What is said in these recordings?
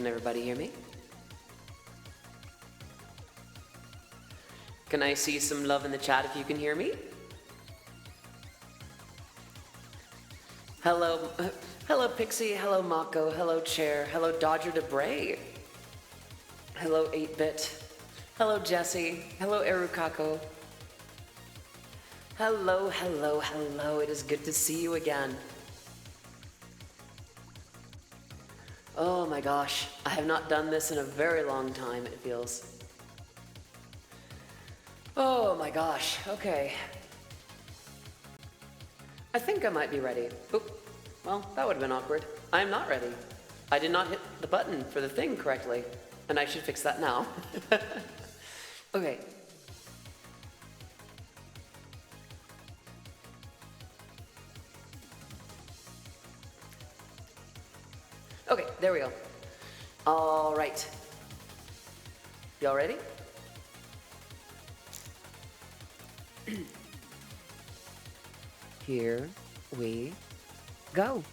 Can everybody hear me? Can I see some love in the chat if you can hear me? Hello, hello Pixie, hello Mako, hello Chair, hello Dodger DeBray. Hello 8-Bit. Hello Jesse, hello Erukako. Hello, hello, hello, it is good to see you again. Oh my gosh, I have not done this in a very long time, it feels. Oh my gosh, okay. I think I might be ready. Oop, well, that would have been awkward. I am not ready. I did not hit the button for the thing correctly, and I should fix that now. Okay. Okay, there we go. All right. Y'all ready? Here we go.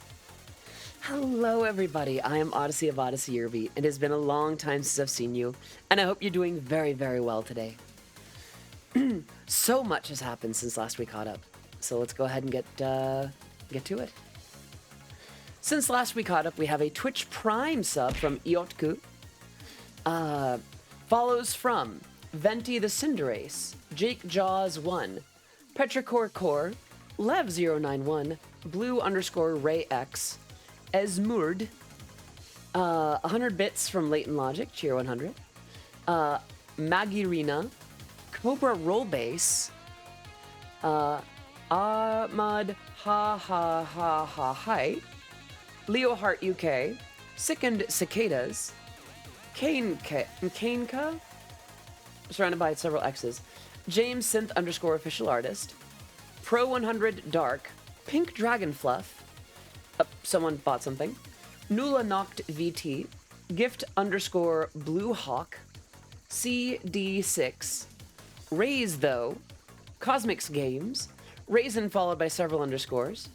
Hello everybody, I am Odyssey of Odyssey Eurobeat. It has been a long time since I've seen you, and I hope you're doing very, very well today. So much has happened since last we caught up, so let's go ahead and get to it. Since last we caught up, we have a Twitch Prime sub from Iotku. Follows from Venti the Cinderace, Jake Jaws 1, Petrichor Core, Lev091, Blue_Ray X, Esmurd, 100 bits from Latent Logic, Cheer 100, Magirina, Cobra Rollbase, Ahmad Hi, Leo Hart UK, Sickened Cicadas, Kaneka, surrounded by several X's, James Synth_official artist, Pro 100 Dark, Pink Dragon Fluff, someone bought something, Nula Noct VT, Gift_Blue Hawk, CD6, Raise Though, Cosmics Games, Raisin followed by several underscores,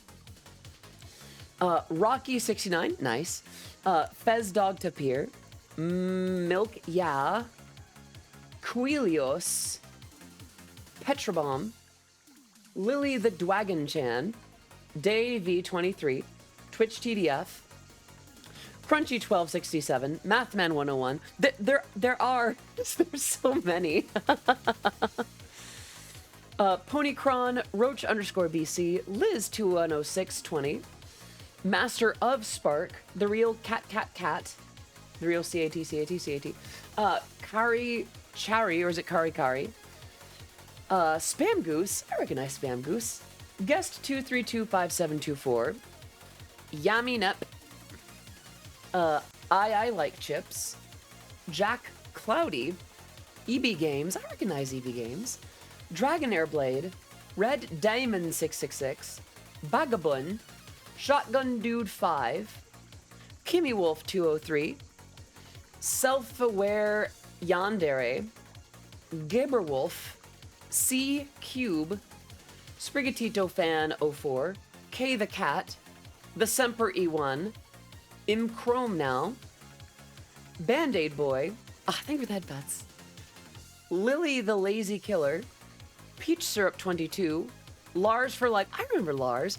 Rocky69, nice, Fez Dog Tapir, Milk Yeah, Quilios, Petrobomb, Lily the Dwagon Chan, Day V23, Twitch TDF, Crunchy 1267, Mathman 101. There's so many. Ponycron, Roach_BC, Liz 210620, Master of Spark, The Real Cat, The Real CAT, Kari Chari, or is it Kari Kari? Spam Goose, I recognize Spam Goose. Guest 2325724, Yami Nep, I Like Chips, Jack Cloudy, EB Games, I recognize EB Games, Dragon Airblade, Red Diamond 666, Vagabund, Shotgun Dude 5, Kimmy Wolf 203, Self-Aware Yandere, Gibberwolf, C Cube, Sprigatito Fan 04, K the Cat, The Semper E1, Im Chrome Now, Band-Aid Boy, thank you for the headbutts, Lily the Lazy Killer, Peach Syrup 22, Lars for Life, I remember Lars,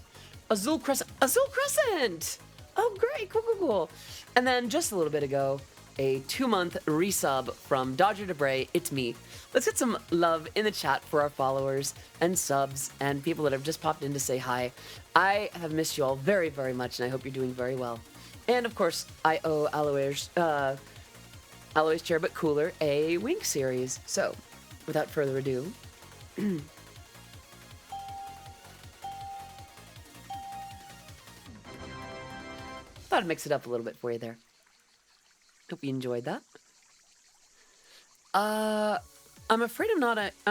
Azul Crescent! Oh great, cool. And then just a little bit ago, a 2-month resub from Dodger DeBray, it's me. Let's get some love in the chat for our followers and subs and people that have just popped in to say hi. I have missed you all very, very much, and I hope you're doing very well. And of course, I owe Aloe's Chair But Cooler a Wink series. So, without further ado, thought I'd mix it up a little bit for you there. Hope you enjoyed that. I'm afraid I'm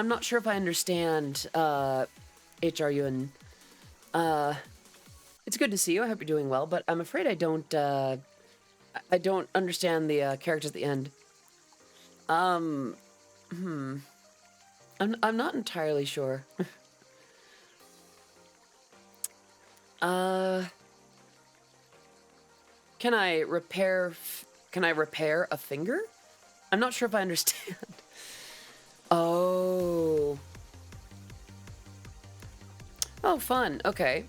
not sure if I understand, HRU, and, it's good to see you. I hope you're doing well, but I'm afraid I don't understand the, characters at the end. I'm not entirely sure. Can I repair can I repair a finger? I'm not sure if I understand. Oh. Oh, fun. Okay.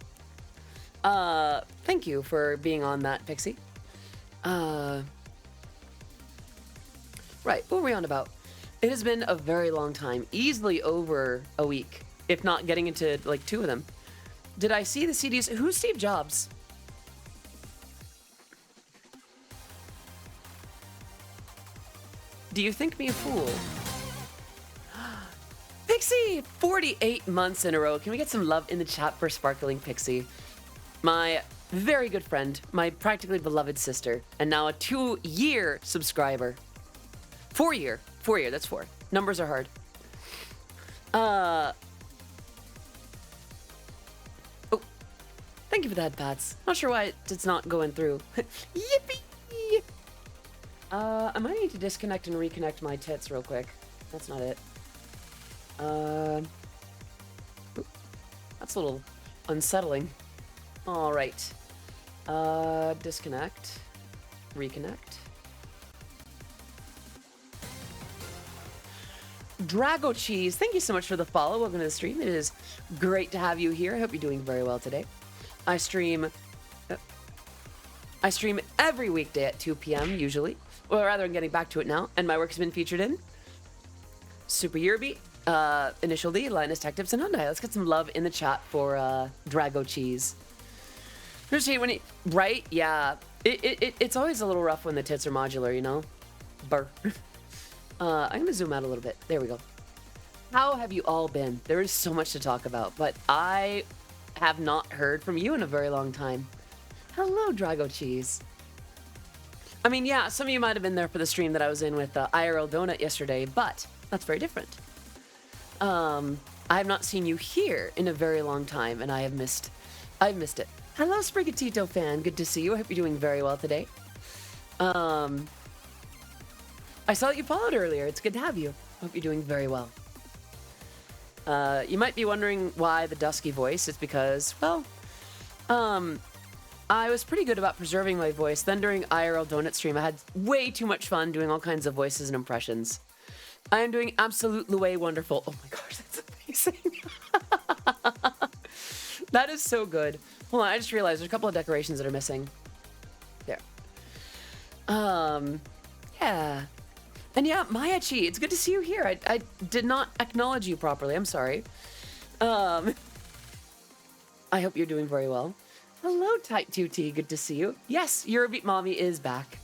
Thank you for being on that, Pixie. Right, what were we on about? It has been a very long time, easily over a week, if not getting into like 2 of them. Did I see the CDs? Who's Steve Jobs? Do you think me a fool? Pixie! 48 months in a row. Can we get some love in the chat for Sparkling Pixie? My very good friend, my practically beloved sister, and now a 2-year subscriber. 4-year, that's 4. Numbers are hard. Oh, thank you for the head pats. Not sure why it's not going through. Yippee! I might need to disconnect and reconnect my tits real quick. That's not it. That's a little unsettling. All right. Disconnect. Reconnect. Drago Cheese, thank you so much for the follow. Welcome to the stream. It is great to have you here. I hope you're doing very well today. I stream every weekday at 2 p.m. usually. Or rather, I'm getting back to it now. And my work has been featured in Super Eurobeat, Initial D, Linus Tech Tips, and Hyundai. Let's get some love in the chat for Drago Cheese. Appreciate when right? Yeah. It's always a little rough when the tits are modular, you know? Burr. I'm gonna zoom out a little bit. There we go. How have you all been? There is so much to talk about, but I have not heard from you in a very long time. Hello, Drago Cheese. I mean, yeah, some of you might have been there for the stream that I was in with IRL Donut yesterday, but that's very different. I have not seen you here in a very long time, and I've missed it. Hello, Sprigatito fan. Good to see you. I hope you're doing very well today. I saw that you followed earlier. It's good to have you. Hope you're doing very well. You might be wondering why the dusky voice. It's because, well, I was pretty good about preserving my voice. Then during IRL Donut stream, I had way too much fun doing all kinds of voices and impressions. I am doing absolutely way wonderful. Oh my gosh, that's amazing. That is so good. Hold on, I just realized there's a couple of decorations that are missing. There. Yeah. And yeah, Mayachi, it's good to see you here. I did not acknowledge you properly. I'm sorry. I hope you're doing very well. Hello, Type 2T. Good to see you. Yes, Eurobeat Mommy is back.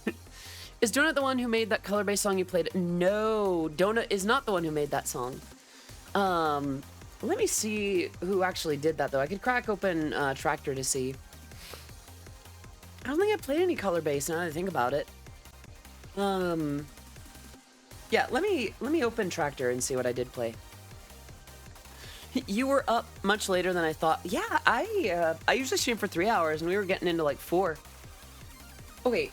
Is Donut the one who made that color-based song you played? No, Donut is not the one who made that song. Let me see who actually did that, though. I could crack open Tractor to see. I don't think I played any color-based now that I think about it. Yeah, let me open Tractor and see what I did play. You were up much later than I thought. Yeah, I usually stream for 3 hours, and we were getting into like 4. Okay,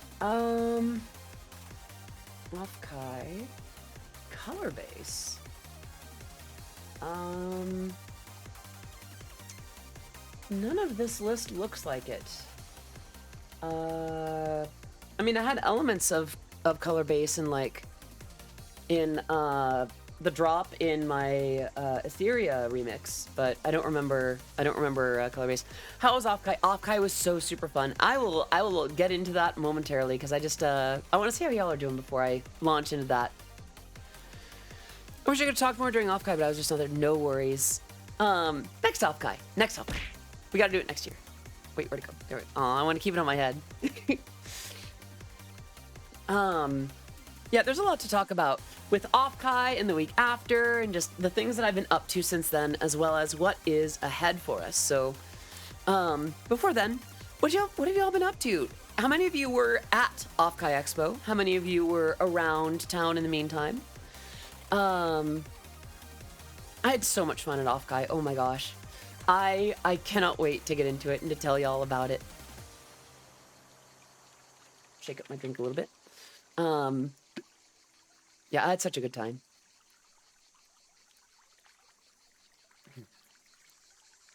OffKai, color base. None of this list looks like it. I mean, I had elements of color base in like in the drop in my Etheria remix, but I don't remember color base. How was OffKai? OffKai was so super fun. I will get into that momentarily because I just I want to see how y'all are doing before I launch into that. I wish I could talk more during OffKai, but I was just not there. No worries. Next OffKai. We gotta do it next year. Wait, where'd it go? There we go. Oh, I want to keep it on my head. Yeah, there's a lot to talk about with OffKai and the week after, and just the things that I've been up to since then, as well as what is ahead for us. So, before then, what have y'all been up to? How many of you were at OffKai Expo? How many of you were around town in the meantime? I had so much fun at OffKai. Oh my gosh. I cannot wait to get into it and to tell y'all about it. Shake up my drink a little bit. Yeah, I had such a good time.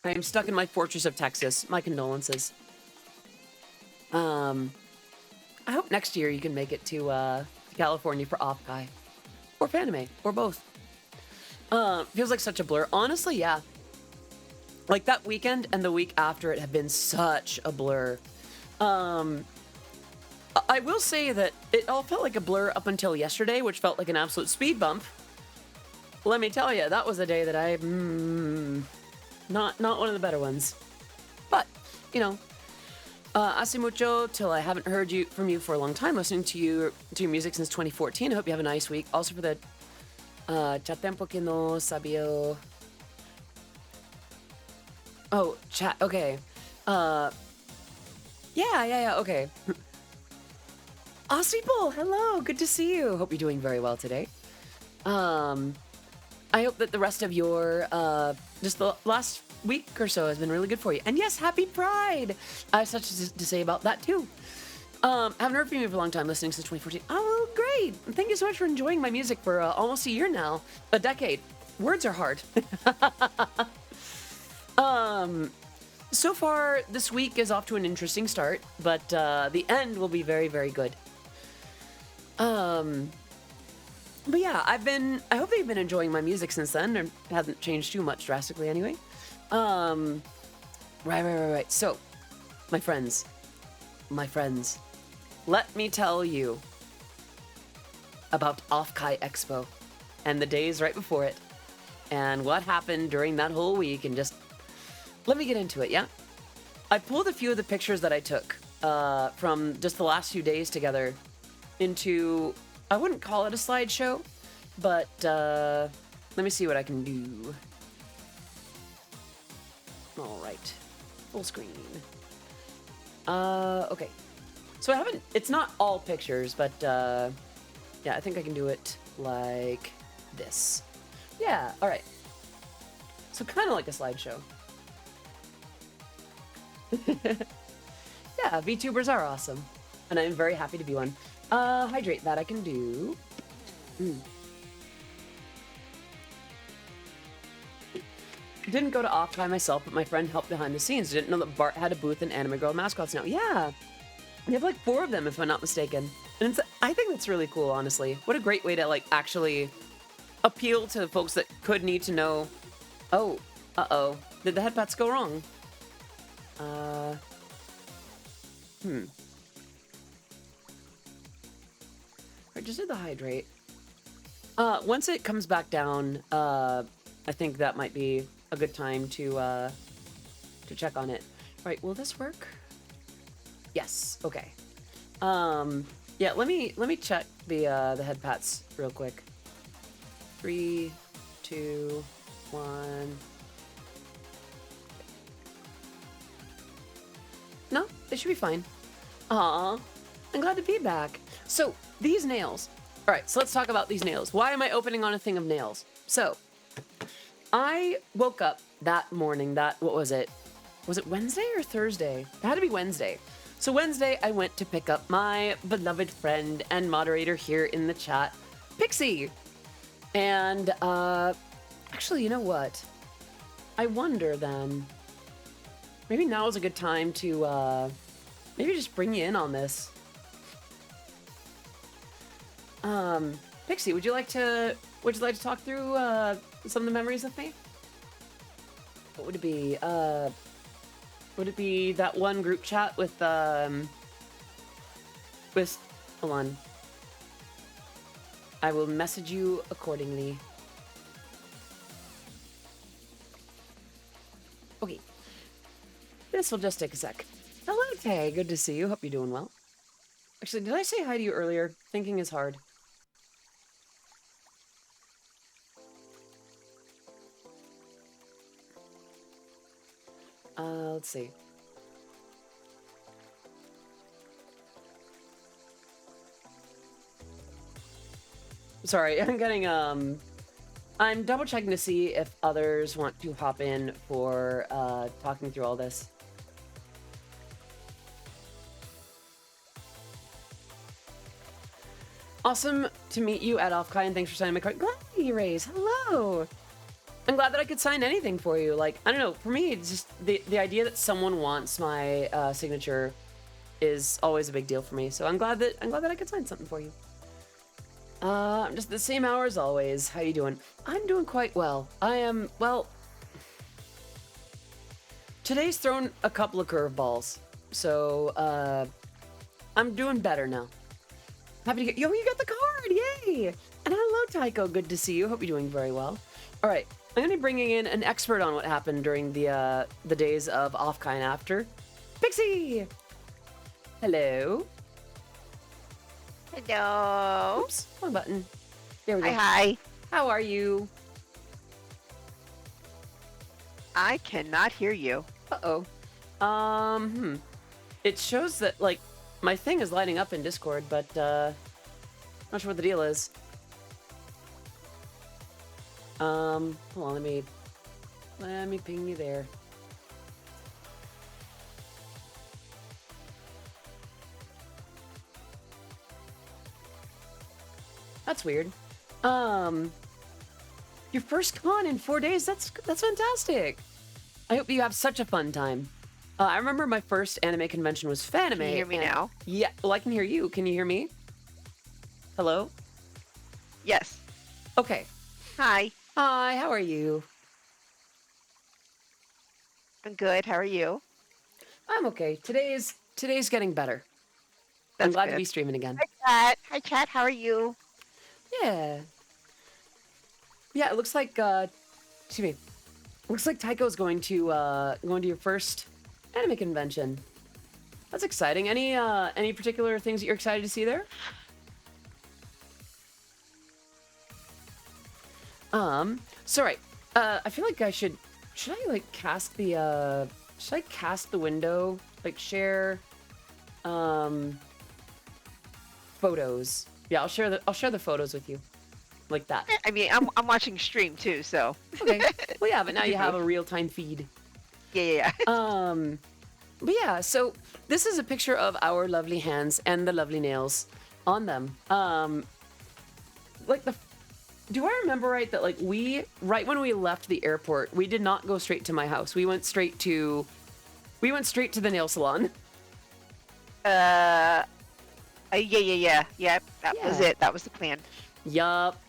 I am stuck in my fortress of Texas. My condolences. I hope next year you can make it to California for OffKai. Or Paname, or both. Feels like such a blur. Honestly, yeah. Like that weekend and the week after it have been such a blur. I will say that it all felt like a blur up until yesterday, which felt like an absolute speed bump. Let me tell you, that was a day that not one of the better ones. But, you know, hace mucho till I haven't heard from you for a long time, listening to your music since 2014. I hope you have a nice week. Also for the Chatempo que no sabía. Oh, chat. Okay. Yeah. Okay. People, hello. Good to see you. Hope you're doing very well today. I hope that the rest of your just the last week or so has been really good for you. And yes, happy Pride. I have such to say about that too. Haven't heard from you for a long time, listening since 2014. Oh, great. Thank you so much for enjoying my music for almost a year now. A decade. Words are hard. So far, this week is off to an interesting start, but the end will be very, very good. But yeah, I hope that you've been enjoying my music since then. It hasn't changed too much drastically anyway. Right. So, my friends, let me tell you about OffKai Expo and the days right before it and what happened during that whole week, and just let me get into it, yeah? I pulled a few of the pictures that I took from just the last few days together into, I wouldn't call it a slideshow, but let me see what I can do. All right, full screen. Okay. So it's not all pictures, but yeah, I think I can do it like this. Yeah, all right. So kind of like a slideshow. Yeah, VTubers are awesome, and I'm very happy to be one. Hydrate, that I can do. Didn't go to OffKai myself, but my friend helped behind the scenes. Didn't know that Bart had a booth in Anime Girl mascots now. Yeah, we have like 4 of them, if I'm not mistaken. And I think that's really cool, honestly. What a great way to like actually appeal to folks that could need to know. Oh, did the headpats go wrong? I just did the hydrate. Once it comes back down, I think that might be a good time to check on it. Right, will this work? Yes, okay. Yeah, let me check the head pats real quick. 3, 2, 1. No, they should be fine. Aw, I'm glad to be back. So, these nails. All right, so let's talk about these nails. Why am I opening on a thing of nails? So, I woke up that morning, what was it? Was it Wednesday or Thursday? It had to be Wednesday. So Wednesday, I went to pick up my beloved friend and moderator here in the chat, Pixie. And, actually, you know what? I wonder then, maybe now is a good time to, maybe just bring you in on this. Pixie, would you like to talk through, some of the memories with me? What would it be? Would it be that one group chat with, hold on. I will message you accordingly. Okay. This will just take a sec. Hello, Tay. Good to see you. Hope you're doing well. Actually, did I say hi to you earlier? Thinking is hard. Let's see. Sorry, I'm getting, I'm double checking to see if others want to hop in for, talking through all this. Awesome to meet you at OffKai, and thanks for signing my card. Glad you raise. Hello! I'm glad that I could sign anything for you. Like, I don't know, for me, it's just the idea that someone wants my signature is always a big deal for me. So I'm glad that I could sign something for you. I'm just the same hour as always. How you doing? I'm doing quite well. I am, well, today's thrown a couple of curveballs. So, I'm doing better now. Happy to get, yo, you got the card, yay! And hello, Tycho, good to see you. Hope you're doing very well. All right, I'm gonna be bringing in an expert on what happened during the days of OffKai and after. Pixie! Hello. Hello. Oops, wrong button. There we go. Hi. How are you? I cannot hear you. Uh-oh. It shows that, like, my thing is lighting up in Discord, but, not sure what the deal is. Hold on, let me ping you there. That's weird. Your first con in 4 days, that's fantastic. I hope you have such a fun time. I remember my first anime convention was Fanime. Can you hear me now? Yeah, well, I can hear you. Can you hear me? Hello? Yes. Okay. Hi. Hi, how are you? I'm good. How are you? I'm okay. Today's getting better. That's I'm glad to good. be streaming again. Hi, Chat. Hi, Chat. How are you? Yeah. Yeah, it looks like excuse me. Looks like Tycho's going to your first anime convention. That's exciting. Any particular things that you're excited to see there? So right. I feel like should I like cast the should I cast the window? Like share photos. Yeah, I'll share the photos with you. Like that. I mean, I'm watching stream too, so. Okay. Well, yeah, but now you have a real-time feed. Yeah. But yeah, so this is a picture of our lovely hands and the lovely nails on them. Do I remember right that like right when we left the airport, we did not go straight to my house. We went straight to the nail salon. Yeah. That was it. That was the plan. Yup.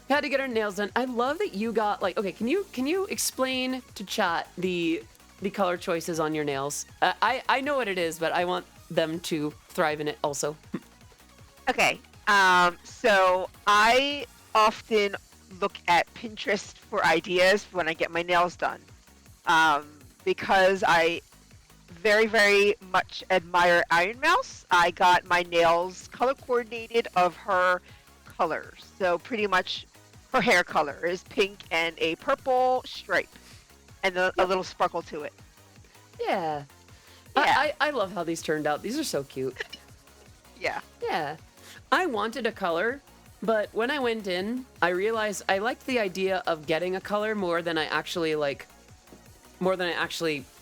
Had to get our nails done. I love that you got like, okay, can you explain to chat the color choices on your nails? I know what it is, but I want them to thrive in it also. Okay. So I often look at Pinterest for ideas when I get my nails done. Because I very, very much admire Iron Mouse. I got my nails color coordinated of her colors. So pretty much her hair color is pink and a purple stripe and a little sparkle to it. Yeah. I love how these turned out. These are so cute. Yeah. Yeah. I wanted a color, but when I went in, I realized I liked the idea of getting a color more than I actually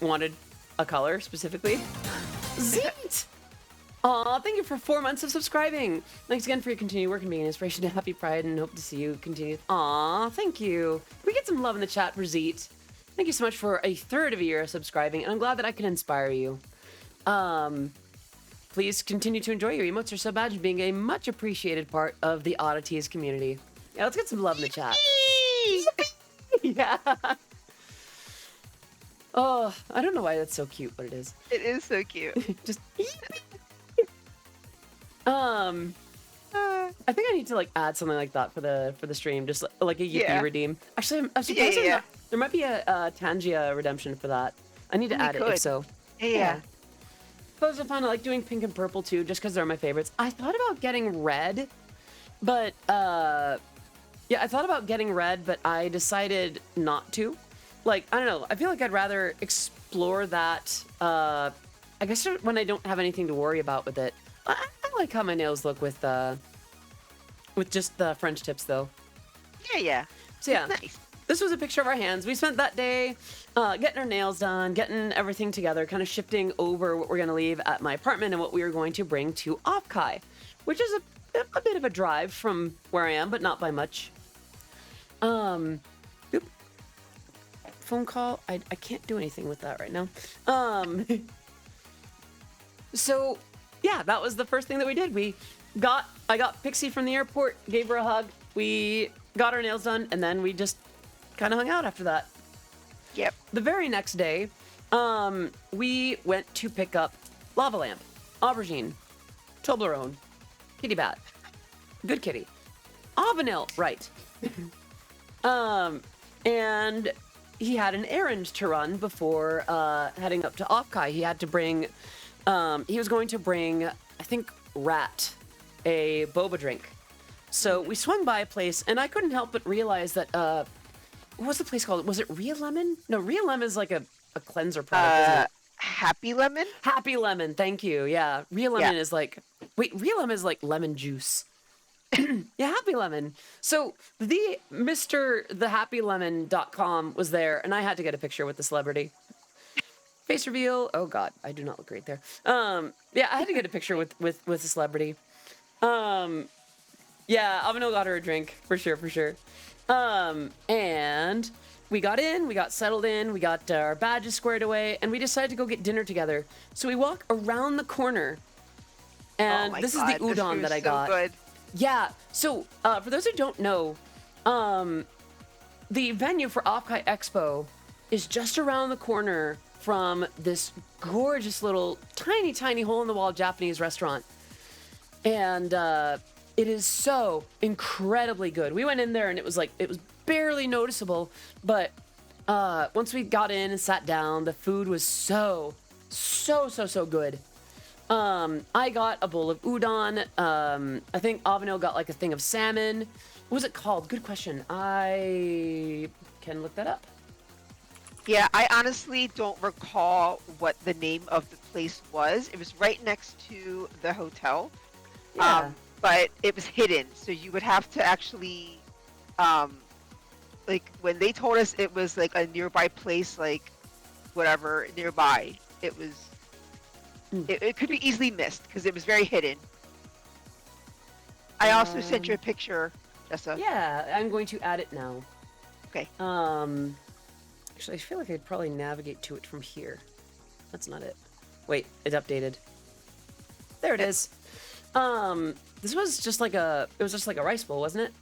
wanted a color specifically. Zeet! Aw, thank you for 4 months of subscribing. Thanks again for your continued work and being an inspiration to Happy Pride, and hope to see you continue. Aw, thank you. We get some love in the chat for Zeet. Thank you so much for a third of a year of subscribing, and I'm glad that I can inspire you. Please continue to enjoy. Your emotes are so badge being a much appreciated part of the Oddities community. Yeah, let's get some love in the chat. Yeah. Oh, I don't know why that's so cute, but it is. It is so cute. Just. I think I need to like add something like that for the stream, just like a Yippee redeem. Actually, I'm surprised there might be a Tangia redemption for that. I need to add it if so. Yeah. Suppose I found I like doing pink and purple too, just because they're my favorites. I thought about getting red, but I decided not to. Like, I don't know. I feel like I'd rather explore that. I guess when I don't have anything to worry about with it. I like how my nails look with just the French tips, though. Yeah. So yeah, Nice. This was a picture of our hands. We spent that day getting our nails done, getting everything together, kind of shifting over what we're going to leave at my apartment and what we were going to bring to OffKai, which is a bit of a drive from where I am, but not by much. Oop. Phone call. I can't do anything with that right now. So yeah, that was the first thing that we did. I got Pixie from the airport, gave her a hug. We got our nails done, and then we just kind of hung out after that. Yep. The very next day, we went to pick up Lava Lamp, Aubergine, Toblerone, Kitty Bat, Good Kitty, Avanil, right. And he had an errand to run before heading up to OffKai. He had to bring, he was going to bring, I think, Rat, a boba drink. So we swung by a place, and I couldn't help but realize that, what was the place called? Was it Real Lemon? No, Real Lemon is like a cleanser product, isn't it? Happy Lemon? Happy Lemon, thank you. Yeah, Real Lemon is like, wait, Real Lemon is like lemon juice. Yeah, Happy Lemon. So the MrTheHappyLemon.com was there, and I had to get a picture with the celebrity. Face reveal. Oh God, I do not look great there. Yeah, I had to get a picture with the celebrity. Yeah, Avano got her a drink for sure. And we got in, we got settled in, we got our badges squared away, and we decided to go get dinner together. So we walk around the corner, and this is the udon that I got. Good. Yeah. So for those who don't know, the venue for OffKai Expo is just around the corner from this gorgeous little tiny hole in the wall Japanese restaurant, and it is so incredibly good. We went in there and it was barely noticeable, but once we got in and sat down, the food was so good. I got a bowl of udon. I think Avano got like a thing of salmon. What was it called? Good question. I can look that up. Yeah, I honestly don't recall what the name of the place was. It was right next to the hotel. Yeah. But it was hidden, so you would have to actually, like when they told us it was like a nearby place, like whatever nearby, it was. It could be easily missed because it was very hidden. I also sent you a picture, Jessa. Yeah, I'm going to add it now. Okay. Actually, I feel like I'd probably navigate to it from here. That's not it. Wait, it's updated. There it is. This was just like a rice bowl, wasn't it?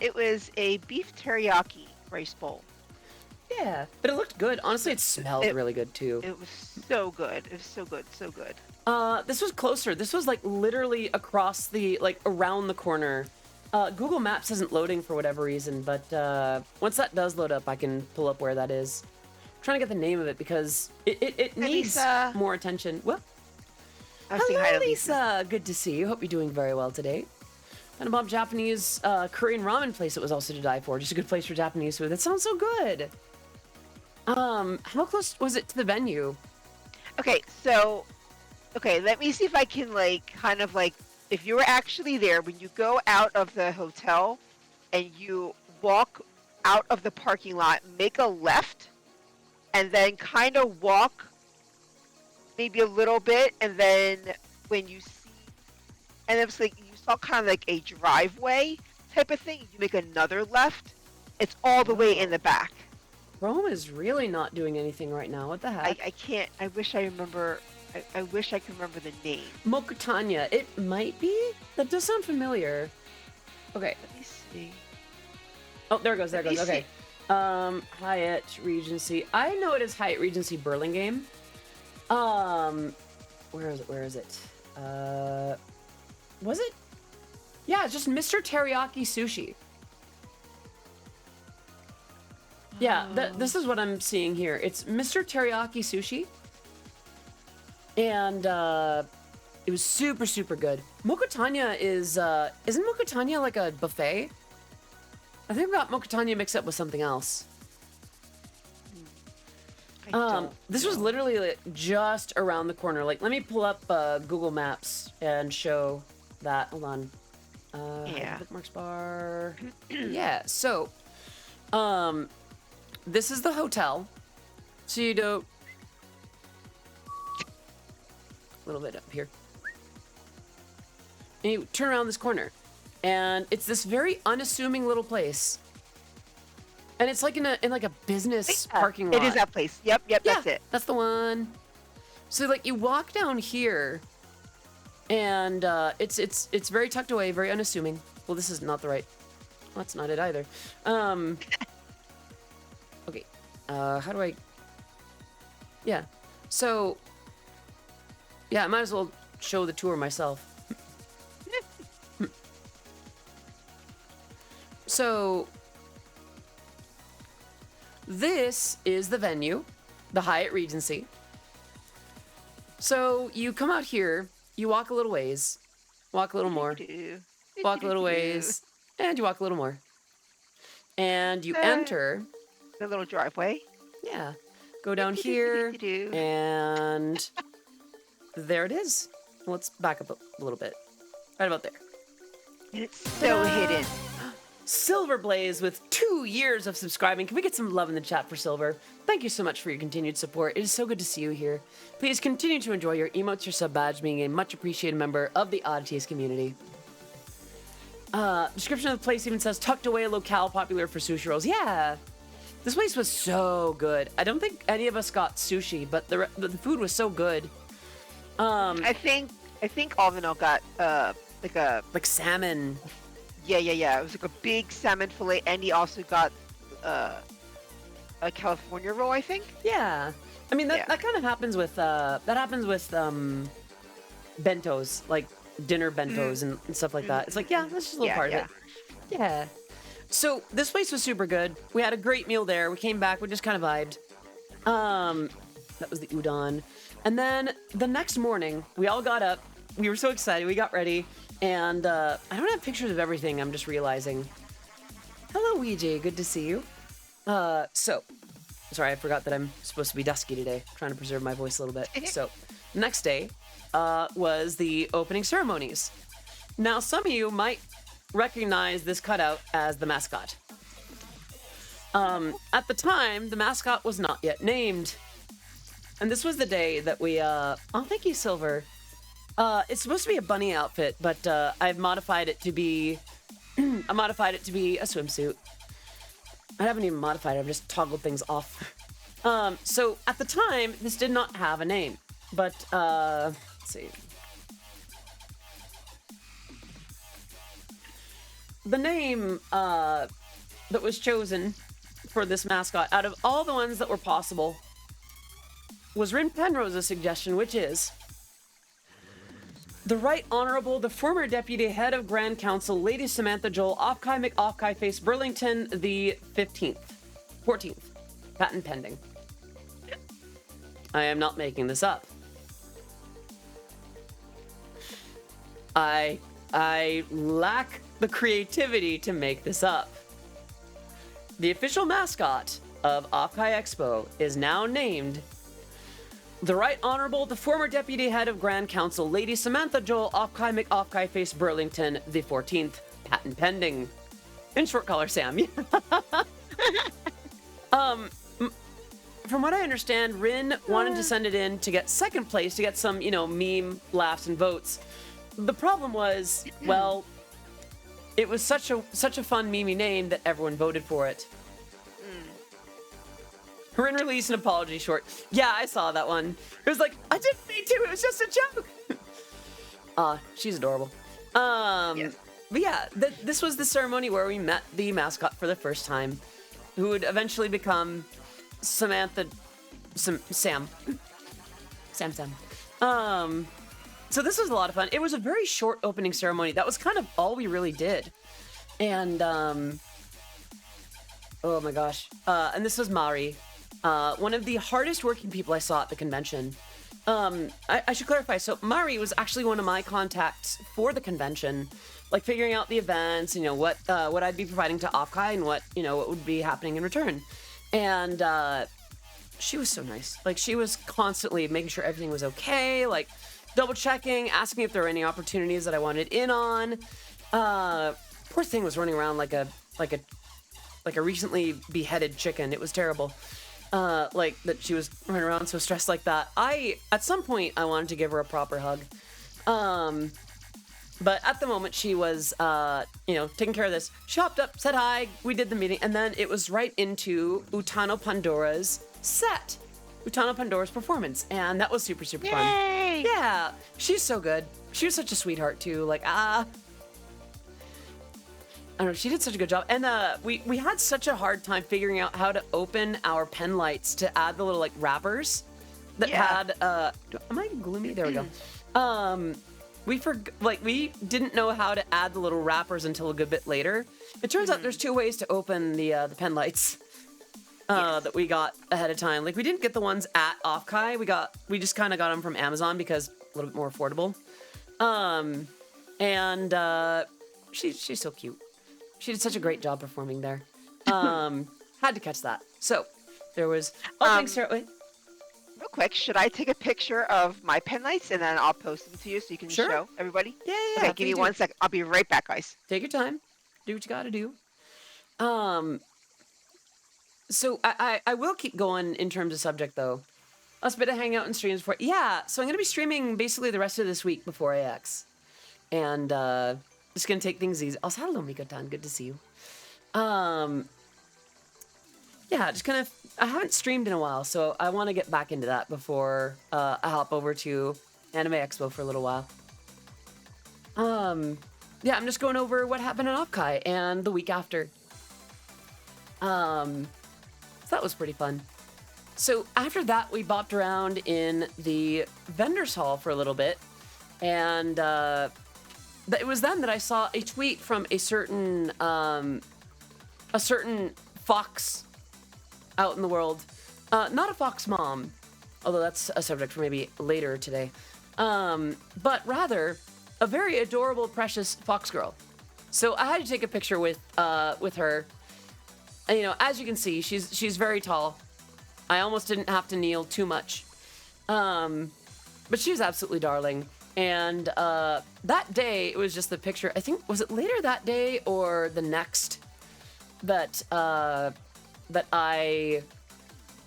It was a beef teriyaki rice bowl. Yeah, but it looked good. Honestly, it smelled really good too. It was so good. It was so good. This was closer. This was like literally across around the corner. Google Maps isn't loading for whatever reason, but once that does load up, I can pull up where that is. I'm trying to get the name of it because it needs more attention. Well, hello, Lisa. Good to see you. Hope you're doing very well today. And a Bob Japanese Korean ramen place that was also to die for. Just a good place for Japanese food. That sounds so good. How close was it to the venue? Okay, so, let me see if I can, if you were actually there, when you go out of the hotel and you walk out of the parking lot, make a left, and then kind of walk maybe a little bit, and then when you see, and it was like, you saw kind of like a driveway type of thing, you make another left, it's all the way in the back. Rome is really not doing anything right now. What the heck? I can't. I wish I remember. I wish I could remember the name. Mokutanya. It might be. That does sound familiar. Okay. Let me see. Oh, there it goes. Okay. Hyatt Regency. I know it is Hyatt Regency Burlingame. Where is it? Was it? Yeah, it's just Mr. Teriyaki Sushi. Yeah, this is what I'm seeing here. It's Mr. Teriyaki Sushi. And it was super good. Mokutanya is, isn't Mokutanya like a buffet? I think about Mokutanya mixed up with something else. This was literally like just around the corner. Like, let me pull up Google Maps and show that. Hold on. Yeah. Bookmarks bar. Yeah, so, this is the hotel. So you do a little bit up here. And you turn around this corner. And it's this very unassuming little place. And it's like in a business parking lot. It is that place. Yep, that's it. That's the one. So like you walk down here And it's very tucked away, very unassuming. Well, this is not the right. Well, that's not it either. Okay. How do I? Yeah. So. Yeah, I might as well show the tour myself. So. This is the venue, the Hyatt Regency. So you come out here, you walk a little ways, walk a little more, walk a little ways, and you walk a little more. And you enter the little driveway. Yeah. Go down here, and there it is. Let's back up a little bit. Right about there. It's so hidden. Silver Blaze with 2 years of subscribing. Can we get some love in the chat for Silver? Thank you so much for your continued support. It is so good to see you here. Please continue to enjoy your emotes, your sub badge, being a much appreciated member of the Oddities community. Description of the place even says, tucked away locale popular for sushi rolls. Yeah. This place was so good. I don't think any of us got sushi, but the food was so good. I think Alvino got like salmon. Yeah. It was like a big salmon fillet, and he also got a California roll, I think. Yeah, I mean that kind of happens with bentos, like dinner bentos and stuff like that. It's like, yeah, that's just a little part of it. Yeah. So this place was super good. We had a great meal there. We came back. We just kind of vibed. That was the udon. And then the next morning, we all got up. We were so excited. We got ready. And I don't have pictures of everything. I'm just realizing. Hello, Ouija. Good to see you. So, sorry, I forgot that I'm supposed to be dusky today. I'm trying to preserve my voice a little bit. So, the next day was the opening ceremonies. Now, some of you might recognize this cutout as the mascot. At the time, the mascot was not yet named. And this was the day that we, oh, thank you, Silver. It's supposed to be a bunny outfit, but I've modified it to be, a swimsuit. I haven't even modified it, I've just toggled things off. So at the time, this did not have a name, but, let's see. The name that was chosen for this mascot, out of all the ones that were possible, was Rin Penrose's suggestion, which is the Right Honorable, the former Deputy Head of Grand Council, Lady Samantha Joel OffKai McOffKai Face Burlington the 14th. Patent pending. I am not making this up. I lack the creativity to make this up. The official mascot of OffKai Expo is now named the Right Honorable, the former Deputy Head of Grand Council, Lady Samantha Joel OffKai McOffKai Face Burlington the 14th. Patent pending. In short, call her Sam. From what I understand, Rin wanted to send it in to get second place, to get some, meme laughs and votes. The problem was, well, it was such a fun memey name that everyone voted for it. Rin released an apology short. Yeah, I saw that one. It was like, I didn't mean to, it was just a joke. She's adorable. Yes. But yeah, this was the ceremony where we met the mascot for the first time, who would eventually become Sam. So this was a lot of fun. It was a very short opening ceremony. That was kind of all we really did. And, oh my gosh. And this was Mari. One of the hardest working people I saw at the convention. I should clarify. So Mari was actually one of my contacts for the convention, like figuring out the events, what I'd be providing to OffKai and what would be happening in return. And she was so nice. Like, she was constantly making sure everything was okay, like double checking, asking if there were any opportunities that I wanted in on. Poor thing was running around like a recently beheaded chicken. It was terrible. Like that she was running around so stressed like that. At some point I wanted to give her a proper hug. But at the moment she was, taking care of this. She hopped up, said hi, we did the meeting, and then it was right into Utano Pandora's performance, and that was super, super fun. Yeah, she's so good. she was such a sweetheart too. Like, I don't know, she did such a good job. And we had such a hard time figuring out how to open our pen lights to add the little like wrappers that had am I gloomy? There we go. We didn't know how to add the little wrappers until a good bit later. It turns out there's 2 ways to open the pen lights that we got ahead of time. Like, we didn't get the ones at OffKai. We just kind of got them from Amazon because a little bit more affordable. She's so cute. She did such a great job performing there. Had to catch that. So there was. Oh, thanks, Sarah. Wait. Real quick, should I take a picture of my pen lights and then I'll post them to you so you can show everybody? Yeah. Okay, give me 1 second. I'll be right back, guys. Take your time. Do what you gotta do. So I will keep going in terms of subject though. Us bit of hangout and streams before. Yeah, so I'm gonna be streaming basically the rest of this week before AX, and just gonna take things easy. Also, hello, Mikotan. Good to see you. Yeah, just kind of. I haven't streamed in a while, so I want to get back into that before I hop over to Anime Expo for a little while. Yeah, I'm just going over what happened at OffKai and the week after. So that was pretty fun. So after that, we bopped around in the vendors hall for a little bit, and it was then that I saw a tweet from a certain fox out in the world, not a fox mom, although that's a subject for maybe later today, but rather a very adorable, precious fox girl. So I had to take a picture with her. And, you know, as you can see, she's very tall. I almost didn't have to kneel too much. But she was absolutely darling. And that day, it was just the picture. I think, was it later that day or the next that I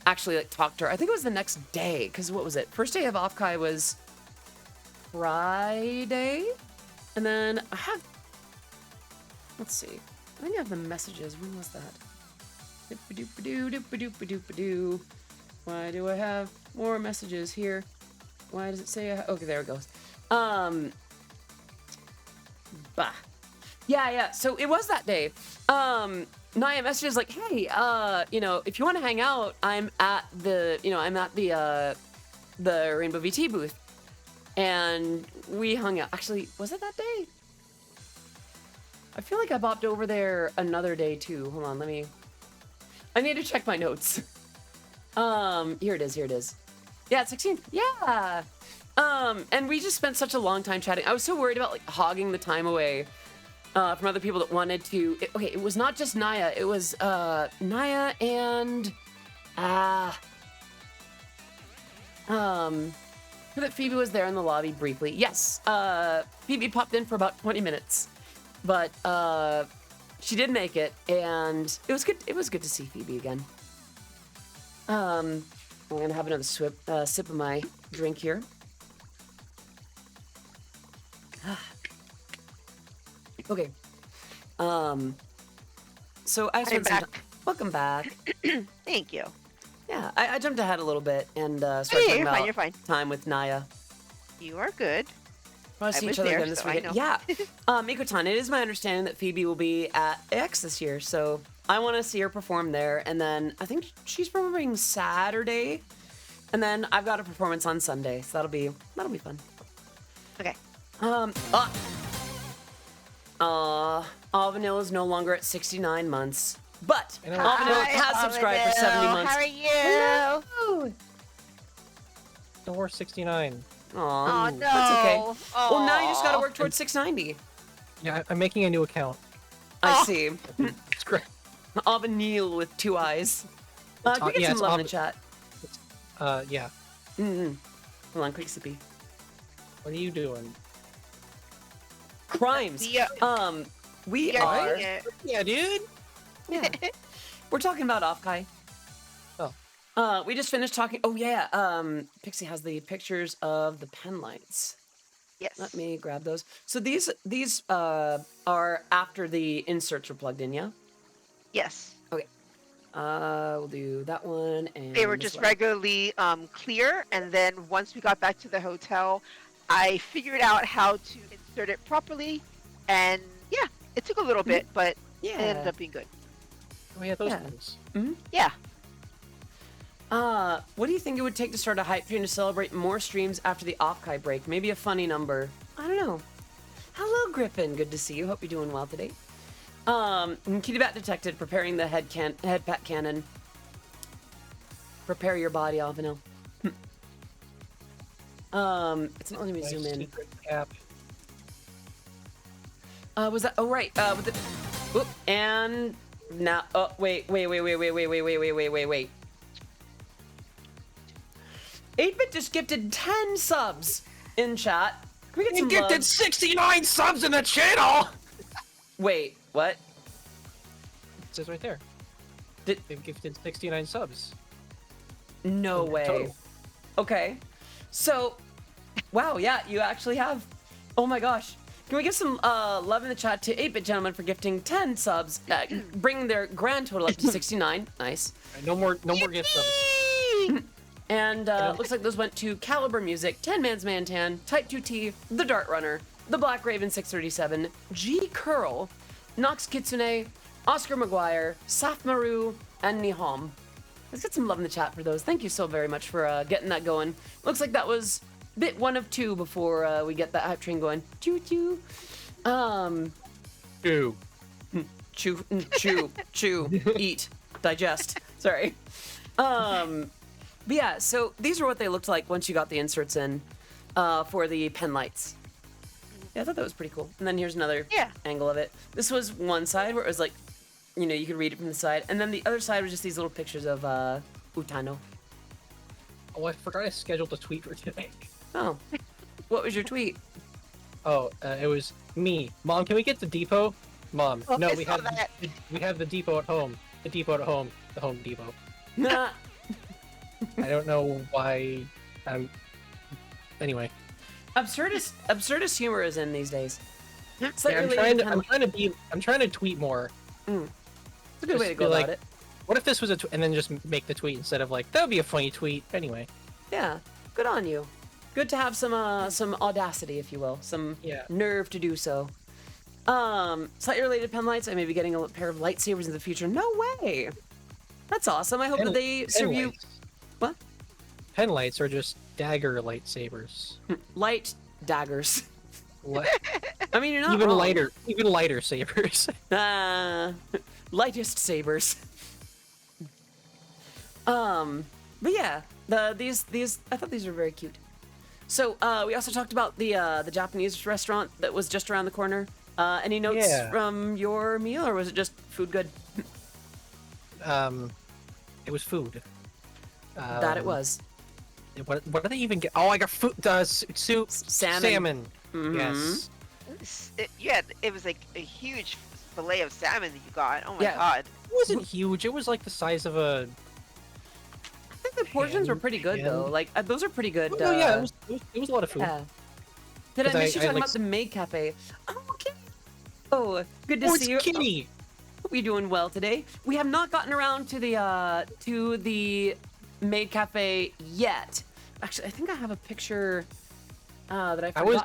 actually like talked to her? I think it was the next day, because what was it? First day of OffKai was Friday, and then I have. Let's see. I think I have the messages. When was that? Why do I have more messages here? Why does it say? Okay, there it goes. Yeah. So it was that day. Naya messages like, hey, if you want to hang out, I'm at the Rainbow VT booth, and we hung out. Actually, was it that day? I feel like I bopped over there another day too. Hold on, I need to check my notes. Here it is. Yeah, it's 16th. Yeah. And we just spent such a long time chatting. I was so worried about like hogging the time away from other people that wanted to. It was not just Naya. It was Naya and that Phoebe was there in the lobby briefly. Yes. Phoebe popped in for about 20 minutes, but she did make it, and it was good. It was good to see Phoebe again. I'm gonna have another sip of my drink here. Okay. So I spent some time. Welcome back. Thank you. Yeah, I jumped ahead a little bit and started talking about you're fine. time with Naya. You are good. I see each other again this weekend. Yeah. Mikotan, it is my understanding that Phoebe will be at X this year, so I want to see her perform there. And then I think she's performing Saturday, and then I've got a performance on Sunday, so that'll be fun. Okay. Alvanil is no longer at 69 months, but Alvanil has subscribed for 70 months. How are you? Hello. No more 69. Aw, no. That's okay. Aw. Well, now you just gotta work towards 690. Yeah, I'm making a new account. I see. It's great. Alvanil with 2 eyes. Can we get some love in the chat? Yeah. Hold on, quick sippy. What are you doing? Crimes. We are. Yeah, dude. Yeah. We're talking about OffKai. Oh. We just finished talking. Oh yeah. Pixie has the pictures of the pen lights. Yes. Let me grab those. So these are after the inserts were plugged in, yeah? Yes. Okay. We'll do that one and They were just regularly clear, and then once we got back to the hotel, I figured out how to insert it properly, and yeah, it took a little bit, but it ended Yeah. up being good. Oh yeah, those Yeah. things. Yeah. What do you think it would take to start a hype train to celebrate more streams after the OffKai break? Maybe a funny number. I don't know. Hello, Griffin. Good to see you. Hope you're doing well today. Kitty Bat detected. Preparing the head pat cannon. Prepare your body, Avanel. It's not letting me Nice zoom in. secret cap. Was that? Oh right. With the. Oop, and now. Oh wait. 8-Bit just gifted 10 subs in chat. Can we get You some gifted love? 69 subs in the channel! Wait, what? It says right there. Did- They've gifted 69 subs. No way. Total. Okay. So, wow, yeah, you actually have. Oh my gosh. Can we give some love in the chat to 8-Bit Gentleman for gifting 10 subs, bringing their grand total up to 69. Nice. No more gift subs. And looks like those went to Caliber Music, 10 Man's Mantan, Type 2T, The Dart Runner, The Black Raven 637, G Curl, Nox Kitsune, Oscar McGuire, Saf Maru, and Nihom. Let's get some love in the chat for those. Thank you so very much for getting that going. Looks like that was bit 1 of 2 before we get that hype train going. Choo choo. Ew. Chew, eat, digest. Sorry. But yeah, so these are what they looked like once you got the inserts in for the pen lights. Yeah, I thought that was pretty cool. And then here's another angle of it. This was one side where it was like, you know, you could read it from the side. And then the other side was just these little pictures of Utano. Oh, I forgot I scheduled a tweet for today. Oh, what was your tweet? Oh, it was me. Mom, can we get the depot? Mom, Oh, no, I we saw have that. we have the depot at home. The depot at home. The Home Depot. Nah. I don't know why. Anyway. Absurdist humor is in these days. It's like Yeah, I'm trying to tweet more. It's a good way to Just go be about like- it. What if this was and then just make the tweet instead of like, that would be a funny tweet. Anyway. Yeah, good on you. Good to have some audacity, if you will, some Yeah. nerve to do so. Slightly related pen lights. I may be getting a pair of lightsabers in the future. No way. That's awesome. I hope that they serve you. lights. What? Pen lights are just dagger lightsabers. Light daggers. Li- I mean, you're not even wrong. lighter sabers. Lightest sabers. But yeah, these I thought these were very cute. So we also talked about the Japanese restaurant that was just around the corner. Any notes Yeah. from your meal, or was it just food good? It was food. That it was. What did they even get? Oh, I got food. Soup. Salmon. Mhm. Yes. It was like a huge fillet of salmon that you got. Oh my Yeah. god. It wasn't huge. It was like the size of a. I think the portions were pretty good though. Like those are pretty good. Oh, yeah, it was a lot of food. Yeah. Did I 'Cause miss you I talking like about the Maid Cafe? Oh, okay. Oh, good to Oh, see you. it's Kitty. Hope you're doing well today. We have not gotten around to the Maid Cafe yet. Actually, I think I have a picture that I I was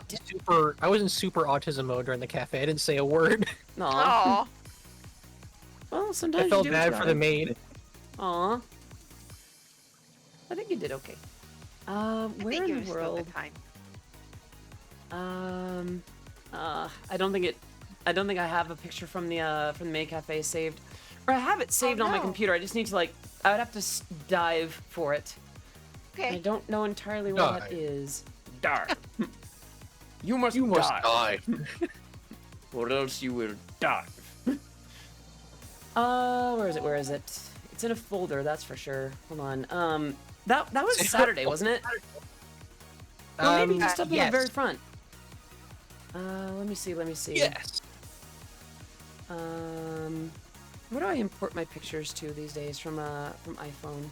forgot. I was in super autism mode during the cafe. I didn't say a word. Aw. Oh. Well, sometimes I felt you do what bad you for the gotta. maid. Aw. I think you did okay. Where in the world? I don't think I have a picture from the Maid Cafe saved, or I have it saved on my no. computer. I just need to I would have to dive for it. I Okay. don't know entirely where that Dive. is. Dive. You must die. or else you will die. Where is it? It's in a folder, that's for sure. Hold on. That was Saturday, wasn't it? Or maybe just up in the yes. very front. Let me see. Yes. Where do I import my pictures to these days from iPhone?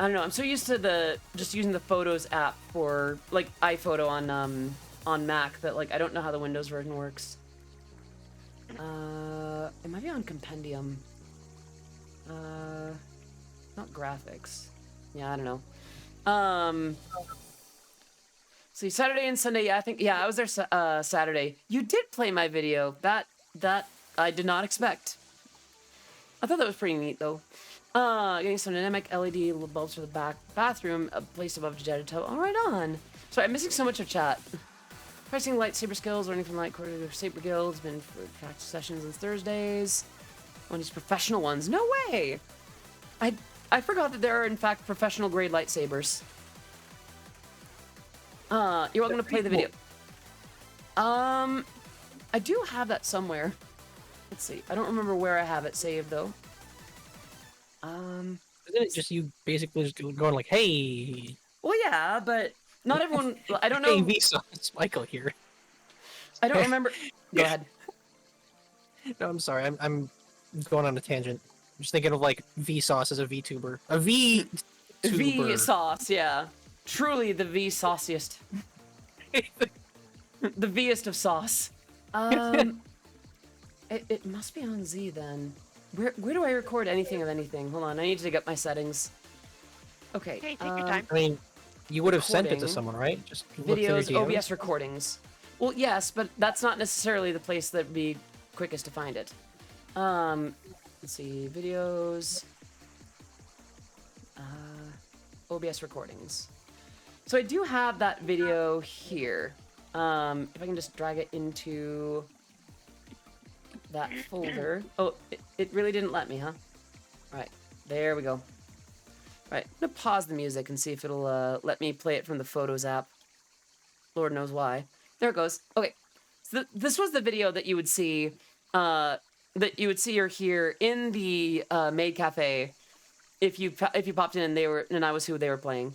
I don't know. I'm so used to just using the Photos app for like iPhoto on Mac that like I don't know how the Windows version works. It might be on Compendium. Not graphics. Yeah, I don't know. See, Saturday and Sunday, yeah, I think, yeah, I was there Saturday. You did play my video. That I did not expect. I thought that was pretty neat, though. Getting some dynamic LED bulbs for the bathroom, placed above the jetted tub. All right, on. Sorry, I'm missing so much of chat. Practicing lightsaber skills, learning from light quarter saber guilds, been for practice sessions on Thursdays. One of these professional ones. No way! I forgot that there are, in fact, professional grade lightsabers. You're welcome to play the video. I do have that somewhere. Let's see. I don't remember where I have it saved, though. Isn't it just you basically just going like, hey? Well, yeah, but not everyone... I don't know... Hey, Visa, it's Michael here. I don't remember... Go ahead. No, I'm sorry. I'm going on a tangent. I'm just thinking of, like, Vsauce as a VTuber. A VTuber. V-sauce, yeah. Truly the V-sauciest. The V-est of sauce. It must be on Z, then. Where do I record anything of anything? Hold on, I need to dig up my settings. Okay. Okay, take your time. I mean, you would have sent it to Recording. someone, right? Just look through your Videos, DMs. OBS recordings. Well, yes, but that's not necessarily the place that'd be quickest to find it. Let's see, videos. OBS recordings. So I do have that video here. If I can just drag it into that folder. Oh, it really didn't let me, huh? All right, there we go. All right, I'm gonna pause the music and see if it'll let me play it from the Photos app. Lord knows why. There it goes. Okay, so this was the video that you would see, or hear in the Maid Cafe if you popped in and I was who they were playing.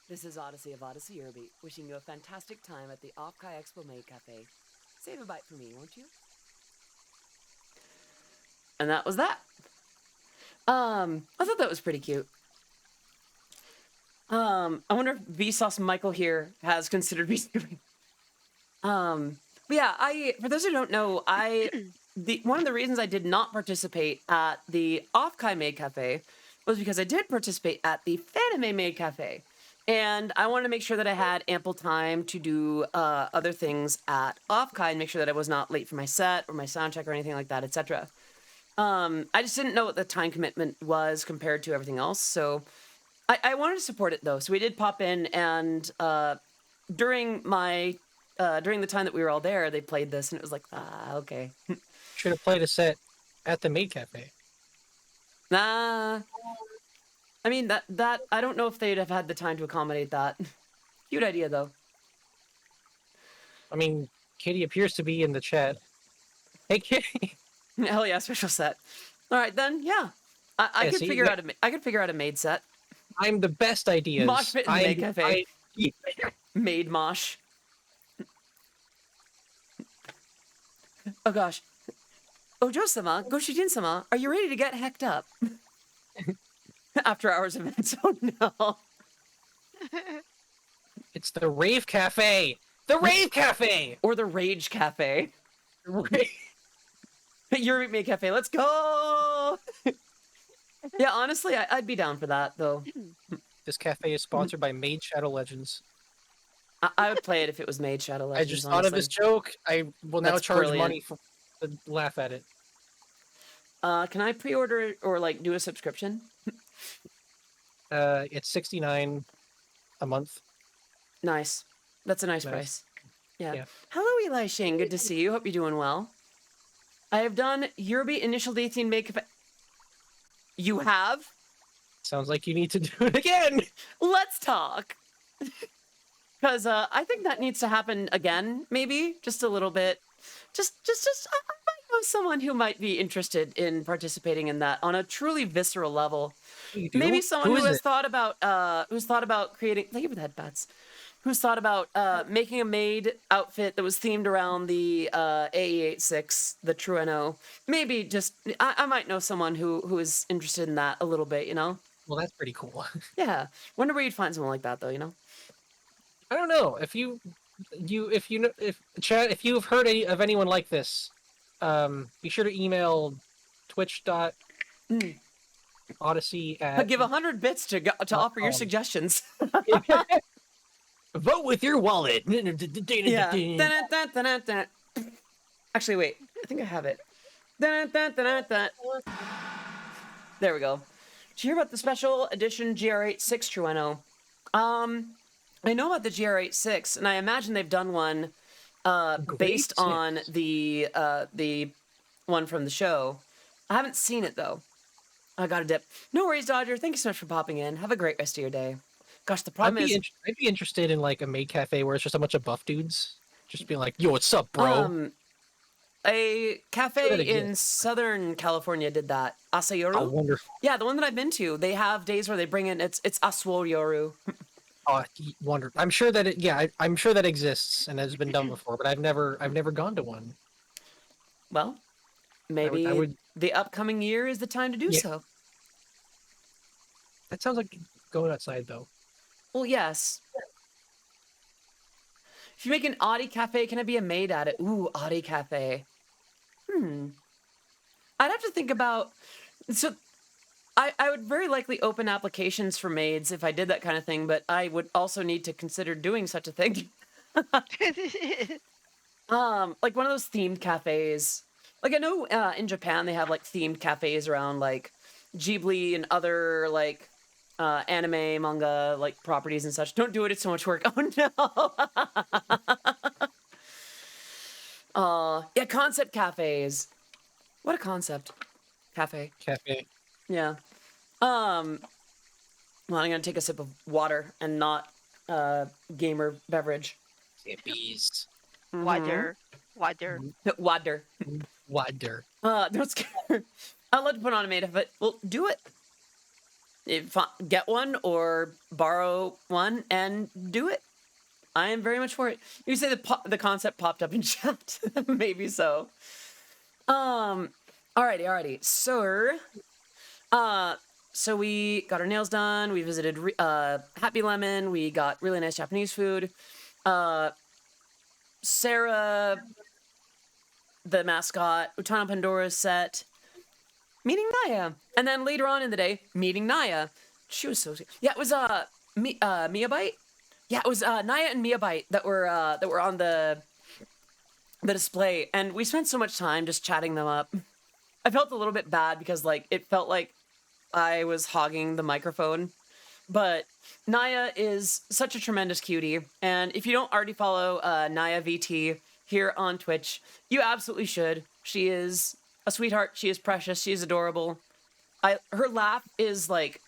This is Odyssey of Odyssey Eurobeat, wishing you a fantastic time at the OffKai Expo Maid Cafe. Save a bite for me, won't you? And that was that. I thought that was pretty cute. I wonder if Vsauce Michael here has considered VTubing. But yeah, for those who don't know, one of the reasons I did not participate at the OffKai Maid Cafe was because I did participate at the Fanime Maid Cafe. And I wanted to make sure that I had ample time to do other things at OffKai and make sure that I was not late for my set or my sound check or anything like that, etc. I just didn't know what the time commitment was compared to everything else, so I wanted to support it, though. So we did pop in, and during the time that we were all there, they played this, and it was like, okay. Should have played a set at the Maid Cafe. Nah. I mean, that I don't know if they'd have had the time to accommodate that. Cute idea, though. I mean, Katie appears to be in the chat. Hey, Katie. Hell yeah, special set. All right, then, yeah. I could figure out a maid set. I'm the best ideas. Mosh pit in the Maid Cafe. Maid mosh. Oh gosh. Ojo-sama, Goshijin-sama, are you ready to get hecked up? After hours events. Oh no. It's the Rave Cafe. The Rave Cafe. Or the Rage Cafe. Eurobeat Maid Cafe. Let's go. Yeah, honestly, I'd be down for that though. This cafe is sponsored by Maid Shadow Legends. I would play it if it was Maid Shadow Legends. I just thought of this joke. I will now charge brilliant. money to laugh at it. Can I pre-order it or like do a subscription? It's $69 a month. Nice. That's a nice price. Yeah. Hello, Eli Shane. Good to see you. Hope you're doing well. I have done Eurobeat Initial 18 Make. You have? Sounds like you need to do it again. Let's talk. Because I think that needs to happen again, maybe just a little bit. Just I might know someone who might be interested in participating in that on a truly visceral level. Maybe someone who has thought about creating. Thank you for the headbats. Who's thought about making a maid outfit that was themed around the AE86, the True NO. Maybe just I might know someone who is interested in that a little bit, you know. Well, that's pretty cool. Yeah, wonder where you'd find someone like that though, you know. I don't know if you've heard of anyone like this, be sure to email twitch. Odyssey I'll at give 100 bits to offer your .com. suggestions. Vote with your wallet. Yeah. Dun-dun-dun-dun-dun. Actually, wait. I think I have it. Dun-dun-dun-dun-dun. There we go. Did you hear about the special edition GR86 Trueno? I know about the GR86, and I imagine they've done one based on the one from the show. I haven't seen it though. I got a dip. No worries, Dodger. Thank you so much for popping in. Have a great rest of your day. Gosh, the problem is, I'd be interested in like a maid cafe where it's just a bunch of buff dudes, just being like, "Yo, what's up, bro?" A cafe Sure that in exists. Southern California did that. Asayoru? Oh, wonderful! Yeah, the one that I've been to. They have days where they bring in it's Aswoyoru. Oh, wonderful! I'm sure that I'm sure that exists and has been done before, but I've never gone to one. Well, maybe I would. the upcoming year is the time to do Yeah. so. That sounds like going outside though. Well, yes. If you make an Audi cafe, can I be a maid at it? Ooh, Audi cafe. I'd have to think about. So, I would very likely open applications for maids if I did that kind of thing, but I would also need to consider doing such a thing. Like one of those themed cafes. Like I know in Japan they have like themed cafes around like Ghibli and other like anime, manga, like properties and such. Don't do it; it's so much work. Oh no. Yeah, concept cafes. What a concept. Cafe. Yeah. Well, I'm gonna take a sip of water and not gamer beverage. Bees. Water. Water. Water. Don't scare. I'd love to put on a maid of it. Well, do it. Get one or borrow one and do it. I am very much for it. You say the concept popped up in chat. Maybe so. Alrighty. So we got our nails done. We visited Happy Lemon. We got really nice Japanese food. Sarah, the mascot, Utano Pandora's set. Meeting Naya. And then later on in the day, meeting Naya. She was so... Yeah, it was Miyabyte? Yeah, it was Naya and Miyabyte that were on the display. And we spent so much time just chatting them up. I felt a little bit bad because like it felt like I was hogging the microphone. But Naya is such a tremendous cutie. And if you don't already follow Naya VT here on Twitch, you absolutely should. She is a sweetheart. She is precious. She is adorable. Her laugh is like,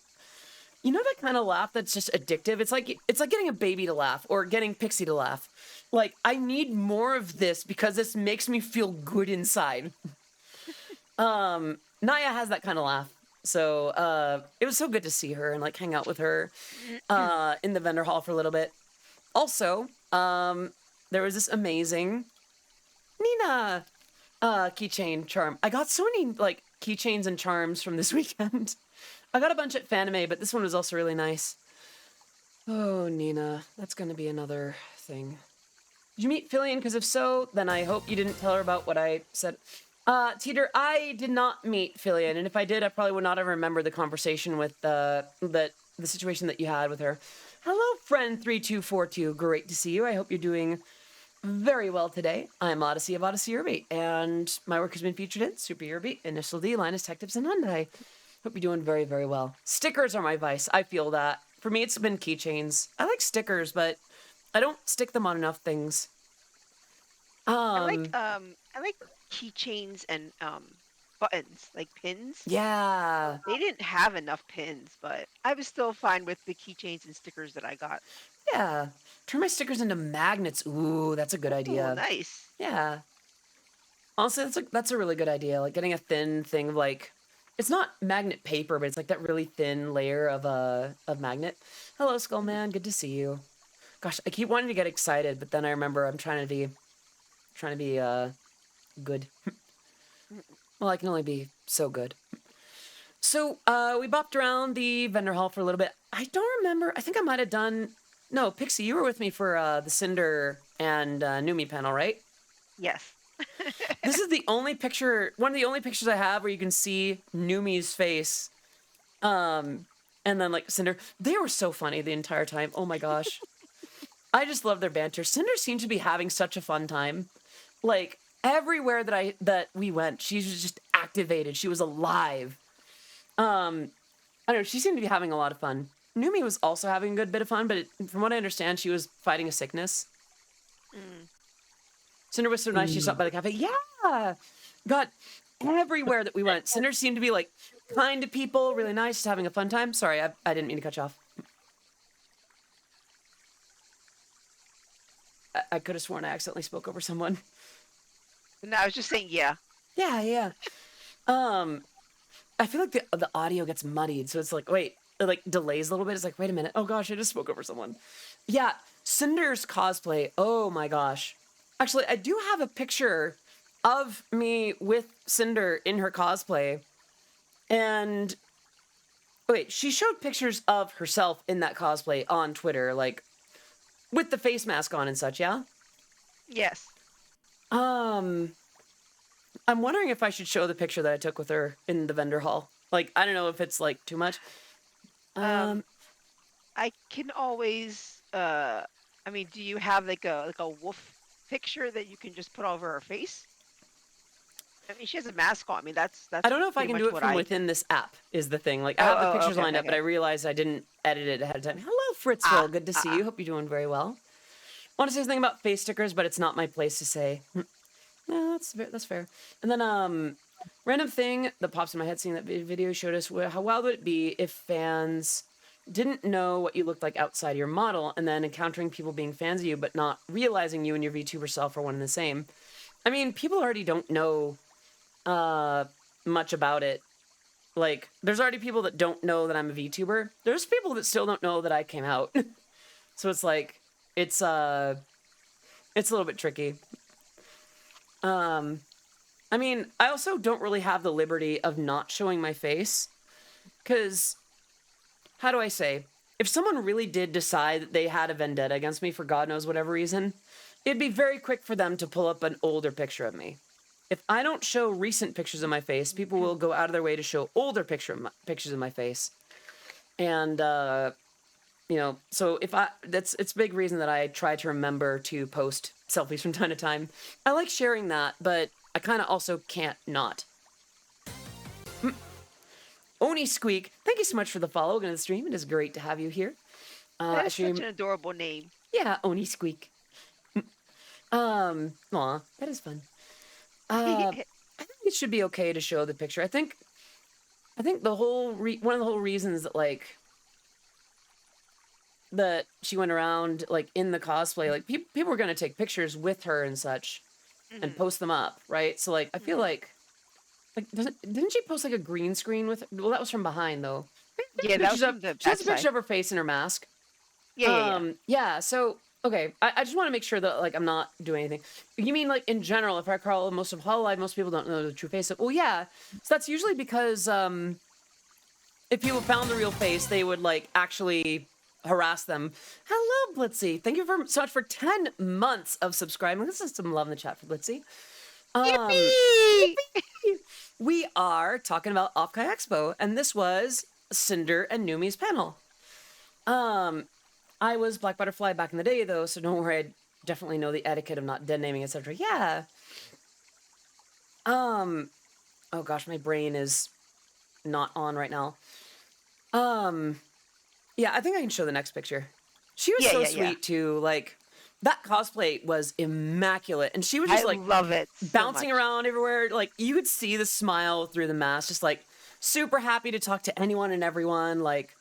you know that kind of laugh that's just addictive? It's like getting a baby to laugh or getting Pixie to laugh. Like, I need more of this because this makes me feel good inside. Naya has that kind of laugh. So it was so good to see her and like hang out with her in the vendor hall for a little bit. Also, there was this amazing Nina keychain charm. I got so many like keychains and charms from this weekend. I got a bunch at Fanime, but this one was also really nice. Oh, Nina, that's gonna be another thing. Did you meet Fillion? Because if so, then I hope you didn't tell her about what I said. Teeter, I did not meet Fillion, and if I did, I probably would not have remembered the conversation with the situation that you had with her. Hello, friend 3242. Great to see you. I hope you're doing very well today. I'm Odyssey of Odyssey Eurobeat, and my work has been featured in Super Eurobeat, Initial D, Linus Tech Tips, and Hyundai. Hope you're doing very, very well. Stickers are my vice. I feel that. For me, it's been keychains. I like stickers, but I don't stick them on enough things. I like keychains and buttons, like pins. Yeah. They didn't have enough pins, but I was still fine with the keychains and stickers that I got. Yeah. Turn my stickers into magnets. Ooh, that's a good idea. Oh, nice. Yeah. Honestly, that's a really good idea. Like getting a thin thing of like, it's not magnet paper, but it's like that really thin layer of magnet. Hello, Skullman. Good to see you. Gosh, I keep wanting to get excited, but then I remember I'm trying to be good. Well, I can only be so good. So we bopped around the vendor hall for a little bit. I don't remember. I think I might have done. No, Pixie, you were with me for the Cinder and Numi panel, right? Yes. This is the only picture, one of the only pictures I have where you can see Numi's face And then like Cinder, they were so funny the entire time. Oh my gosh. I just love their banter. Cinder seemed to be having such a fun time. Like everywhere that we went, she was just activated. She was alive. I don't know, she seemed to be having a lot of fun. Numi was also having a good bit of fun, but from what I understand, she was fighting a sickness. Cinder was so nice, she stopped by the cafe. Yeah! Got everywhere that we went. Cinder seemed to be, like, kind to people, really nice, just having a fun time. Sorry, I didn't mean to cut you off. I could have sworn I accidentally spoke over someone. No, I was just saying, yeah. Yeah. I feel like the audio gets muddied, so it's like, wait, it like delays a little bit. It's like, wait a minute. Oh gosh, I just spoke over someone. Yeah, Cinder's cosplay. Oh my gosh. Actually, I do have a picture of me with Cinder in her cosplay. And wait, she showed pictures of herself in that cosplay on Twitter, like with the face mask on and such, yeah? Yes. I'm wondering if I should show the picture that I took with her in the vendor hall. Like, I don't know if it's like too much. I can always. I mean, do you have like a wolf picture that you can just put over her face? I mean, she has a mask on. I mean, that's. I don't know if I can do it from within this app. Is the thing. Like, I have the pictures lined up, but I realized I didn't edit it ahead of time. Hello, Fritzville. Good to see you. Hope you're doing very well. Want to say something about face stickers, but it's not my place to say. No, that's fair. And then random thing that pops in my head seeing that video showed us how wild would it be if fans didn't know what you looked like outside your model, and then encountering people being fans of you but not realizing you and your VTuber self are one and the same. I mean, people already don't know much about it. Like, there's already people that don't know that I'm a VTuber. There's people that still don't know that I came out. So it's like, it's a little bit tricky. I mean, I also don't really have the liberty of not showing my face, because, how do I say, if someone really did decide that they had a vendetta against me for God knows whatever reason, it'd be very quick for them to pull up an older picture of me. If I don't show recent pictures of my face, people will go out of their way to show older pictures of my face. And, you know, so it's a big reason that I try to remember to post selfies from time to time. I like sharing that, but I kind of also can't not. Oni Squeak, thank you so much for the follow into the stream. It is great to have you here. That's such an adorable name. Yeah, Oni Squeak. Aw, that is fun. I think it should be okay to show the picture. I think the whole one of the whole reasons that like that she went around like in the cosplay, like people were gonna take pictures with her and such, and post them up, right? So like I feel like didn't she post like a green screen with? Well, that was from behind though. Yeah, that was from the she has a picture of her face in her mask. Yeah. So okay, I just want to make sure that like I'm not doing anything. You mean like in general, if I call most of Hololive, most people don't know the true face of. Well, yeah. So that's usually because if people found the real face, they would like actually harass them. Hello, Blitzy. Thank you so much for 10 months of subscribing. This is some love in the chat for Blitzy. Yippee! We are talking about OffKai Expo, and this was Cinder and Numi's panel. I was Black Butterfly back in the day, though, so don't worry. I definitely know the etiquette of not dead naming, etc. Yeah. Oh gosh, my brain is not on right now. Yeah, I think I can show the next picture. She was so sweet too. Like that cosplay was immaculate, and she was just like love it so bouncing much. around everywhere. Like you could see the smile through the mask, just like super happy to talk to anyone and everyone. Like,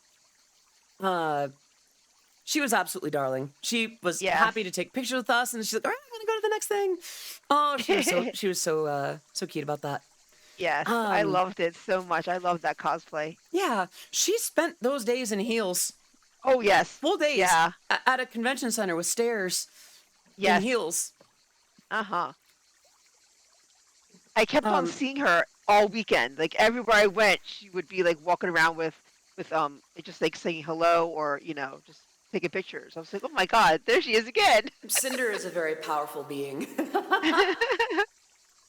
she was absolutely darling. She was happy to take pictures with us, and she's like, "All right, I'm gonna go to the next thing." Oh, she was so cute about that. Yes, I loved it so much. I loved that cosplay. Yeah, she spent those days in heels. Oh yes, full days. Yeah, at a convention center with stairs. Yes. In heels. I kept on seeing her all weekend. Like everywhere I went, she would be like walking around with just like saying hello or just taking pictures. I was like, oh my god, there she is again. Cinder is a very powerful being.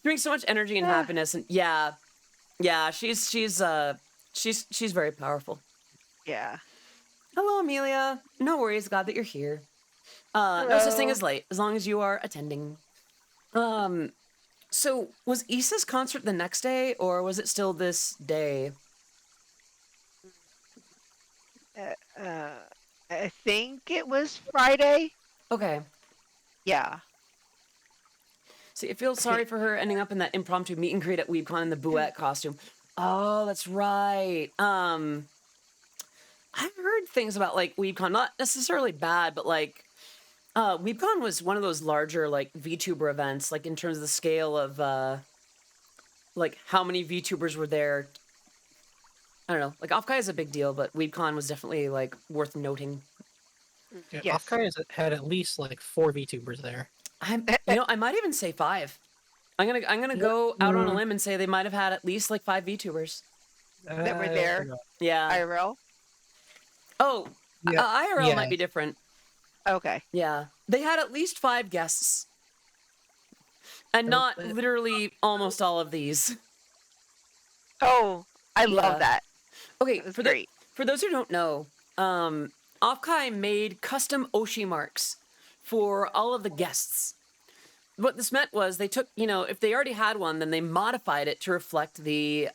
Brings so much energy and happiness, and yeah, she's she's very powerful. Yeah. Hello, Amelia. No worries, glad that you're here. No such thing Hello. as late, as long as you are attending. So was Issa's concert the next day, or was it still this day? I think it was Friday. Okay. Yeah. See, I feel sorry for her ending up in that impromptu meet and greet at WeebCon in the Bouette costume. Oh, that's right. I've heard things about like WeebCon, not necessarily bad, but like WeebCon was one of those larger like VTuber events, like in terms of the scale of like how many VTubers were there. I don't know. Like OffKai is a big deal, but WeebCon was definitely like worth noting. Yeah, Yes. OffKai had at least like 4 VTubers there. I might even say 5. I'm gonna go out on a limb and say they might have had at least like 5 VTubers. That were there. Yeah. IRL. Oh, Yeah. IRL Yeah. might be different. Okay. Yeah, they had at least 5 guests, and not literally almost all of these. Oh, I Yeah. love that. Okay, That was for great. for those who don't know, OffKai made custom Oshi marks for all of the guests. What this meant was they took, you know, if they already had one, then they modified it to reflect the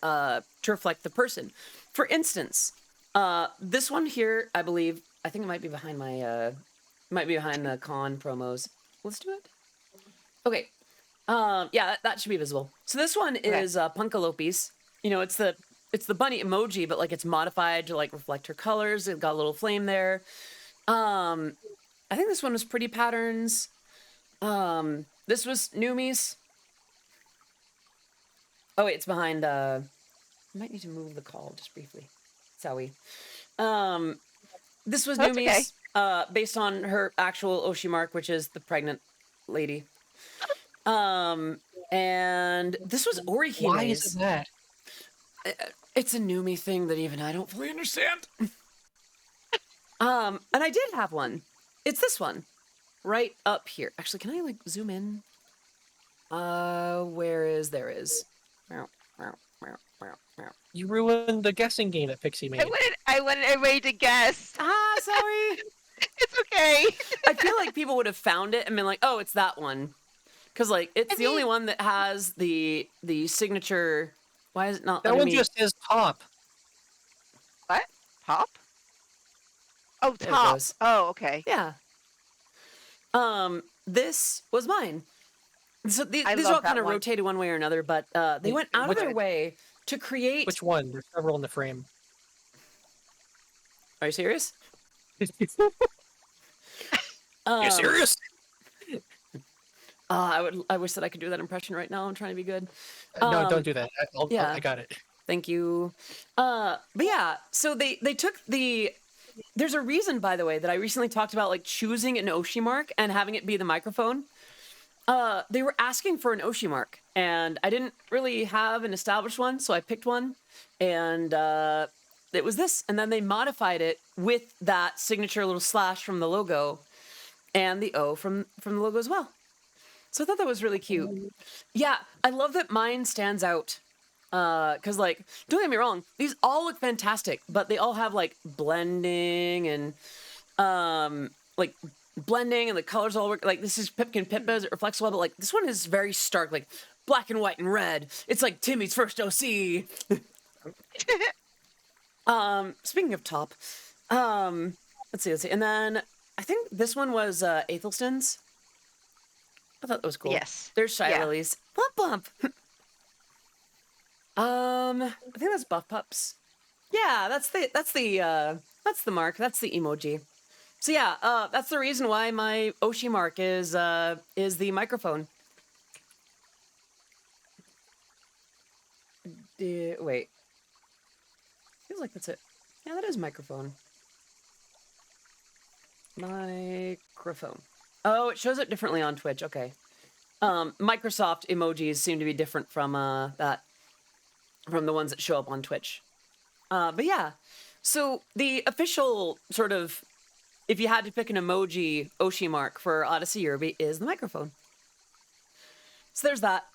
person. For instance, this one here, I believe, I think it might be behind my might be behind the con promos. Let's do it. Okay. Yeah, that should be visible. So this one is Punkalopes. You know, it's the bunny emoji, but like it's modified to like reflect her colors. It got a little flame there. I think this one was Pretty Patterns. This was Numi's. Oh wait, it's behind. I might need to move the call just briefly. Sorry. This was That's Numi's. Based on her actual Oshi mark, which is the pregnant lady. And this was Orihime's. Why is it that? It's a Numi thing that even I don't fully understand. And I did have one. It's this one. Right up here. Actually, can I like zoom in? Where is there is? You ruined the guessing game that Pixie made. I wanted everybody to guess. Sorry. It's okay. I feel like people would have found it and been like, oh, it's that one. Because like it's the only one that has the signature. Why is it not? That one just says top. What? Pop? Oh, There it top. goes. Oh, okay. Yeah. This was mine. So these I are love all kind that of one. rotated one way or another, but they went out of their way to create. Which one? There's several in the frame. Are you serious? You serious? I wish that I could do that impression right now. I'm trying to be good. No, don't do that. yeah. I got it. Thank you. But yeah, so they took the. There's a reason, by the way, that I recently talked about like choosing an Oshi mark and having it be the microphone. They were asking for an Oshi mark, and I didn't really have an established one, so I picked one, and it was this. And then they modified it with that signature little slash from the logo, and the O from the logo as well. So I thought that was really cute. Yeah, I love that mine stands out. Because, like, don't get me wrong, these all look fantastic, but they all have, like, blending and, like, blending and the colors all work. Like, this is Pipkin Pippa as it reflects well, but, like, this one is very stark, like, black and white and red. It's like Timmy's first OC. Speaking of top, let's see. And then I think this one was Aethelston's. I thought that was cool. Yes. There's Shy Yeah. Lilies. Bump. I think that's Buff Pups. Yeah, that's the mark. That's the emoji. So yeah, that's the reason why my Oshi mark is the microphone. Wait. Feels like that's it. Yeah, that is microphone. Microphone. Oh, it shows it differently on Twitch. Okay. Microsoft emojis seem to be different from from the ones that show up on Twitch. But yeah, so the official sort of, if you had to pick an emoji Oshi mark for Odyssey Eurobeat, is the microphone. So there's that.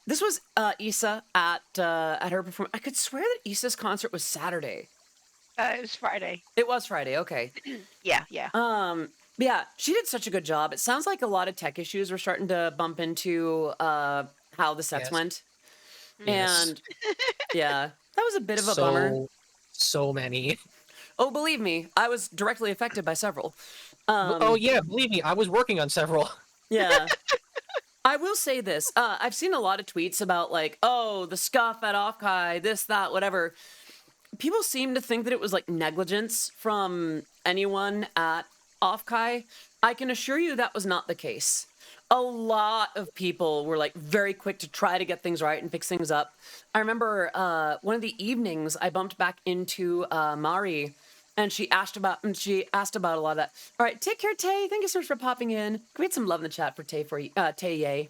This was Issa at her performance. I could swear that Issa's concert was Saturday. It was Friday. It was Friday. Okay. Yeah. Yeah, she did such a good job. It sounds like a lot of tech issues were starting to bump into how the sets Yes. went. Yes. And yeah, that was a bit of a bummer. So many. Oh, believe me, I was directly affected by several. Oh yeah, believe me, I was working on several. Yeah. I will say this. I've seen a lot of tweets about like, oh, the scuff at OffKai, this, that, whatever. People seem to think that it was like negligence from anyone at OffKai. I can assure you that was not the case. A lot of people were like very quick to try to get things right and fix things up. I remember one of the evenings I bumped back into Mari, and she asked about a lot of that. All right, take care, Tay. Thank you so much for popping in. Can we get some love in the chat for Tay Tay Yay?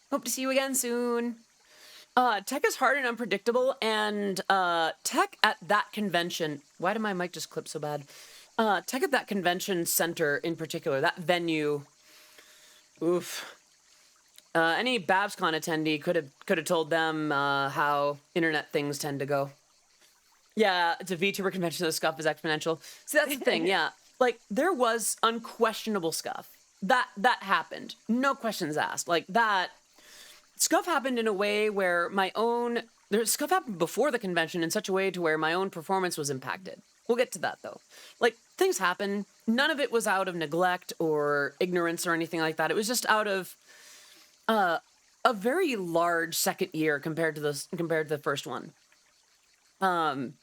Hope to see you again soon. Tech is hard and unpredictable, and tech at that convention. Why did my mic just clip so bad? Tech at that convention center in particular, that venue. Oof. Any BabsCon attendee could have told them how internet things tend to go. Yeah, it's a VTuber convention. The scuff is exponential. So that's the thing. Yeah, like there was unquestionable scuff that happened. No questions asked. Like that. Scuff happened in a way where scuff happened before the convention in such a way to where my own performance was impacted. We'll get to that though. Like things happen. None of it was out of neglect or ignorance or anything like that. It was just out of a very large second year compared to the first one. And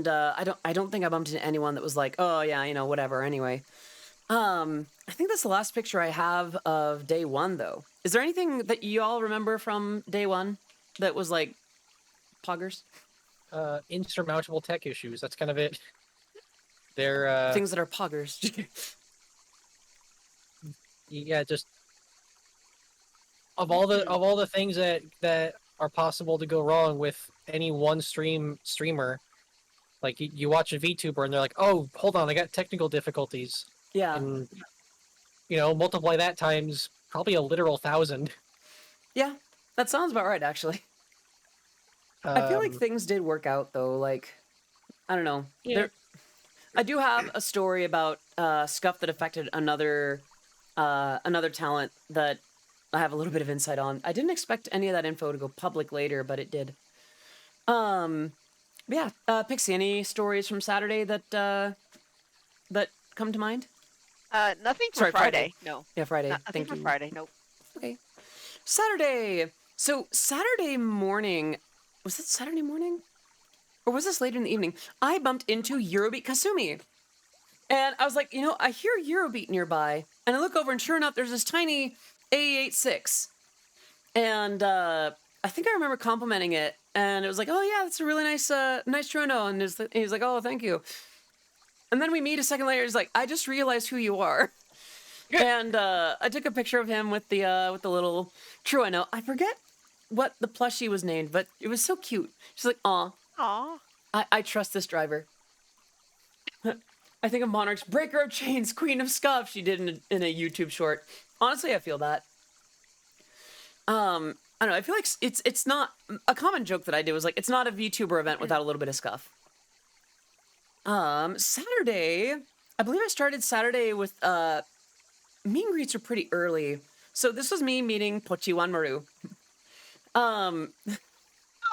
I don't think I bumped into anyone that was like, oh yeah, whatever. Anyway. I think that's the last picture I have of day one, though. Is there anything that you all remember from day one that was like poggers? Insurmountable tech issues. That's kind of it. They're Things that are poggers. yeah, just of all the things that are possible to go wrong with any one streamer. Like you watch a VTuber and they're like, oh, hold on, I got technical difficulties. Yeah. And, multiply that times probably a literal 1,000. Yeah, that sounds about right, actually. I feel like things did work out, though. Like, I don't know. Yeah. I do have a story about scuff that affected another talent that I have a little bit of insight on. I didn't expect any of that info to go public later, but it did. Yeah, Pixie, any stories from Saturday that come to mind? Nothing for Sorry, Friday. No. Yeah, Friday. Nothing Thank for you. Friday. Nope. Okay. Saturday. So Saturday morning, was it Saturday morning? Or was this later in the evening? I bumped into Eurobeat Kasumi. And I was like, I hear Eurobeat nearby. And I look over and sure enough, there's this tiny A86. And I think I remember complimenting it. And it was like, oh yeah, that's a really nice Trono. And he was like, oh, thank you. And then we meet a second later. He's like, I just realized who you are. And I took a picture of him with the little Trueno. I forget what the plushie was named, but it was so cute. She's like, aw. Aw. I trust this driver. I think of Monarch's Breaker of Chains, Queen of Scuff. She did in a YouTube short. Honestly, I feel that. I don't know. I feel like it's not a common joke that I do is like it's not a VTuber event without a little bit of scuff. Saturday, I believe I started Saturday with meet and greets are pretty early. So this was me meeting Pochi Wanmaru.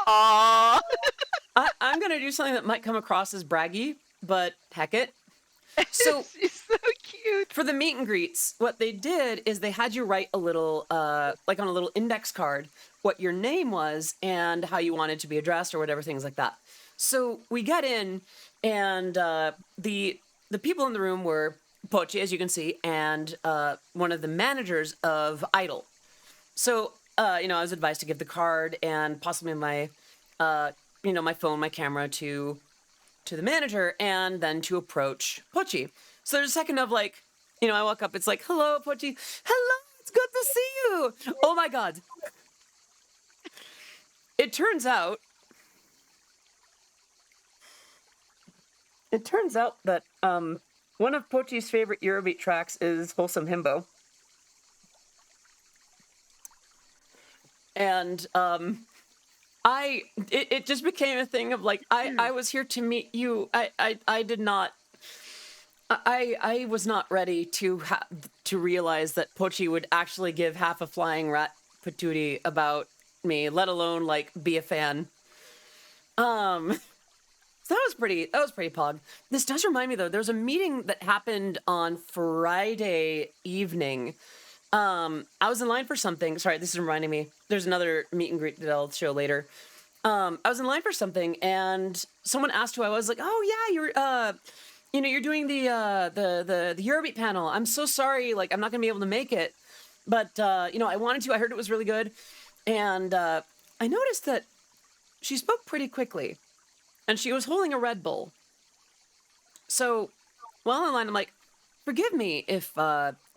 Aww. I'm gonna do something that might come across as braggy, but heck it. So She's so cute. for the meet and greets, what they did is they had you write a little, like on a little index card, what your name was and how you wanted to be addressed or whatever, things like that. So we get in, and the people in the room were Pochi, as you can see, and one of the managers of Idol. So, I was advised to give the card and possibly my, my phone, my camera to the manager, and then to approach Pochi. So there's a second of like, I walk up, it's like, hello, Pochi. Hello, it's good to see you. Oh my God. It turns out that one of Pochi's favorite Eurobeat tracks is Wholesome Himbo. And it just became a thing of like, I was here to meet you. I did not. I was not ready to realize that Pochi would actually give half a flying rat patootie about me, let alone like be a fan. So that was pretty pog. This does remind me though, there was a meeting that happened on Friday evening. I was in line for something. Sorry, this is reminding me. There's another meet and greet that I'll show later. I was in line for something and someone asked who I was, like, "Oh yeah, you're doing the Eurobeat panel. I'm so sorry, like I'm not gonna be able to make it, but I wanted to. I heard it was really good, and I noticed that she spoke pretty quickly, and she was holding a Red Bull. So while in line, I'm like, forgive me if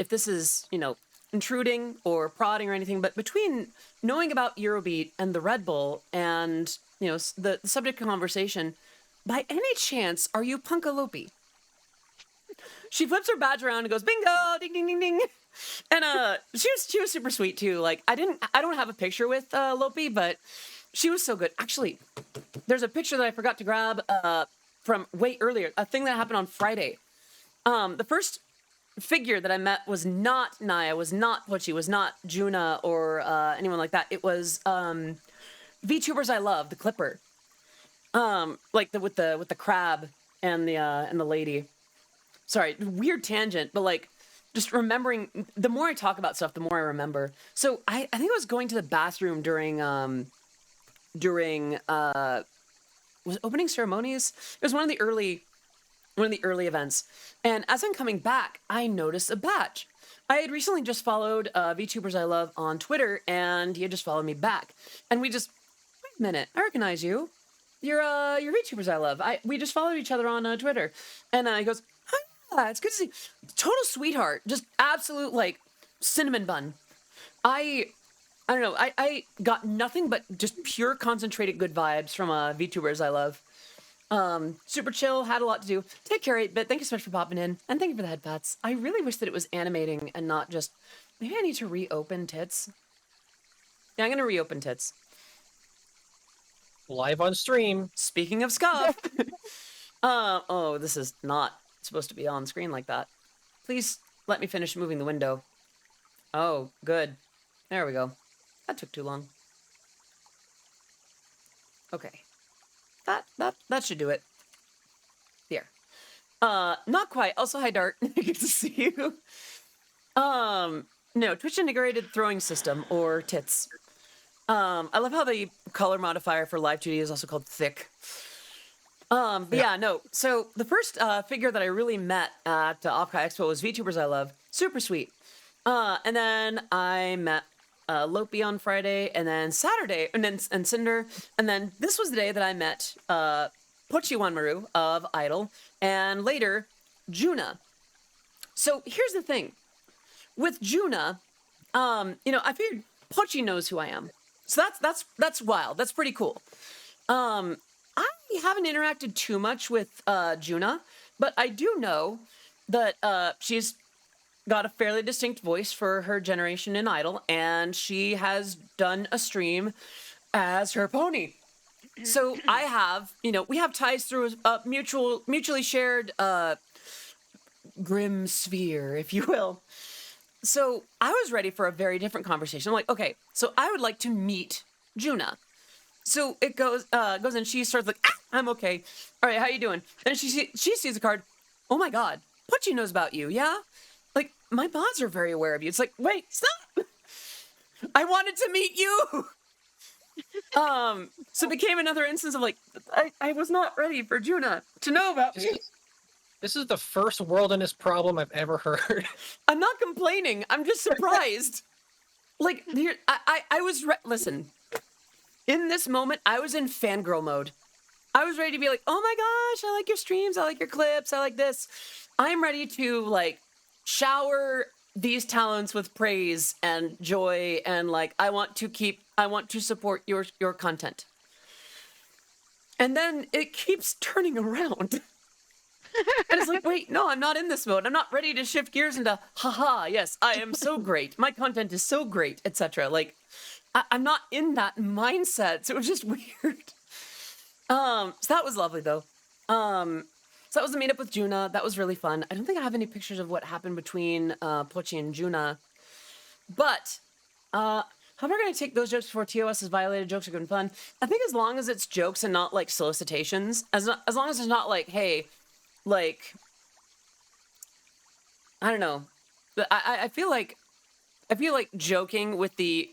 this is intruding or prodding or anything, but between knowing about Eurobeat and the Red Bull and the subject of conversation, by any chance are you Punkalopi?" She flips her badge around and goes, "Bingo, ding ding ding ding," and she was super sweet too. Like I don't have a picture with Lopi, but she was so good. Actually, there's a picture that I forgot to grab from way earlier, a thing that happened on Friday. The first figure that I met was not Naya, was not Pochi, was not Juna or anyone like that. It was VTubers I love, the Clipper, like with the crab and the lady. Sorry, weird tangent, but like just remembering. The more I talk about stuff, the more I remember. So I think I was going to the bathroom during was it opening ceremonies? It was one of the early events. And as I'm coming back, I noticed a badge. I had recently just followed VTubers I love on Twitter, and he had just followed me back. And we just, wait a minute, I recognize you. You're VTubers I love. We just followed each other on Twitter. And he goes, "Hi, it's good to see you." Total sweetheart, just absolute like cinnamon bun. I don't know. I got nothing but just pure concentrated good vibes from VTubers I love. Super chill, had a lot to do. Take care, 8-Bit. Thank you so much for popping in. And thank you for the head pats. I really wish that it was animating and not just... Maybe I need to reopen Tits. Yeah, I'm going to reopen Tits. Live on stream. Speaking of scuff. Oh, this is not supposed to be on screen like that. Please let me finish moving the window. Oh, good. There we go. That took too long. Okay. That should do it. Here. Not quite. Also, hi Dart. Good to see you. No, Twitch integrated throwing system, or TITS. I love how the color modifier for live 2D is also called thick. But yeah, no. So the first figure that I really met at OffKai Expo was VTubers I love. Super sweet. And then I met Lopi on Friday, and then Saturday, and Cinder, and then this was the day that I met Pochi Wanmaru of Idol, and later Juna. So here's the thing, with Juna, I figured Pochi knows who I am, so that's wild. That's pretty cool. I haven't interacted too much with Juna, but I do know that she's got a fairly distinct voice for her generation in Idol, and she has done a stream as her pony. So I have, we have ties through a mutually shared grim sphere, if you will. So I was ready for a very different conversation. I'm like, okay, so I would like to meet Juna. So it goes and she starts like, I'm okay. All right, how you doing? And she sees the card. Oh my God, Pochi knows about you, yeah? Like, my mods are very aware of you. It's like, wait, stop! I wanted to meet you! So it became another instance of like, I was not ready for Juna to know about me. This is the first worldliness problem I've ever heard. I'm not complaining. I'm just surprised. Like, I was... Listen. In this moment, I was in fangirl mode. I was ready to be like, oh my gosh, I like your streams, I like your clips, I like this. I'm ready to, like, shower these talents with praise and joy, and like I want to support your content. And then it keeps turning around. And it's like, wait, no, I'm not in this mode. I'm not ready to shift gears into haha, yes, I am so great. My content is so great, etc. Like, I'm not in that mindset, so it was just weird. So that was lovely though. So that was the meetup with Juna. That was really fun. I don't think I have any pictures of what happened between Pochi and Juna, but how am I going to take those jokes before TOS is violated? Jokes are good and fun. I think as long as it's jokes and not like solicitations, as long as it's not like, hey, like, I don't know. I feel like joking with the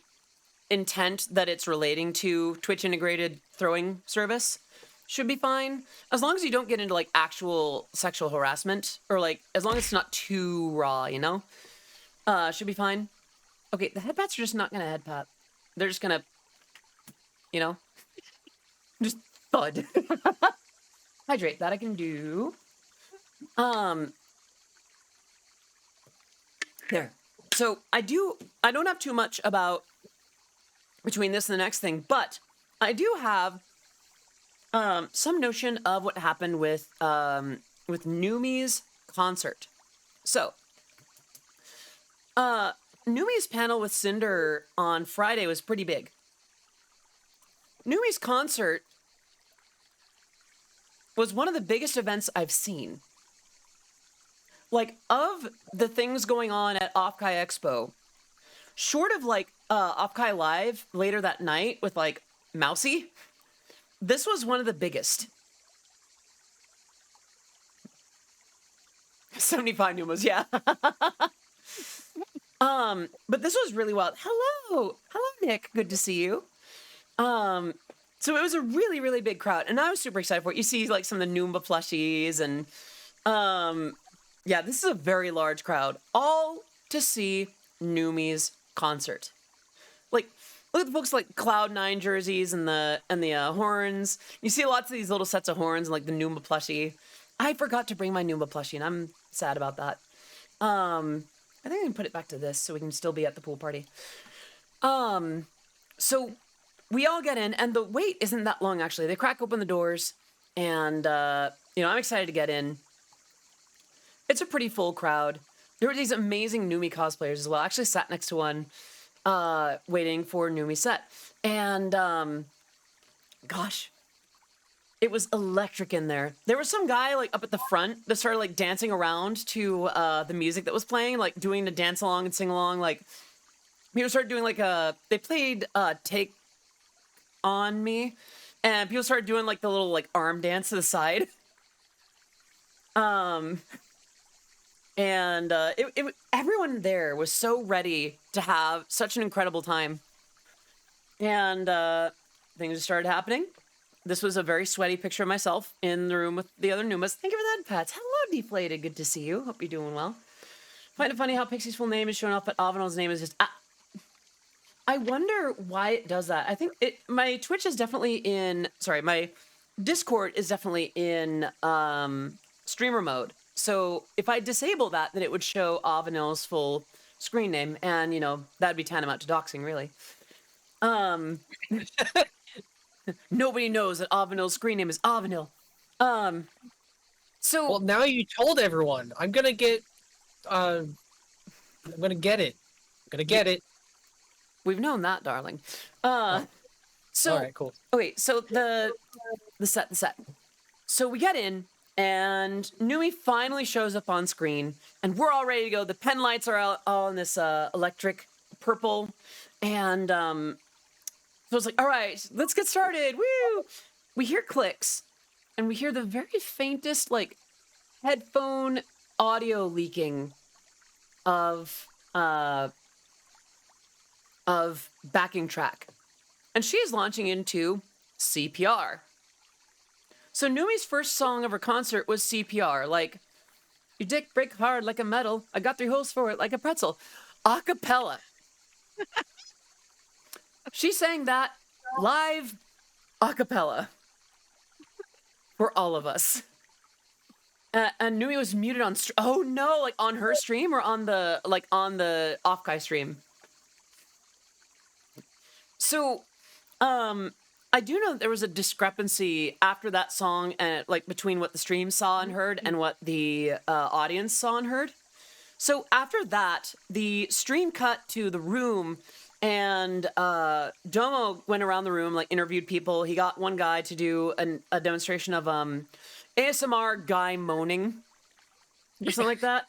intent that it's relating to Twitch integrated throwing service should be fine, as long as you don't get into like actual sexual harassment, or like as long as it's not too raw, you know. Should be fine. Okay, the headpats are just not gonna headpat. They're just gonna, you know, just thud. Hydrate, that I can do. There. So I don't have too much about between this and the next thing, but I do have some notion of what happened with Numi's concert. So, Numi's panel with Cinder on Friday was pretty big. Numi's concert was one of the biggest events I've seen. Like, of the things going on at OffKai Expo, short of like OffKai Live later that night with like Mousy, this was one of the biggest. 75 Numas, yeah. But this was really wild. Hello, Nick. Good to see you. So it was a really, really big crowd, and I was super excited for it. You see, like some of the Noomba plushies, and yeah, this is a very large crowd, all to see Numi's concert. Like, look at the folks like Cloud9 jerseys and the horns. You see lots of these little sets of horns and like the Noomba plushie. I forgot to bring my Noomba plushie, and I'm sad about that. I think I can put it back to this so we can still be at the pool party. So we all get in, and the wait isn't that long, actually. They crack open the doors, and, I'm excited to get in. It's a pretty full crowd. There were these amazing Numi cosplayers as well. I actually sat next to one, waiting for Numi's set. And, gosh, it was electric in there. There was some guy, like, up at the front that started, like, dancing around to the music that was playing, like, doing the dance along and sing along. Like, people started doing, like, they played Take On Me, and people started doing, like, the little, like, arm dance to the side. And everyone there was so ready to have such an incredible time. And things started happening. This was a very sweaty picture of myself in the room with the other Numas. Thank you for that, Pats. Hello, Deflated. Good to see you. Hope you're doing well. Find it funny how Pixie's full name is showing up, but Avanel's name is just... I wonder why it does that. I think my Twitch is definitely in... Sorry, my Discord is definitely in streamer mode. So if I disable that, then it would show Avanel's full screen name. And, that'd be tantamount to doxing, really. Nobody knows that Avanel's screen name is Avanel. So... Well, now you told everyone. I'm gonna get it. I'm gonna get it. We've known that, darling. So... All right, cool. Okay, so the set. So we get in, and Numi finally shows up on screen, and we're all ready to go. The pen lights are out all in this electric purple, and so it's like, all right, let's get started. Woo! We hear clicks, and we hear the very faintest, like, headphone audio leaking of backing track. And she is launching into CPR. So Numi's first song of her concert was CPR, like, your dick break hard like a metal, I got 3 holes for it like a pretzel. A cappella. She sang that live a cappella for all of us. And Numi was muted on oh no, like on her stream or on the OffKai stream. So, I do know that there was a discrepancy after that song, and like between what the stream saw and heard and what the audience saw and heard. So after that, the stream cut to the room, And Domo went around the room, like interviewed people. He got one guy to do a demonstration of ASMR guy moaning or something like that.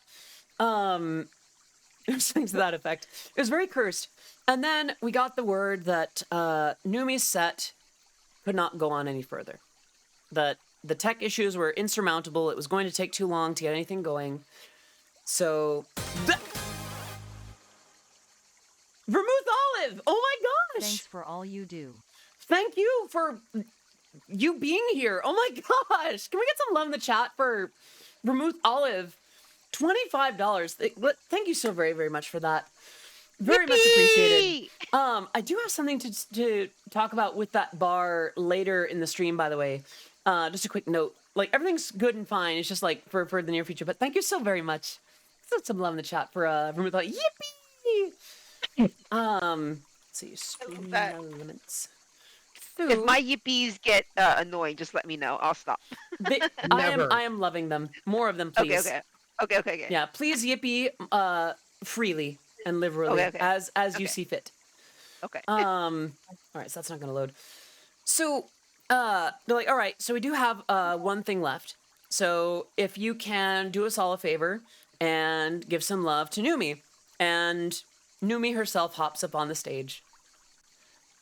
Something to that effect. It was very cursed. And then we got the word that Numi's set could not go on any further. That the tech issues were insurmountable. It was going to take too long to get anything going. So... Vermouth Olive! Oh my gosh! Thanks for all you do. Thank you for you being here. Oh my gosh! Can we get some love in the chat for Vermouth Olive? $25. Thank you so very, very much for that. Very much appreciated. I do have something to talk about with that bar later in the stream, by the way. Just a quick note. Like, everything's good and fine. It's just like for the near future. But thank you so very much. Let's some love in the chat for Vermouth Olive. Yippee! Let's see, streaming elements. If my yippies get annoying, just let me know. I'll stop. I am loving them. More of them, please. Okay. Yeah, please yippee freely and liberally as you see fit. Okay. All right, so that's not gonna load. So they're like, all right, so we do have one thing left. So if you can do us all a favor and give some love to Numi. And Numi herself hops up on the stage.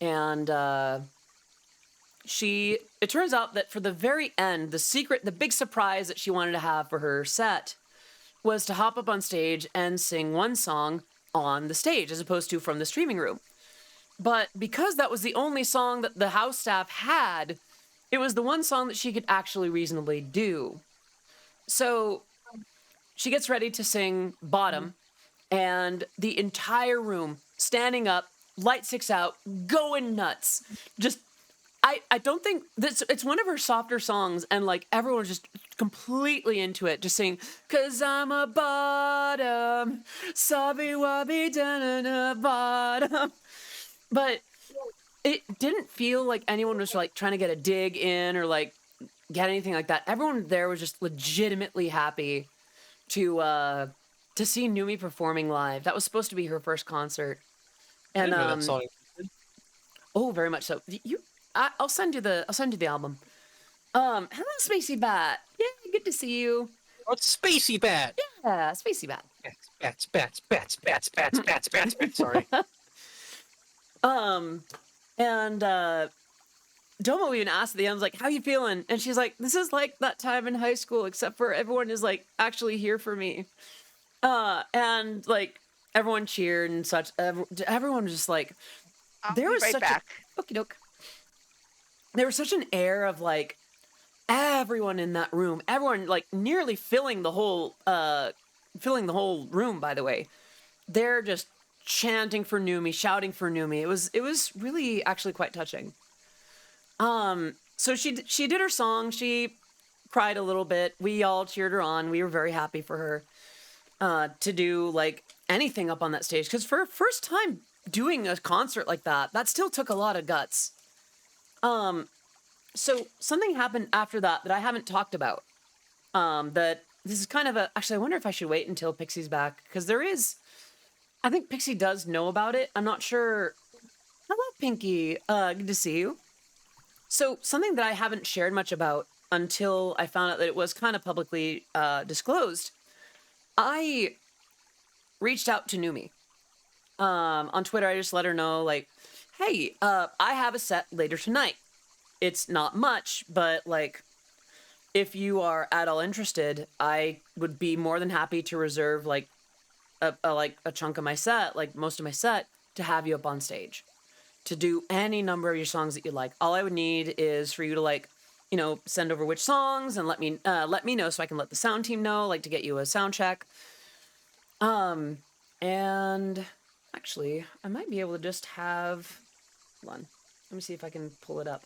And it turns out that for the very end, the big surprise that she wanted to have for her set was to hop up on stage and sing one song on the stage as opposed to from the streaming room. But because that was the only song that the house staff had, it was the one song that she could actually reasonably do. So she gets ready to sing Bottom, and the entire room standing up, light sticks out, going nuts. Just, I don't think it's one of her softer songs, and like everyone's just completely into it, just saying, "'Cause I'm a bottom, sabi wabi da bottom." But it didn't feel like anyone was like trying to get a dig in or like get anything like that. Everyone there was just legitimately happy to see Numi performing live. That was supposed to be her first concert. And that song. Oh, very much so. I'll send you the album. Hello, Spacey Bat. Yeah, good to see you. Oh, it's Spacey Bat. Yeah, Spacey Bat. Bats. Sorry. And Domo even asked at the end, like, "How you feeling?" And she's like, "This is like that time in high school, except for everyone is like actually here for me." And like everyone cheered and such. Everyone was just like, There was such back. Okie doke. There was such an air of like everyone in that room, everyone like nearly filling the whole room. By the way, they're just chanting for Numi, shouting for Numi. It was really actually quite touching. So she did her song. She cried a little bit. We all cheered her on. We were very happy for her to do like anything up on that stage, because for her first time doing a concert like that still took a lot of guts. So something happened after that I haven't talked about. That this is kind of actually, I wonder if I should wait until Pixie's back, because I think Pixie does know about it. I'm not sure. Hello, Pinky. Good to see you. So something that I haven't shared much about until I found out that it was kind of publicly disclosed. I reached out to Numi. On Twitter, I just let her know, like, hey, I have a set later tonight. It's not much, but like, if you are at all interested, I would be more than happy to reserve like a chunk of my set, like most of my set, to have you up on stage to do any number of your songs that you like. All I would need is for you to like, send over which songs and let me know so I can let the sound team know, like to get you a sound check. And actually, I might be able to just have, hold on, let me see if I can pull it up.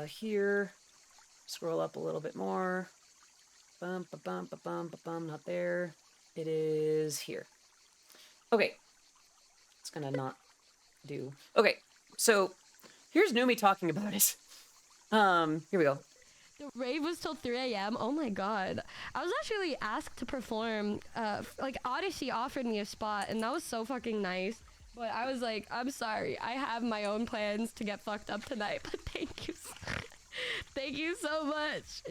Here, scroll up a little bit more. Not there. It is here. Okay. It's gonna not do. Okay, so here's Numi talking about it. Here we go. The rave was till 3 a.m. Oh my god. I was actually asked to perform. Like Odyssey offered me a spot, and that was so fucking nice. But I was like, I'm sorry. I have my own plans to get fucked up tonight. But thank you. Thank you so much.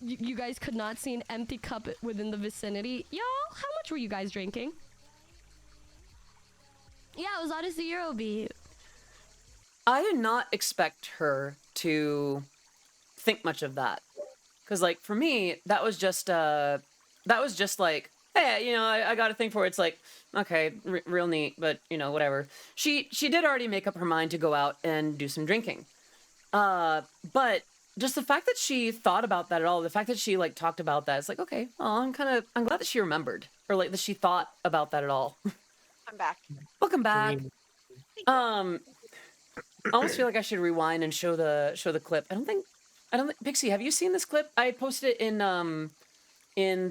You guys could not see an empty cup within the vicinity. Y'all, how much were you guys drinking? Yeah, it was Odyssey Eurobeat. I did not expect her to think much of that. Because, like, for me, that was just like, hey, you know, I got a thing for it. It's like, okay, real neat, but, you know, whatever. She did already make up her mind to go out and do some drinking. But just the fact that she thought about that at all, the fact that she, like, talked about that, it's like, okay, well, I'm glad that she remembered. Or, like, that she thought about that at all. I'm back. Welcome back. I almost feel like I should rewind and show the clip. I don't think Pixie, have you seen this clip? I posted it in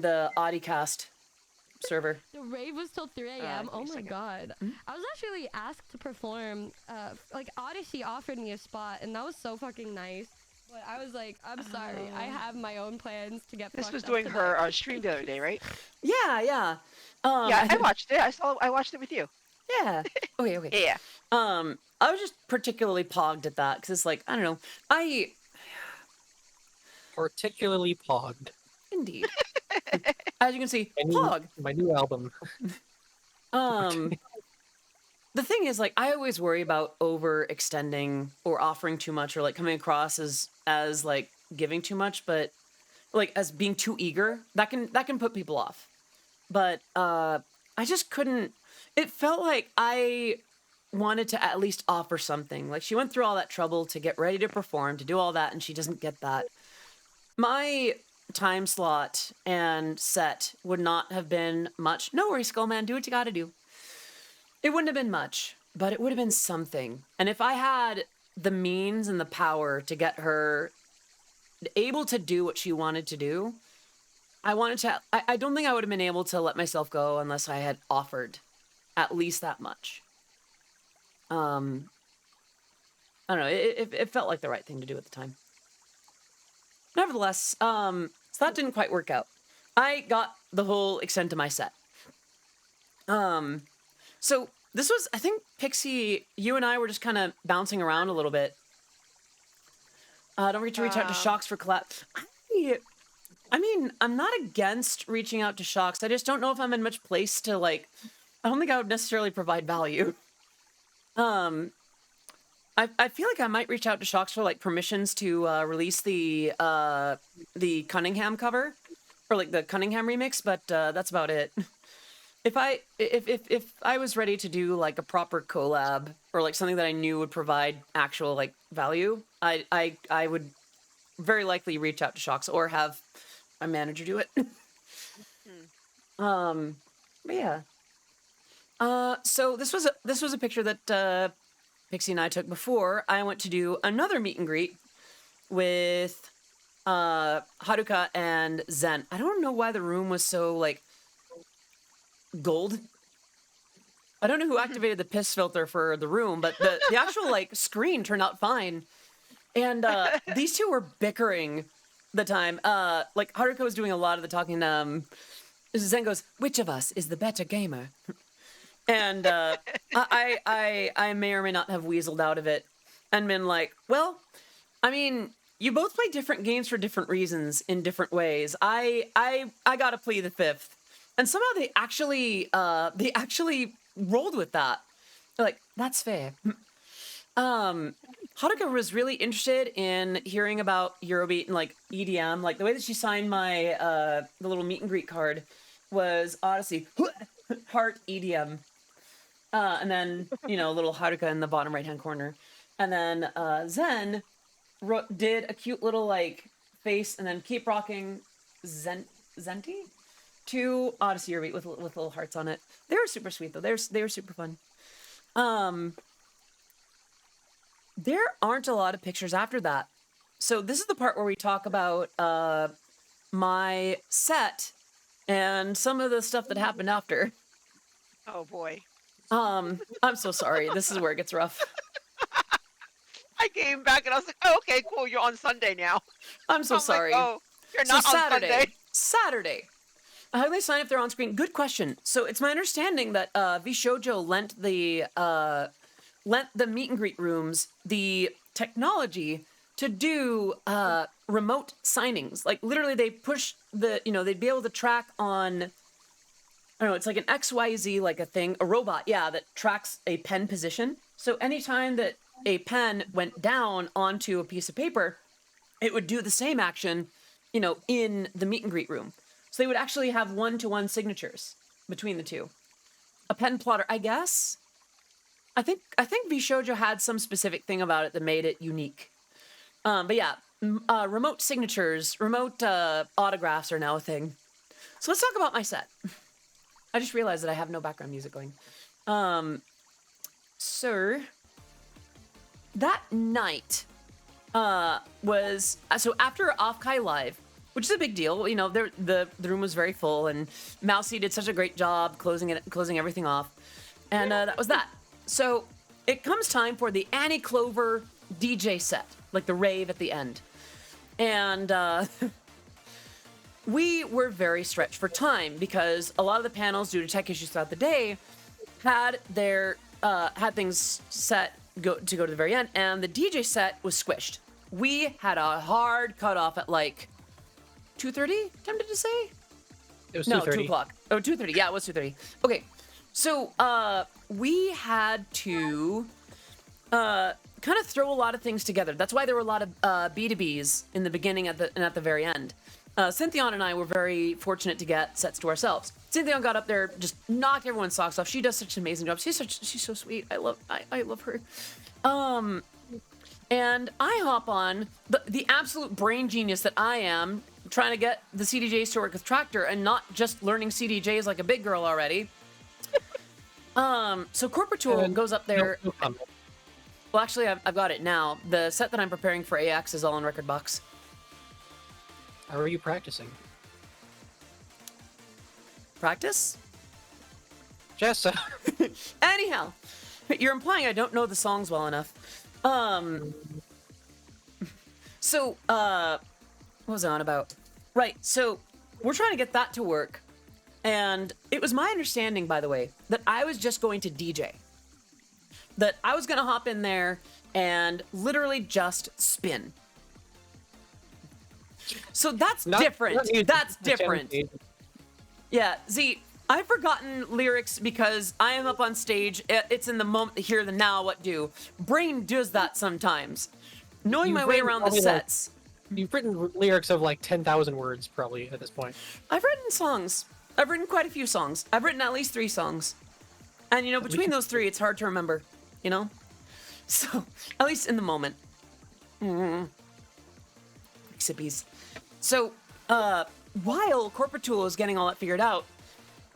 the Audiecast server. The rave was till 3 a.m. Oh my god. I was actually asked to perform. Like Odyssey offered me a spot, and that was so fucking nice. But I was like, I'm sorry. I have my own plans to get. This was fucked doing up her tonight. stream the other day, right? Yeah. Yeah, I watched it. I watched it with you. Yeah. Okay. Yeah. I was just particularly pogged at that because it's like, I don't know. Particularly pogged. Indeed. As you can see, pog. My new album. The thing is, like, I always worry about overextending or offering too much or like coming across as like giving too much, but like as being too eager. That can put people off. But I just couldn't. It felt like I wanted to at least offer something. Like she went through all that trouble to get ready to perform, to do all that, and she doesn't get that. My time slot and set would not have been much. No worries, Skullman, do what you gotta do. It wouldn't have been much, but it would have been something. And if I had the means and the power to get her able to do what she wanted to do, I don't think I would have been able to let myself go unless I had offered at least that much. I don't know. It felt like the right thing to do at the time. Nevertheless, so that didn't quite work out. I got the whole extent of my set. So this was, I think, Pixie, you and I were just kind of bouncing around a little bit. Don't forget to reach out to Shocks for collab. I mean, I'm not against reaching out to Shocks. I just don't know if I'm in much place to, like, I don't think I would necessarily provide value. I feel like I might reach out to Shocks for, like, permissions to release the Cunningham cover, or, like, the Cunningham remix, but that's about it. If I was ready to do, like, a proper collab, or, like, something that I knew would provide actual, like, value, I would very likely reach out to Shocks or have my manager do it. But yeah. So this was a picture that Pixie and I took before I went to do another meet and greet with Haruka and Zen. I don't know why the room was so, like, gold. I don't know who activated the piss filter for the room, but the actual, like, screen turned out fine. And these two were bickering the time. Like, Haruka was doing a lot of the talking. Zen goes, "Which of us is the better gamer?" And I may or may not have weaseled out of it and been like, well, I mean, you both play different games for different reasons in different ways. I gotta plead the fifth. And somehow they actually rolled with that. They're like, that's fair. Haruka was really interested in hearing about Eurobeat and, like, EDM. Like, the way that she signed my the little meet and greet card was Odyssey heart EDM. And then, you know, little Haruka in the bottom right-hand corner. And then Zen did a cute little, like, face and then keep rocking Zenti to Odyssey Eurobeat with little hearts on it. They were super sweet, though. They were super fun. There aren't a lot of pictures after that. So this is the part where we talk about my set and some of the stuff that happened after. Oh boy. I'm so sorry. This is where it gets rough. I came back and I was like, oh, okay, cool. You're on Sunday now. I'm so sorry. Like, oh, you're not on Sunday. Saturday. How do they sign if they're on screen? Good question. So it's my understanding that Vshoujo lent the meet and greet rooms the technology to do remote signings. Like literally, they push they'd be able to track on. I don't know. It's like an XYZ, like a thing, a robot, that tracks a pen position. So anytime that a pen went down onto a piece of paper, it would do the same action, in the meet and greet room. So they would actually have one-to-one signatures between the two. A pen plotter, I guess. I think Vshoujo had some specific thing about it that made it unique. But yeah, remote signatures, remote autographs are now a thing. So let's talk about my set. I just realized that I have no background music going. Sir, that night was so after OffKai Live, which is a big deal. The room was very full, and Mousy did such a great job closing everything off, and that was that. So it comes time for the Annie Clover DJ set, like the rave at the end, and we were very stretched for time because a lot of the panels, due to tech issues throughout the day, had things set to go to the very end, and the DJ set was squished. We had a hard cutoff at like 2:30. Tempted to say It was no, 2:30. 2 o'clock. Oh, 2:30. Yeah, it was 2:30. Okay, so we had to kind of throw a lot of things together. That's why there were a lot of B2Bs in the beginning and at the very end. Cynthion and I were very fortunate to get sets to ourselves. Cynthion got up there, just knocked everyone's socks off. She does such an amazing job. She's so sweet. I love her. And I hop on the absolute brain genius that I am, trying to get the CDJs to work with Tractor and not just learning CDJs like a big girl already. So Corporate Tool goes up there. No comment. Well, actually, I've got it now. The set that I'm preparing for AX is all on record box. How are you practicing? Practice? Jessa. Anyhow, you're implying I don't know the songs well enough. So, what was I on about? Right, so we're trying to get that to work. And it was my understanding, by the way, that I was just going to DJ. That I was going to hop in there and literally just spin. So that's different. That's different. Yeah, Z, I've forgotten lyrics because I am up on stage. It's in the moment, the here, the now, what do. Brain does that sometimes. Knowing my way around the sets. You've written lyrics of like 10,000 words probably at this point. I've written songs. I've written quite a few songs. I've written at least 3 songs. And, between those 3, it's hard to remember, So, at least in the moment. Sippies. So, while Corporate Tool is getting all that figured out,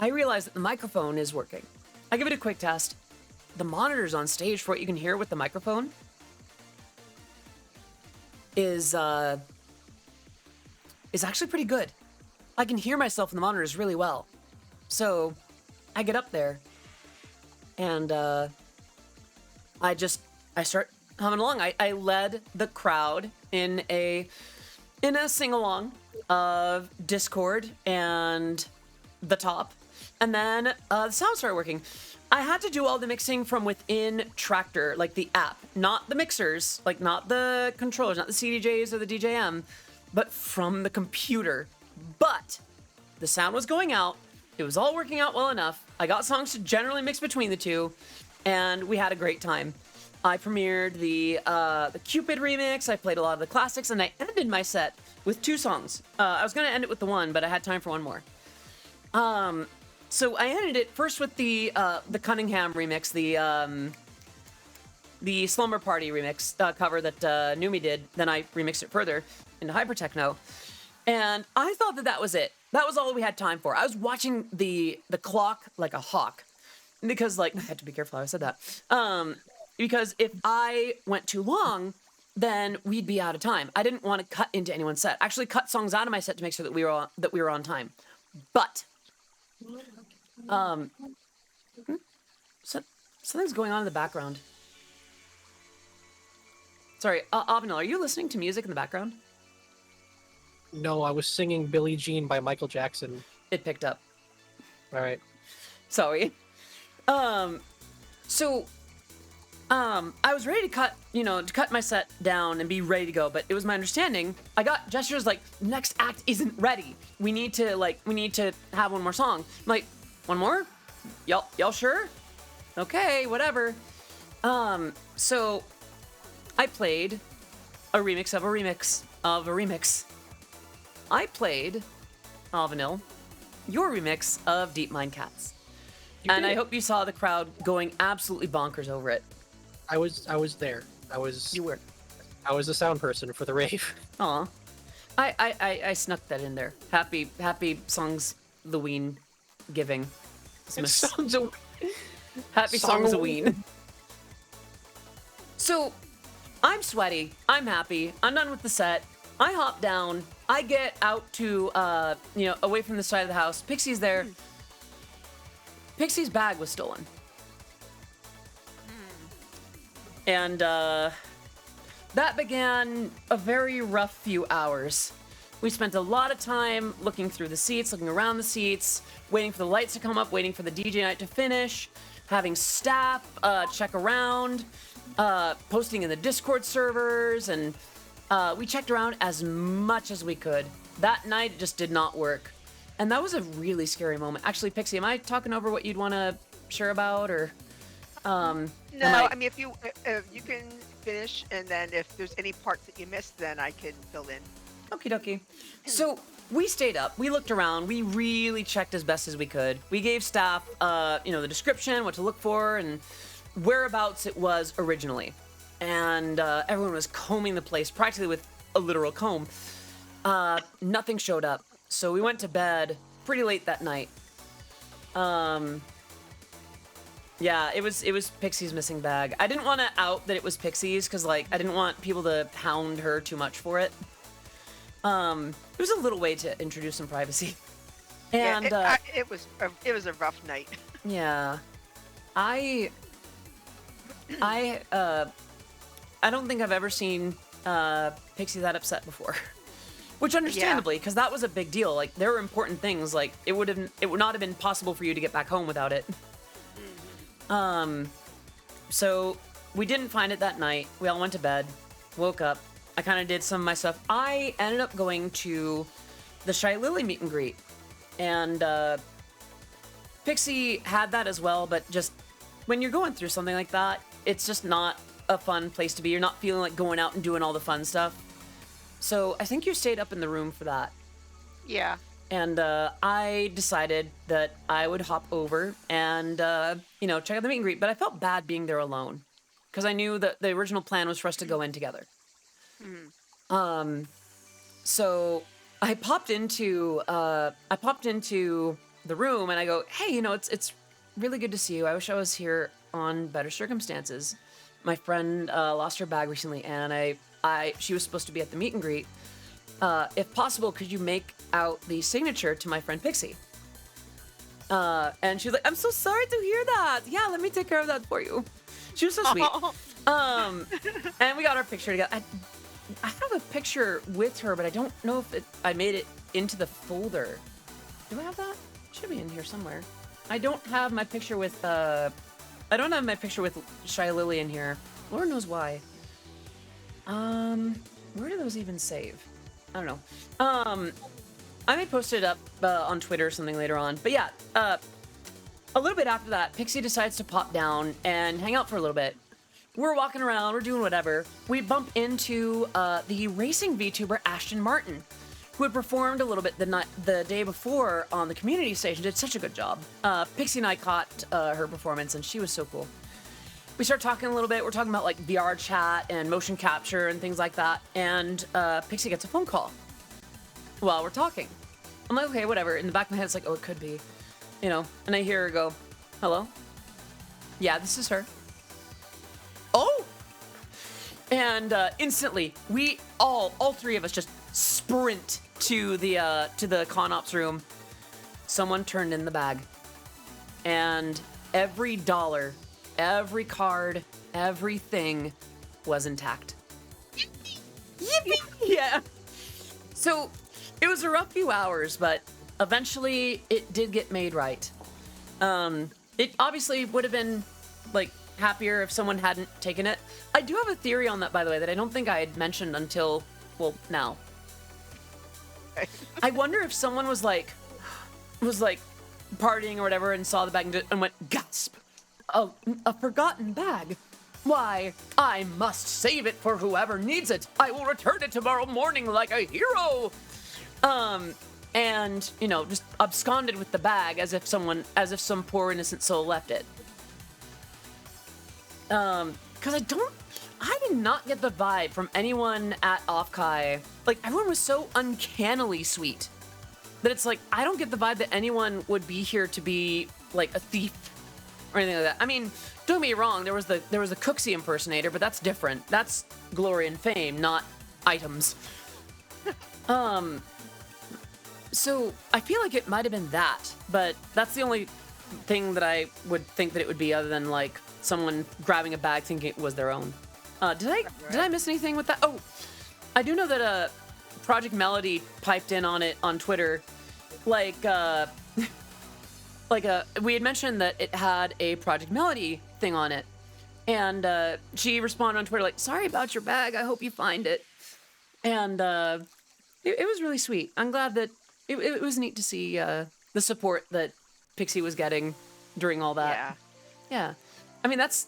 I realized that the microphone is working. I give it a quick test. The monitors on stage for what you can hear with the microphone is actually pretty good. I can hear myself in the monitors really well. So, I get up there, and I start humming along. I led the crowd in a sing-along of Discord and the top, and then the sound started working. I had to do all the mixing from within Tractor, like the app, not the mixers, like not the controllers, not the CDJs or the DJM, but from the computer. But the sound was going out. It was all working out well enough. I got songs to generally mix between the two, and we had a great time. I premiered the Cupid remix. I played a lot of the classics, and I ended my set with 2 songs. I was going to end it with the one, but I had time for one more. So I ended it first with the Cunningham remix, the Slumber Party remix cover that Numi did. Then I remixed it further into hyper techno, and I thought that was it. That was all we had time for. I was watching the clock like a hawk, because I had to be careful how I said that. Because if I went too long, then we'd be out of time. I didn't want to cut into anyone's set. Actually, cut songs out of my set to make sure that we were on time. But something's going on in the background. Sorry, Avenel, are you listening to music in the background? No, I was singing Billie Jean by Michael Jackson. it picked up. All right. Sorry. So, I was ready to cut my set down and be ready to go, but it was my understanding, I got gestures like, next act isn't ready. We need to have one more song. I'm like, one more? Y'all sure? Okay, whatever. So I played a remix of a remix of a remix. I played, Alvanil, your remix of Deep Mind Cats. And I hope you saw the crowd going absolutely bonkers over it. I was there. You were. I was the sound person for the rave. Aw. I snuck that in there. Happy songs the ween giving. Songs of... Happy songs the ween. So, I'm sweaty. I'm happy. I'm done with the set. I hop down. I get out to, away from the side of the house. Pixie's there. Pixie's bag was stolen. And that began a very rough few hours. We spent a lot of time looking through the seats, looking around the seats, waiting for the lights to come up, waiting for the DJ night to finish, having staff check around, posting in the Discord servers, and we checked around as much as we could. That night, it just did not work. And that was a really scary moment. Actually, Pixie, am I talking over what you'd want to share about, or... No, I mean, if you can finish, and then if there's any parts that you missed, then I can fill in. Okie dokie. So we stayed up. We looked around. We really checked as best as we could. We gave staff, the description, what to look for, and whereabouts it was originally. And everyone was combing the place practically with a literal comb. Nothing showed up. So we went to bed pretty late that night. Yeah, it was Pixie's missing bag. I didn't want to out that it was Pixie's because, I didn't want people to hound her too much for it. It was a little way to introduce some privacy. And it was a rough night. Yeah, I don't think I've ever seen Pixie that upset before. Which understandably, because that was a big deal. There were important things. It would not have been possible for you to get back home without it. So we didn't find it that night. We all went to bed, woke up. I kind of did some of my stuff. I ended up going to the Shy Lily meet and greet. And Pixie had that as well, but just when you're going through something like that, it's just not a fun place to be. You're not feeling like going out and doing all the fun stuff. So I think you stayed up in the room for that. Yeah. And I decided that I would hop over and, check out the meet and greet. But I felt bad being there alone because I knew that the original plan was for us to go in together. So I popped into the room and I go, hey, it's really good to see you. I wish I was here on better circumstances. My friend lost her bag recently, and she was supposed to be at the meet and greet. If possible, could you make out the signature to my friend Pixie? And she was like, I'm so sorry to hear that. Yeah, let me take care of that for you. She was so sweet. And we got our picture together. I have a picture with her, but I don't know if I made it into the folder. Do I have that? It should be in here somewhere. I don't have my picture with Shy Lily in here. Lord knows why. Where do those even save? I don't know. I may post it up on Twitter or something later on. But yeah, a little bit after that, Pixie decides to pop down and hang out for a little bit. We're walking around, we're doing whatever. We bump into the racing VTuber Ashton Martin, who had performed a little bit the day before on the community station. Did such a good job. Pixie and I caught her performance, and she was so cool. We start talking a little bit. We're talking about VR chat and motion capture and things like that. And Pixie gets a phone call while we're talking. I'm like, okay, whatever. In the back of my head, it's like, oh, it could be, And I hear her go, hello? Yeah, this is her. Oh! And instantly, we all three of us just sprint to the con ops room. Someone turned in the bag. And every dollar, every card, everything was intact. Yippee! Yeah. So it was a rough few hours, but eventually it did get made right. It obviously would have been like happier if someone hadn't taken it. I do have a theory on that, by the way, that I don't think I had mentioned until, well, now. I wonder if someone was like partying or whatever and saw the bag and went, gasp, a forgotten bag. Why, I must save it for whoever needs it. I will return it tomorrow morning like a hero. And, you know, just absconded with the bag as if some poor innocent soul left it. Because I did not get the vibe from anyone at OffKai. Like, everyone was so uncannily sweet that it's like, I don't get the vibe that anyone would be here to be, like, a thief or anything like that. I mean, don't get me wrong, there was the Cooksey impersonator, but that's different. That's glory and fame, not items. So I feel like it might have been that, but that's the only thing that I would think that it would be, other than like someone grabbing a bag thinking it was their own. Did I miss anything with that? Oh, I do know that Project Melody piped in on it on Twitter, we had mentioned that it had a Project Melody thing on it, and she responded on Twitter like, "Sorry about your bag. I hope you find it." And it was really sweet. I'm glad that it was neat to see the support that Pixie was getting during all that. Yeah. I mean, that's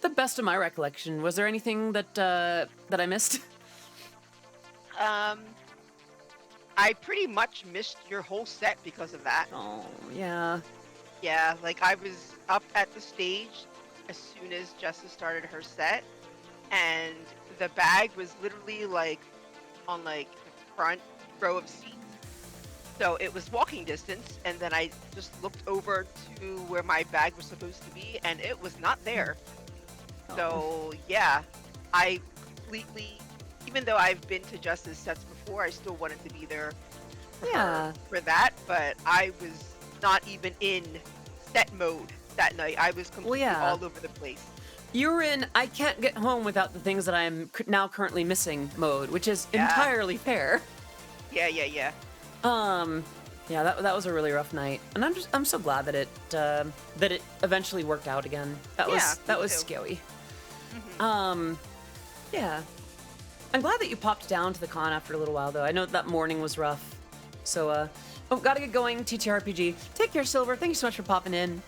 the best of my recollection. Was there anything that I missed? I pretty much missed your whole set because of that. Oh, yeah. Yeah, like I was up at the stage as soon as Justice started her set, and the bag was literally like on like the front row of seats. So it was walking distance, and then I just looked over to where my bag was supposed to be, and it was not there. Oh. So yeah, I completely, even though I've been to Justice sets before, I still wanted to be there for that, but I was not even in set mode that night. I was completely all over the place. You're in I can't get home without the things that I'm now currently missing mode, which is entirely fair. Yeah. Yeah, that was a really rough night, and I'm so glad that it eventually worked out again. That was scary. Mm-hmm. Yeah. I'm glad that you popped down to the con after a little while, though. I know that morning was rough. So, gotta get going, TTRPG. Take care, Silver. Thank you so much for popping in.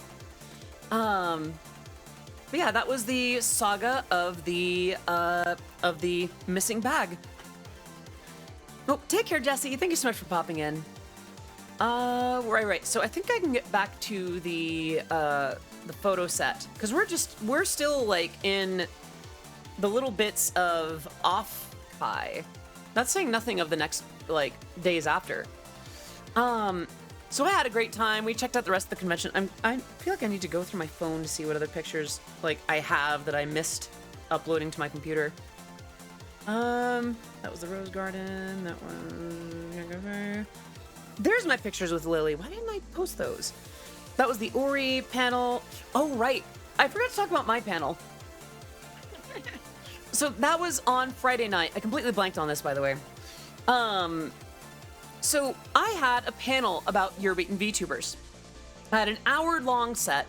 But yeah, that was the saga of the missing bag. Oh, take care, Jesse. Thank you so much for popping in. Right. So I think I can get back to the photo set, because we're still like in the little bits of OffKai. That's saying nothing of the next like days after. So I had a great time. We checked out the rest of the convention. I feel like I need to go through my phone to see what other pictures like I have that I missed uploading to my computer. That was the Rose Garden. That one. There's my pictures with Lily. Why didn't I post those? That was the Ori panel. Oh, right. I forgot to talk about my panel. So that was on Friday night. I completely blanked on this, by the way. So I had a panel about Eurobeat and VTubers. I had an hour-long set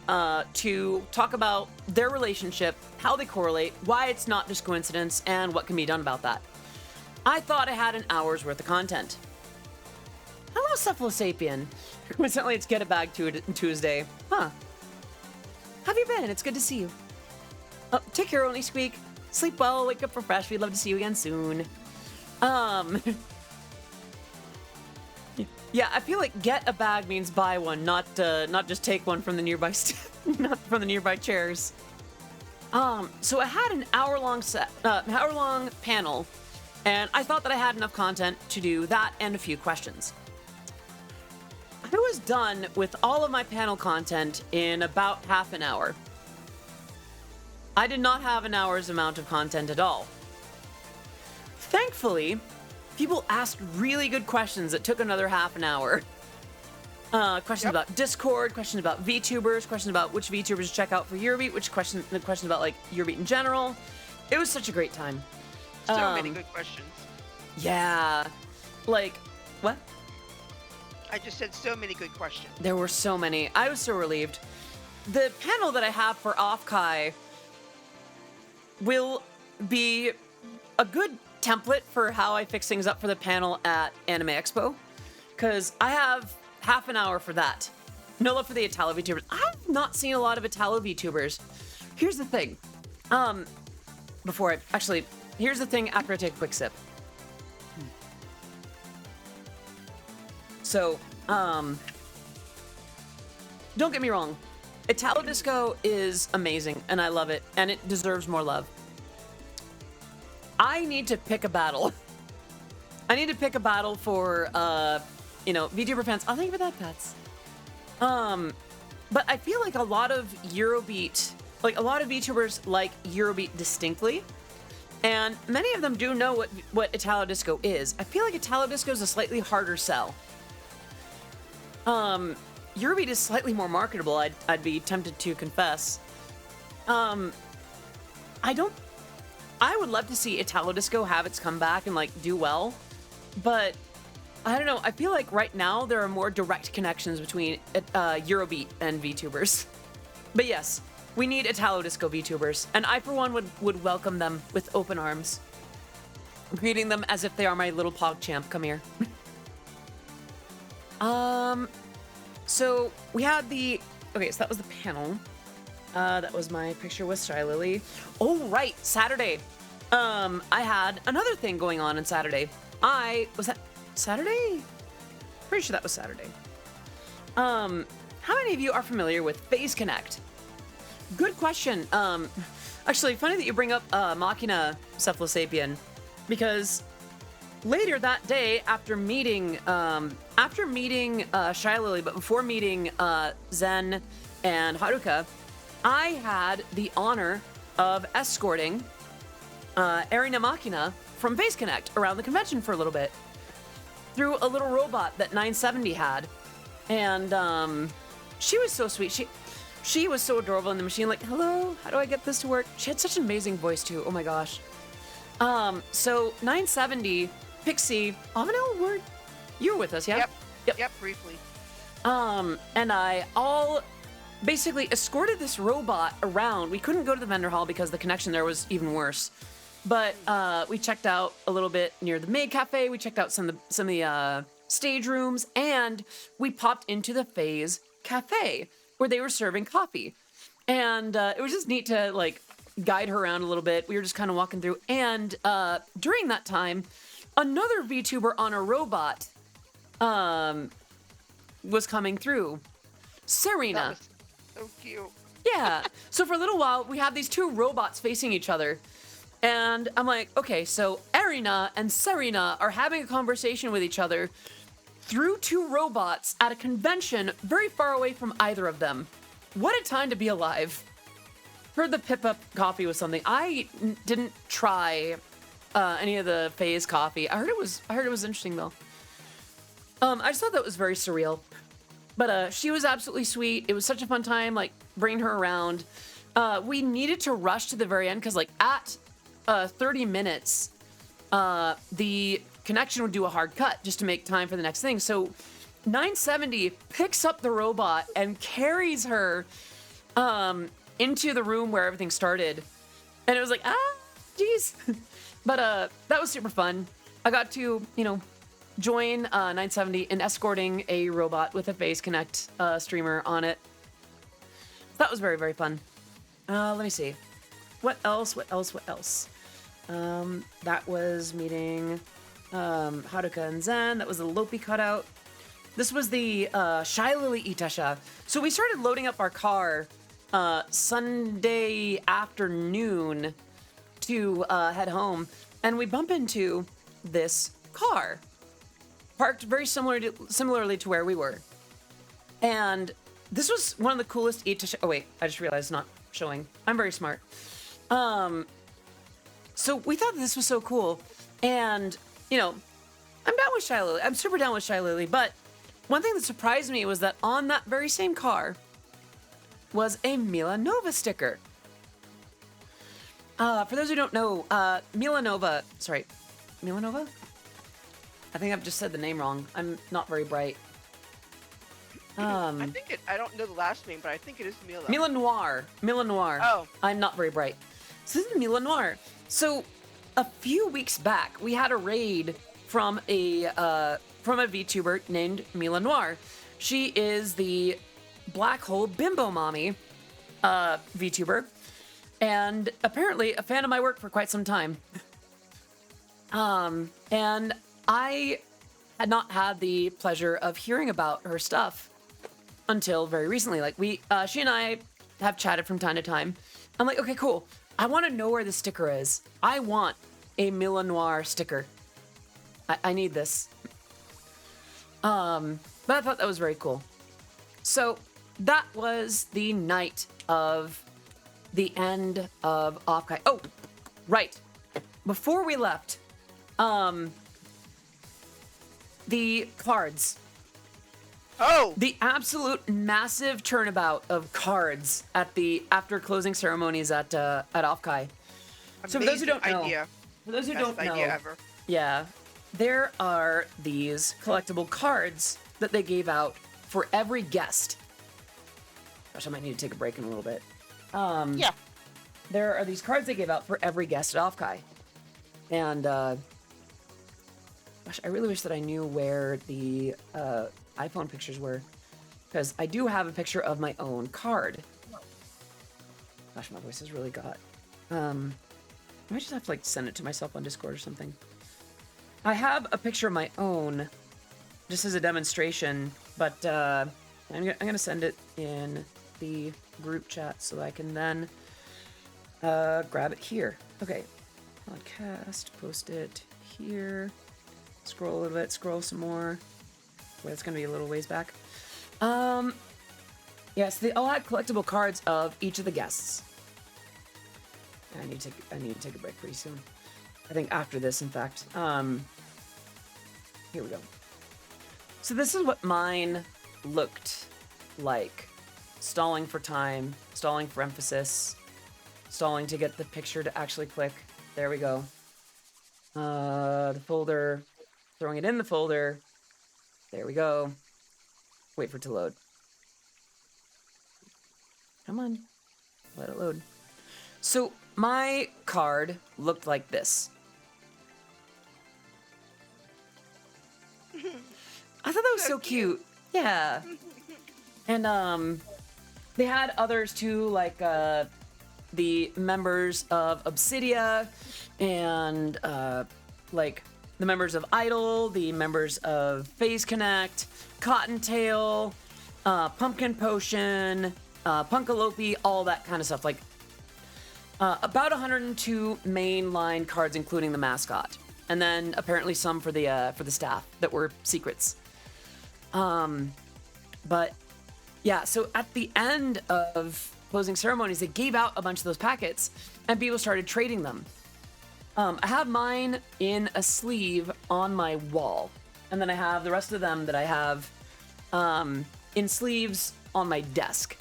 to talk about their relationship, how they correlate, why it's not just coincidence, and what can be done about that. I thought I had an hour's worth of content. Hello, Cephalosapien. Coincidentally, it's Get a Bag Tuesday. Huh. Have you been? It's good to see you. Take care, Only Squeak. Sleep well, wake up refreshed. We'd love to see you again soon. Yeah, I feel like get a bag means buy one, not just take one from the nearby not from the nearby chairs. So I had an hour-long panel, and I thought that I had enough content to do that and a few questions. I was done with all of my panel content in about half an hour. I did not have an hour's amount of content at all. Thankfully, people asked really good questions that took another half an hour. Questions about Discord, questions about VTubers, questions about which VTubers to check out for Eurobeat, questions about like Eurobeat in general. It was such a great time. So many good questions. Yeah. Like, what? I just said so many good questions. There were so many. I was so relieved. The panel that I have for OffKai will be a good template for how I fix things up for the panel at Anime Expo, because I have half an hour for that. No love for the Italo VTubers. I've not seen a lot of Italo VTubers. Here's the thing. Here's the thing after I take a quick sip. So, don't get me wrong. Italo Disco is amazing, and I love it, and it deserves more love. I need to pick a battle. I need to pick a battle for, VTuber fans. Oh, thank you for that, Pets. But I feel like a lot of Eurobeat, like a lot of VTubers like Eurobeat distinctly, and many of them do know what Italo Disco is. I feel like Italo Disco is a slightly harder sell. Eurobeat is slightly more marketable, I'd be tempted to confess. I would love to see Italo Disco have its comeback and, like, do well, but I don't know, I feel like right now there are more direct connections between Eurobeat and VTubers. But yes, we need Italo Disco VTubers, and I, for one, would welcome them with open arms. Greeting them as if they are my little PogChamp. Come here. So we had so that was the panel. That was my picture with Shy Lily. Oh, right, Saturday. I had another thing going on Saturday. Was that Saturday? Pretty sure that was Saturday. How many of you are familiar with Phase Connect? Good question. Actually, funny that you bring up Machina Cephalosapien, because later that day, after meeting Shy Lily, but before meeting Zen and Haruka, I had the honor of escorting Erina Machina from Phase Connect around the convention for a little bit through a little robot that 970 had, and she was so sweet. She was so adorable in the machine, like, hello, how do I get this to work? She had such an amazing voice too. Oh my gosh. So 970, Pixie, Avanel, word, you were with us, yeah? Yep, briefly. And I all basically escorted this robot around. We couldn't go to the vendor hall because the connection there was even worse. But we checked out a little bit near the Maid Cafe. We checked out some of the stage rooms, and we popped into the Phase Cafe where they were serving coffee. And it was just neat to, like, guide her around a little bit. We were just kind of walking through. And during that time, another VTuber on a robot was coming through. Serena. That was so cute. Yeah. So for a little while, we had these two robots facing each other. And I'm like, okay, so Erina and Serena are having a conversation with each other through two robots at a convention very far away from either of them. What a time to be alive. Heard the Pip-Up coffee was something. I didn't try any of the Phase coffee. I heard it was interesting though. I just thought that was very surreal. But she was absolutely sweet. It was such a fun time, like, bringing her around. We needed to rush to the very end because, like, at 30 minutes, the connection would do a hard cut just to make time for the next thing. So 970 picks up the robot and carries her into the room where everything started. And it was like, geez. But that was super fun. I got to, join 970 in escorting a robot with a Phase Connect streamer on it. That was very, very fun. Let me see. What else? That was meeting Haruka and Zen. That was the Lopi cutout. This was the Shy Lily Itasha. So we started loading up our car Sunday afternoon to head home, and we bump into this car parked very similarly to where we were. And this was one of the coolest Itasha. Oh wait, I just realized it's not showing. I'm very smart. So we thought this was so cool, and I'm down with Shy Lily. I'm super down with Shy Lily, but one thing that surprised me was that on that very same car was a Milanova sticker. For those who don't know, Milanova? I think I've just said the name wrong. I'm not very bright. I think it. I don't know the last name, but I think it is Mila. Mila Noir. Mila Noir. Oh. I'm not very bright. So this is Mila Noir. So a few weeks back, we had a raid from a VTuber named Mila Noir. She is the Black Hole Bimbo Mommy VTuber, and apparently a fan of my work for quite some time. And I had not had the pleasure of hearing about her stuff until very recently. Like she and I have chatted from time to time. I'm like, okay, cool. I want to know where the sticker is. I want a Mila Noir sticker. I need this. But I thought that was very cool. So that was the night of the end of OffKai. Oh, right. Before we left, the cards. Oh. The absolute massive turnabout of cards at the after closing ceremonies at OffKai. So for those who don't know, idea. for those who Best don't know, idea ever. yeah, there are these collectible cards that they gave out for every guest. Gosh, I might need to take a break in a little bit. Yeah. There are these cards they gave out for every guest at OffKai. And, gosh, I really wish that I knew where the iPhone pictures were. Because I do have a picture of my own card. Gosh, my voice has really got... I might just have to, like, send it to myself on Discord or something. I have a picture of my own, just as a demonstration, but I'm gonna send it in the group chat so I can then grab it here. Okay, podcast, post it here. Scroll a little bit, scroll some more. Wait, it's gonna be a little ways back. Yes, they all had collectible cards of each of the guests. I need to take a break pretty soon. I think after this, in fact. Here we go. So this is what mine looked like. Stalling for time, stalling for emphasis, stalling to get the picture to actually click. There we go. The folder, throwing it in the folder. There we go. Wait for it to load. Come on. Let it load. So my card looked like this. I thought that was so cute. Yeah. And they had others too, like the members of Obsidia and like the members of Idol, the members of Phase Connect, Cottontail, Pumpkin Potion, Punkalope, all that kind of stuff. Like about 102 mainline cards, including the mascot, and then apparently some for the staff that were secrets. But yeah, so at the end of closing ceremonies, they gave out a bunch of those packets, and people started trading them. I have mine in a sleeve on my wall, and then I have the rest of them that I have in sleeves on my desk.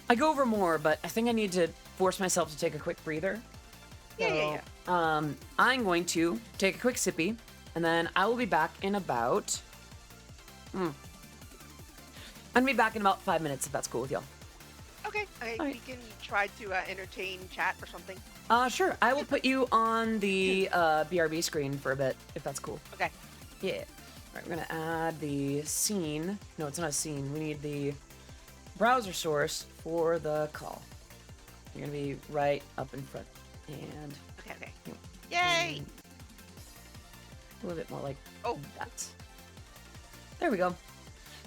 I go over more, but I think I need to force myself to take a quick breather. Yeah. I'm going to take a quick sippy, and then I will be back in about... I'm gonna be back in about 5 minutes, if that's cool with y'all. Okay. Right. We can try to entertain chat or something. Sure. I will put you on the BRB screen for a bit, if that's cool. Okay. Yeah. All right, we're gonna add the scene. No, it's not a scene. We need the browser source for the call. You're gonna be right up in front. And Okay. Yay! a little bit more like Oh. that. There we go.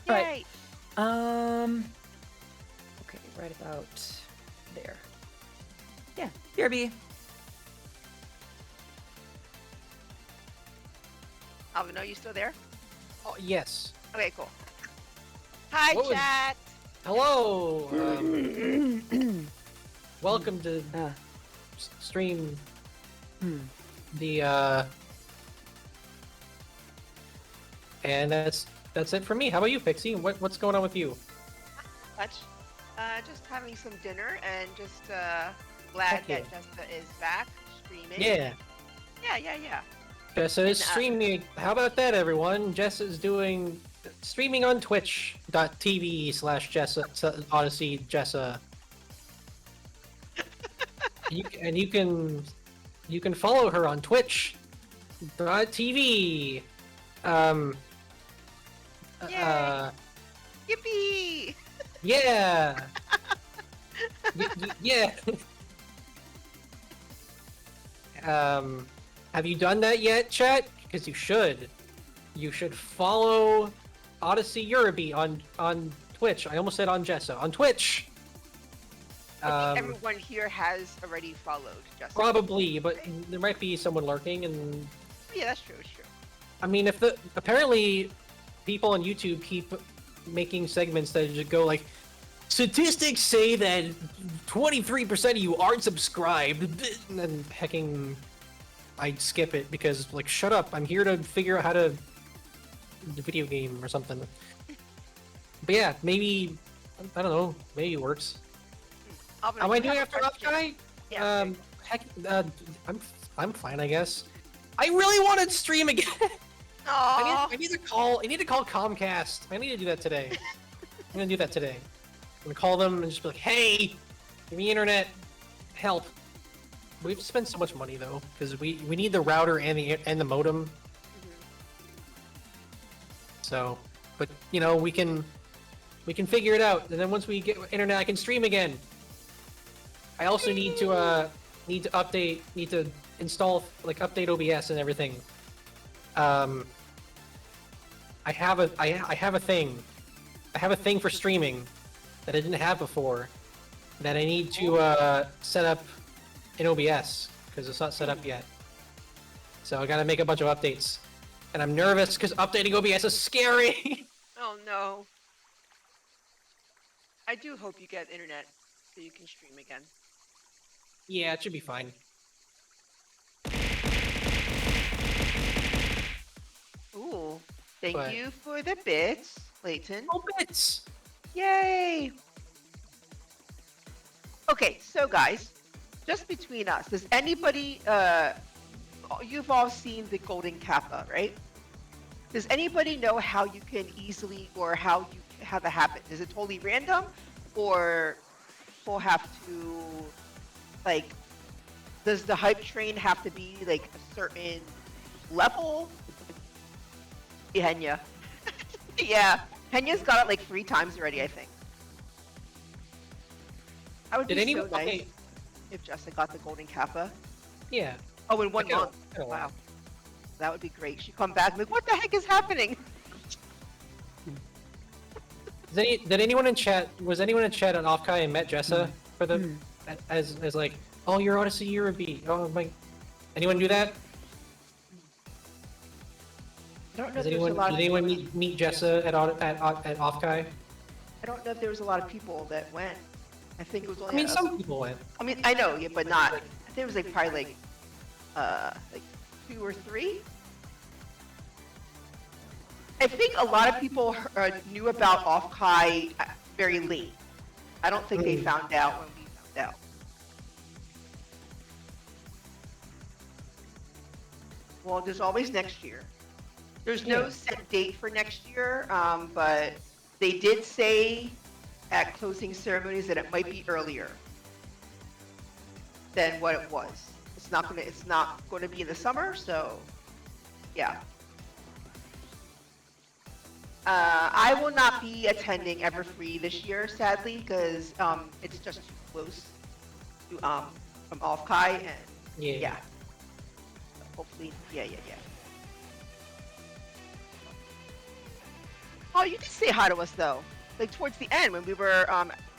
Yay! Right. Okay, right about there. Yeah, BRB. Alvin, are you still there? Oh, yes. Okay, cool. Hi, What was- chat. Hello. Welcome to stream. The and that's it for me. How about you, Pixie? What's going on with you? Much. Just having some dinner and just glad Heck yeah. that Jessica is back streaming. Yeah. Yeah. Jessa is And, streaming. How about that, everyone? Jessa's doing streaming on twitch.tv/Jessa Odyssey Jessa. And you can follow her on twitch.tv. Yay! Yippee! Yeah. Yeah. Have you done that yet, chat? Because you should. You should follow Odyssey Eurobeat on Twitch. I almost said on Jessa. On Twitch. I think everyone here has already followed Justin. Probably, but there might be someone lurking, and Yeah, that's true. It's true. I mean, apparently people on YouTube keep making segments that just go like, statistics say that 23% of you aren't subscribed, and then hecking, I'd skip it because, like, shut up, I'm here to figure out how to the video game or something. But yeah, maybe, I don't know, maybe it works. Am I doing after OffKai? Yeah. Heck, I'm fine, I guess. I really want to stream again. Aww. I need to call Comcast. I need to do that today. I'm gonna do that today. I'm gonna call them and just be like, "Hey, give me internet, help." We have to spend so much money though, because we need the router and the modem. So, but you know, we can figure it out, and then once we get internet, I can stream again. I also need to install, like, update OBS and everything. I have a thing for streaming that I didn't have before that I need to set up in OBS because it's not set up yet. So I gotta make a bunch of updates, and I'm nervous because updating OBS is scary. Oh no. I do hope you get internet so you can stream again. Yeah, it should be fine. Ooh, thank But- you for the bits, Layton. Oh, bits! Yay! Okay, so guys, just between us, does anybody, you've all seen the Golden Kappa, right? Does anybody know how you can easily, or how you have a habit? Is it totally random, or people have to, like, does the hype train have to be like a certain level? Henya. Yeah, Henya's got it like 3 times already, I think. I would Did be anyone? so nice Okay, if Jessica got the Golden Kappa. yeah. Oh, in 1 I month. don't know. Wow. That would be great. She'd come back and be like, what the heck is happening? Did anyone in chat? Was anyone in chat on OffKai and met Jessa for the as like, oh, you're Odyssey Eurobeat. Oh my, anyone do that? I don't know Did if there's a lot of anyone people. meet Jessa at OffKai? I don't know if there was a lot of people that went. I think it was only. I mean, some people went. I mean, I know, yeah, but not. I think it was like probably like 2 or 3. I think a lot of people knew about OffKai very late. I don't think they found out when we found out. Well, there's always next year. There's no Yeah. set date for next year, but they did say at closing ceremonies that it might be earlier than what it was. It's not gonna be in the summer, so yeah. I will not be attending Everfree this year, sadly, because it's just too close to from OffKai, and yeah. So hopefully, yeah. Oh, you did say hi to us though, like towards the end when we were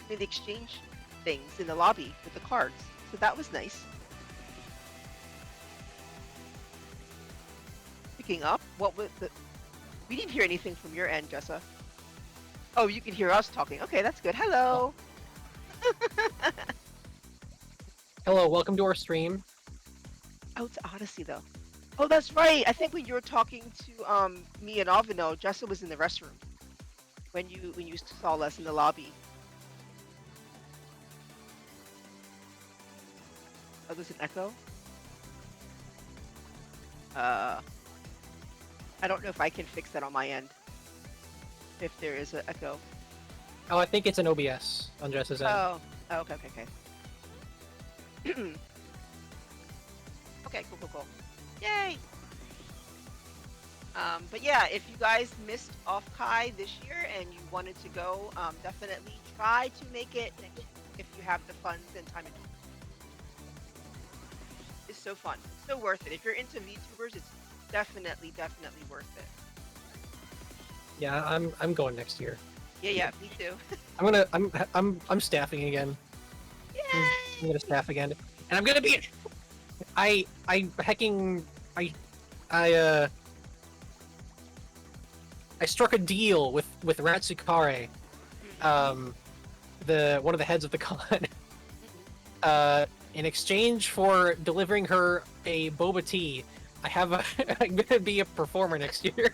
in the exchange things in the lobby with the cards. So that was nice. Picking up, what was the? We didn't hear anything from your end, Jessa. Oh, you can hear us talking. Okay, that's good. Hello. Hello, welcome to our stream. Oh, it's Odyssey though. Oh, that's right. I think when you were talking to me and Avino, Jessa was in the restroom when you saw us in the lobby. Oh, there's an echo. I don't know if I can fix that on my end. if there is an echo. Oh, I think it's an OBS on Jess's end. Oh, okay. Okay, cool. Yay! But yeah, if you guys missed OffKai this year and you wanted to go, definitely try to make it next year if you have the funds and time. It's so fun. It's so worth it. If you're into VTubers, it's definitely worth it. Yeah, I'm going next year. Yeah, me too. I'm staffing again. Yay! I'm gonna staff again, and I'm gonna be. I struck a deal with Ratsukare, the one of the heads of the con, in exchange for delivering her a boba tea. I'm gonna be a performer next year.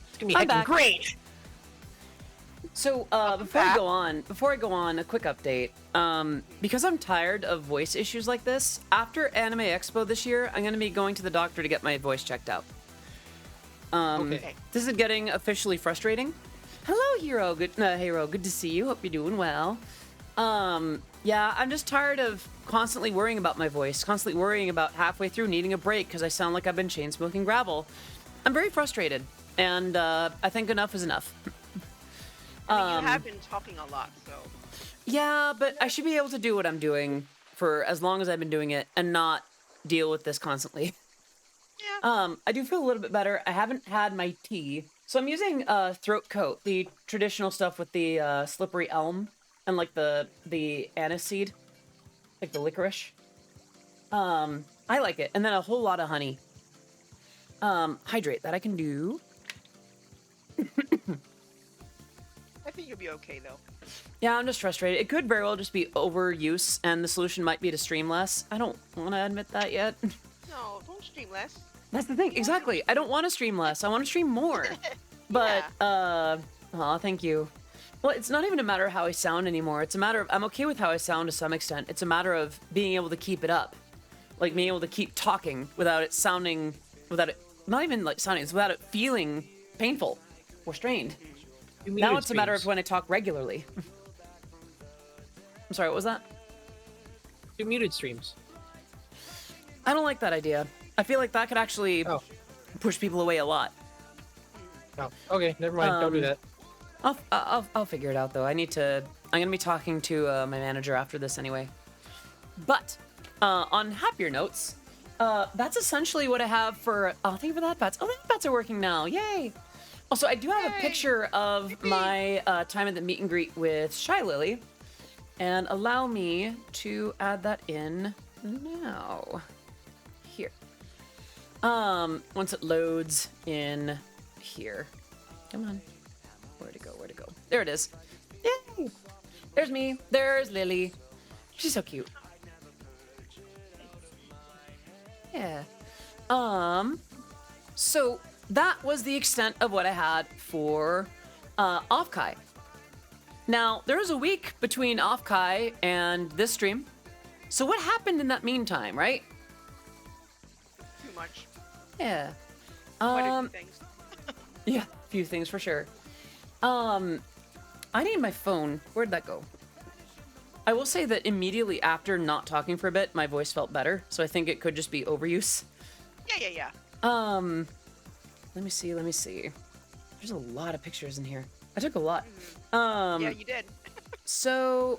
It's gonna be heckin' great. So before I go on, a quick update. Because I'm tired of voice issues like this, after Anime Expo this year, I'm going to be going to the doctor to get my voice checked out. Okay. This is getting officially frustrating. Hello, Hero. Hero, good to see you. Hope you're doing well. Yeah, I'm just tired of constantly worrying about my voice, constantly worrying about halfway through needing a break because I sound like I've been chain smoking gravel. I'm very frustrated, and I think enough is enough. I mean, you have been talking a lot, so. Yeah, but I should be able to do what I'm doing for as long as I've been doing it and not deal with this constantly. Yeah. I do feel a little bit better. I haven't had my tea. So I'm using throat coat, the traditional stuff with the slippery elm and like the aniseed, like the licorice. I like it. And then a whole lot of honey. Hydrate, that I can do. I think you'll be okay, though. Yeah, I'm just frustrated. It could very well just be overuse, and the solution might be to stream less. I don't want to admit that yet. No, don't stream less. That's the thing. Exactly. I don't want to stream less. I want to stream more. But, aw, thank you. Well, it's not even a matter of how I sound anymore. It's a matter of, I'm okay with how I sound to some extent. It's a matter of being able to keep it up. Like, being able to keep talking without it sounding, without it, not even like sounding, it's without it feeling painful or strained. Now it's a matter of when I talk regularly. I'm sorry, what was that? Do muted streams. I don't like that idea. I feel like that could actually push people away a lot. Oh, okay, never mind. Don't do that. I'll figure it out though. I'm gonna be talking to my manager after this anyway. But on happier notes, that's essentially what I have for. Oh, thank you for that, Bats. Oh, the Bats are working now. Yay! Also, I do have a picture of my time at the meet and greet with Shy Lily, and allow me to add that in now. Here. Once it loads in here. Come on. Where'd it go? There it is. Yay! There's me. There's Lily. She's so cute. Yeah. So that was the extent of what I had for OffKai. Now, there was a week between OffKai and this stream. So what happened in that meantime, right? Too much. Yeah. Quite a few things. Yeah, a few things for sure. I need my phone. Where'd that go? I will say that immediately after not talking for a bit, my voice felt better. So I think it could just be overuse. Yeah. Let me see. There's a lot of pictures in here. I took a lot. Yeah, you did. So,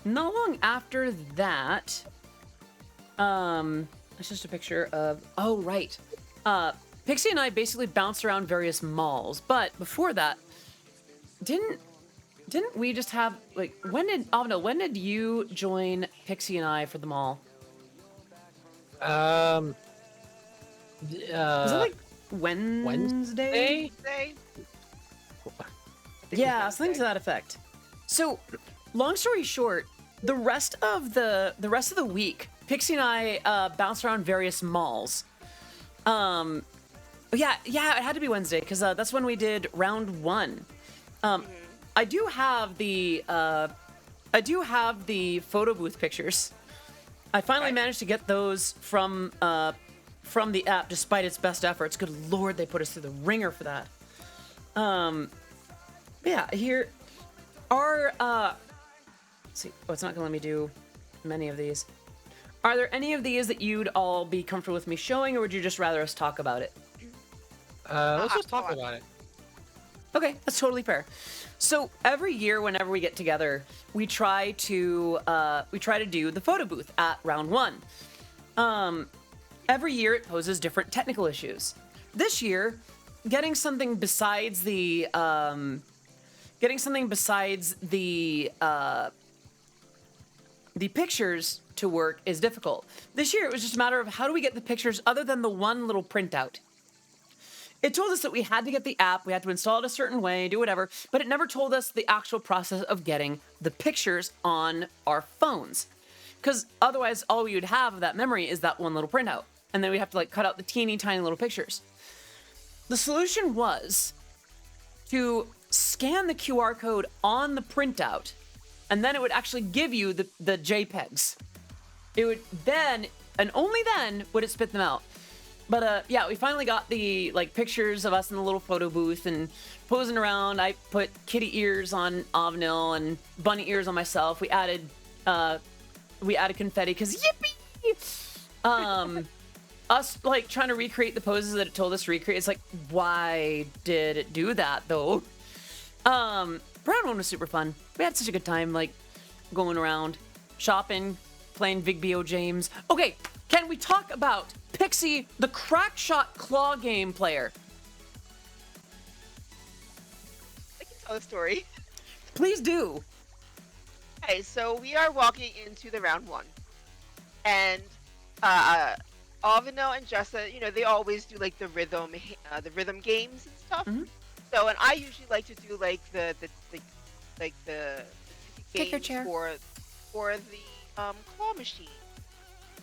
not long after that, it's just a picture of, oh, right. Pixie and I basically bounced around various malls, but before that, didn't we just have, like, when did you join Pixie and I for the mall? Was it like Wednesday? Yeah, something to that effect. So, long story short, the rest of the week, Pixie and I bounced around various malls. Yeah, it had to be Wednesday because that's when we did round 1. I do have the photo booth pictures. I finally managed to get those from from the app despite its best efforts. Good lord, they put us through the ringer for that. Yeah, here are let's see. Oh, it's not gonna let me do many of these. Are there any of these that you'd all be comfortable with me showing, or would you just rather us talk about it? Let's just talk about it. Okay, that's totally fair. So every year, whenever we get together, we try to do the photo booth at round one. Every year it poses different technical issues. This year, getting something besides the pictures to work is difficult. This year it was just a matter of how do we get the pictures other than the one little printout. It told us that we had to get the app, we had to install it a certain way, do whatever, but it never told us the actual process of getting the pictures on our phones. Because otherwise, all we would have of that memory is that one little printout. And then we have to like cut out the teeny tiny little pictures. The solution was to scan the QR code on the printout, and then it would actually give you the JPEGs. It would then, and only then, would it spit them out. But yeah, we finally got the like pictures of us in the little photo booth and posing around. I put kitty ears on Avnil and bunny ears on myself. We added confetti because yippee! Us like trying to recreate the poses that it told us to recreate. It's like, why did it do that though? Round one was super fun. We had such a good time, like going around, shopping, playing Vigbo James. Okay, can we talk about Pixie, the crackshot claw game player? I can tell the story. Please do. Okay, so we are walking into the round one, and Avino and Jessa, you know, they always do like the rhythm games and stuff. Mhm. So, and I usually like to do like the Kick your games chair. for the claw machine.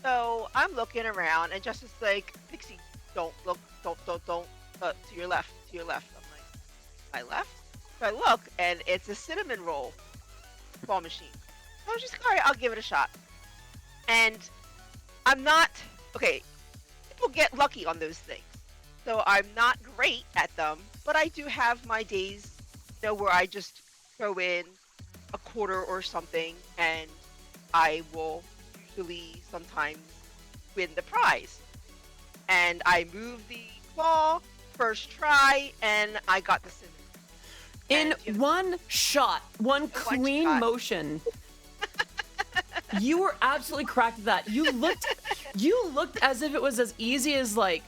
So I'm looking around, and Jessa's like, Pixie, don't look, don't, to your left. I'm like, my left? So I look, and it's a cinnamon roll claw machine. So I was just like, all right, I'll give it a shot. And I'm not, okay, people get lucky on those things. So I'm not great at them, but I do have my days, you know, where I just throw in a quarter or something, and I will usually sometimes win the prize. And I moved the claw first try, and I got the cinnamon. In And, you know, one shot, one clean shot. motion, you were absolutely cracked at that. You looked as if it was as easy as like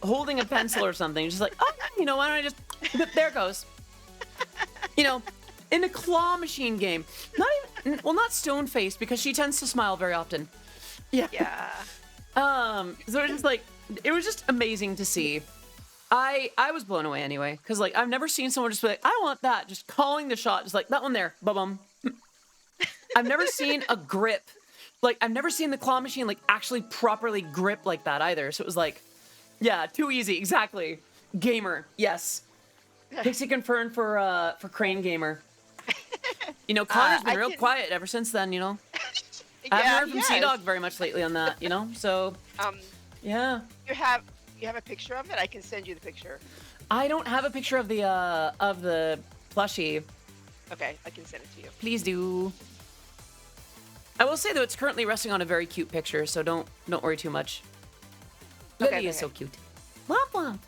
holding a pencil or something. Just like, oh, you know, why don't I just, there it goes. You know, in a claw machine game, not stone faced because she tends to smile very often. Yeah. Yeah. So it was just amazing to see. I was blown away anyway, because like I've never seen someone just be like, I want that, just calling the shot, just like that one there, bum. I've never seen a grip, like I've never seen the claw machine like actually properly grip like that either. So it was like, yeah, too easy, exactly. Gamer, yes. Pixie confirmed for Crane Gamer. You know, Connor's been real quiet ever since then. You know, I haven't heard from Sea Dog very much lately on that. You know, so yeah. You have a picture of it? I can send you the picture. I don't have a picture of the plushie. Okay, I can send it to you. Please do. I will say though, it's currently resting on a very cute picture, so don't worry too much. Okay, Lily is so cute. Womp womp.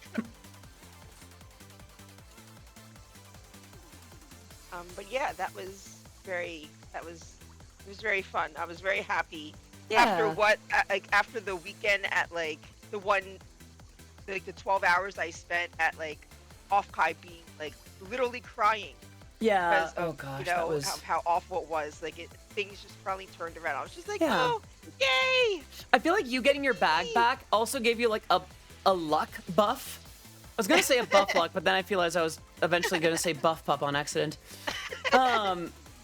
But yeah, it was very fun. I was very happy Yeah. after the weekend at like the 12 hours I spent at like OffKai being like literally crying. Yeah. Because of, Oh gosh, you know, that was. how awful it was. Like things just finally turned around. I was just like, Yeah. oh, yay! I feel like you getting your bag back also gave you like a luck buff. I was gonna say a buff luck, but then I realized I was eventually gonna say buff pup on accident.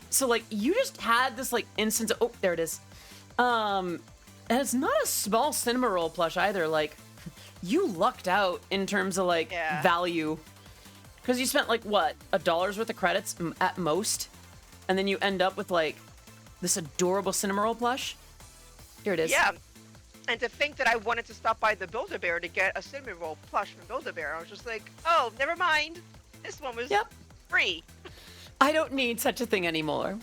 So like you just had this like instance of, oh, there it is. And it's not a small cinema roll plush either. Like you lucked out in terms of like value. Because you spent like what, $1 worth of credits at most, and then you end up with like this adorable cinema roll plush. Here it is. Yeah. And to think that I wanted to stop by the Build-A-Bear to get a cinnamon roll plush from Build-A-Bear, I was just like, oh, never mind. This one was free. I don't need such a thing anymore.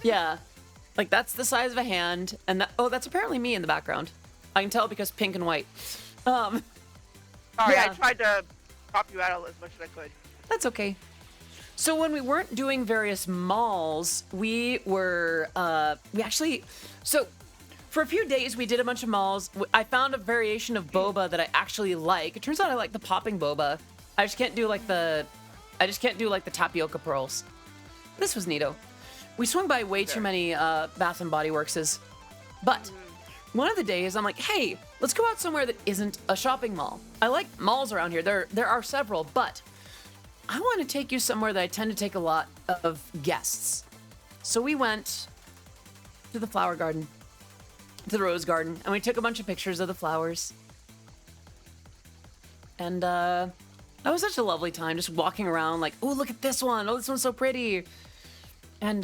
Yeah. Like, that's the size of a hand. And that's apparently me in the background. I can tell because pink and white. Sorry, yeah. I tried to pop you out as much as I could. That's okay. So when we weren't doing various malls, we actually, for a few days we did a bunch of malls. I found a variation of boba that I actually like. It turns out I like the popping boba. I just can't do like the tapioca pearls. This was neato. We swung by way too many Bath and Body Workses. But one of the days I'm like, hey, let's go out somewhere that isn't a shopping mall. I like malls around here. There are several, but I want to take you somewhere that I tend to take a lot of guests. So we went to the flower garden, to the rose garden, and we took a bunch of pictures of the flowers. And that was such a lovely time, just walking around like, oh, look at this one. Oh, this one's so pretty. And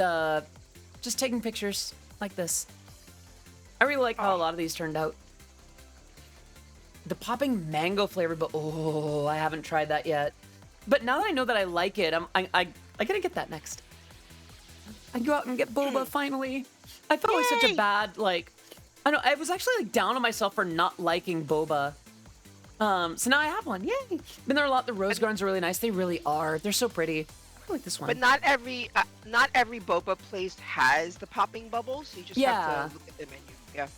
just taking pictures like this. I really like how a lot of these turned out. The popping mango flavor, but I haven't tried that yet. But now that I know that I like it, I gotta get that next. I go out and get boba finally. I felt like such a bad I was actually like down on myself for not liking boba. So now I have one. Yay! Been there a lot. The rose gardens are really nice. They really are. They're so pretty. I like this one. But not every boba place has the popping bubbles. So you just have to look at the menu. Yeah.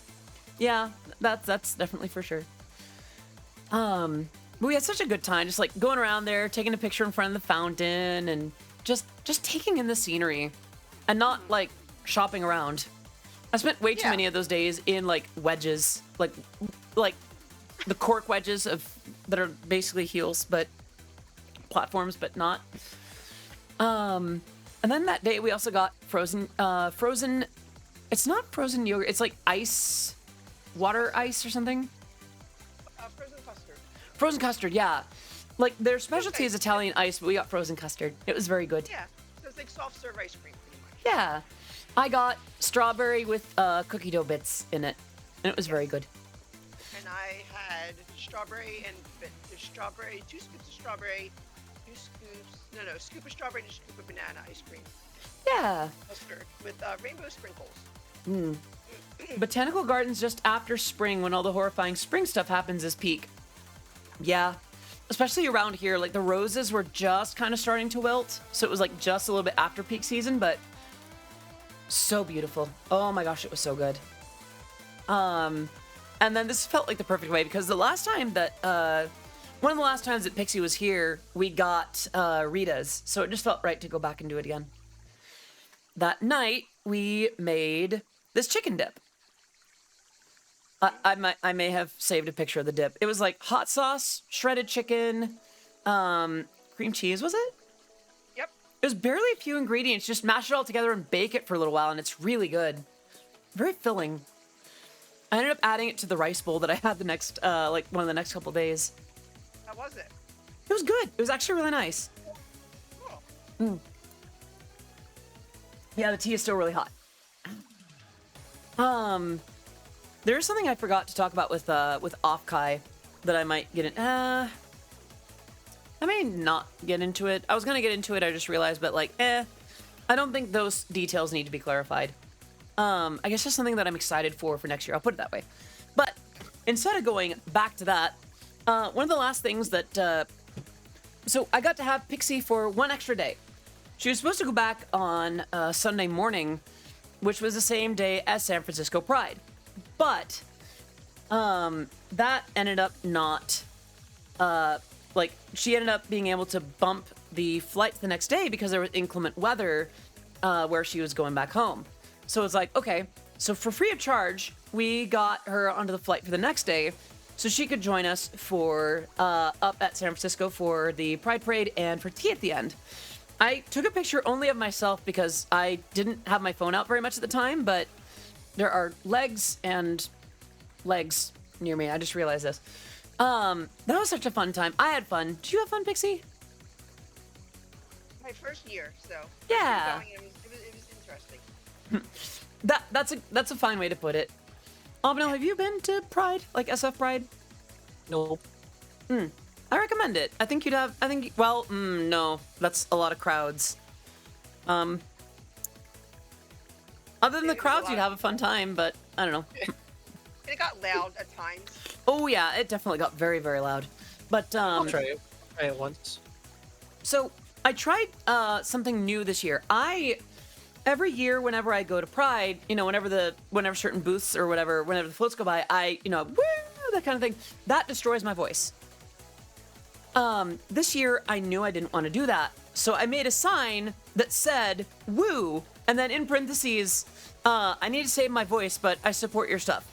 Yeah, that's definitely for sure. But we had such a good time, just like going around there, taking a picture in front of the fountain, and just taking in the scenery, and not like shopping around. I spent way too many of those days in like wedges, like the cork wedges that are basically heels, but platforms, but not. And then that day we also got frozen. It's not frozen yogurt. It's like ice, water ice or something. Frozen custard. Frozen custard, yeah. Like their specialty is Italian ice, but we got frozen custard. It was very good. Yeah, so it's like soft serve ice cream, pretty much. Yeah, I got strawberry with cookie dough bits in it, and it was very good. And I had strawberry and 2 scoops of strawberry, scoop of strawberry and a scoop of banana ice cream. Yeah. Custard with rainbow sprinkles. Botanical Gardens just after spring, when all the horrifying spring stuff happens, is peak. Yeah. Especially around here, like the roses were just kind of starting to wilt, so it was like just a little bit after peak season, but so beautiful. Oh my gosh, it was so good. And then this felt like the perfect way, because the last time that one of the last times that Pixie was here, we got Rita's, so it just felt right to go back and do it again. That night, we made this chicken dip. I may have saved a picture of the dip. It was like hot sauce, shredded chicken, cream cheese, was it? Yep. It was barely a few ingredients. Just mash it all together and bake it for a little while, and it's really good. Very filling. I ended up adding it to the rice bowl that I had the next, one of the next couple days. How was it? It was good. It was actually really nice. Oh. Yeah, the tea is still really hot. There's something I forgot to talk about with OffKai that I might get in. I may not get into it. I was gonna get into it. I just realized, but I don't think those details need to be clarified. I guess just something that I'm excited for next year. I'll put it that way. But instead of going back to that, one of the last things that so I got to have Pixie for one extra day. She was supposed to go back on Sunday morning, which was the same day as San Francisco Pride. But that ended up not, she ended up being able to bump the flight the next day because there was inclement weather where she was going back home. So it's like, okay, so for free of charge, we got her onto the flight for the next day so she could join us for up at San Francisco for the Pride Parade and for tea at the end. I took a picture only of myself because I didn't have my phone out very much at the time, but there are legs and legs near me. I just realized this. That was such a fun time. I had fun. Did you have fun, Pixie? My first year, so yeah, it was interesting. That's a fine way to put it. Abnel, have you been to Pride? Like SF Pride? Nope. I recommend it. I think you'd have, no, that's a lot of crowds. Other than the crowds, you'd have a fun time, but I don't know. It got loud at times. Oh yeah, it definitely got very, very loud. But I'll try it. Try it once. So I tried something new this year. Every year whenever I go to Pride, whenever certain booths or whenever the floats go by, woo, that kind of thing. That destroys my voice. This year I knew I didn't want to do that. So I made a sign that said woo, and then in parentheses, I need to save my voice, but I support your stuff.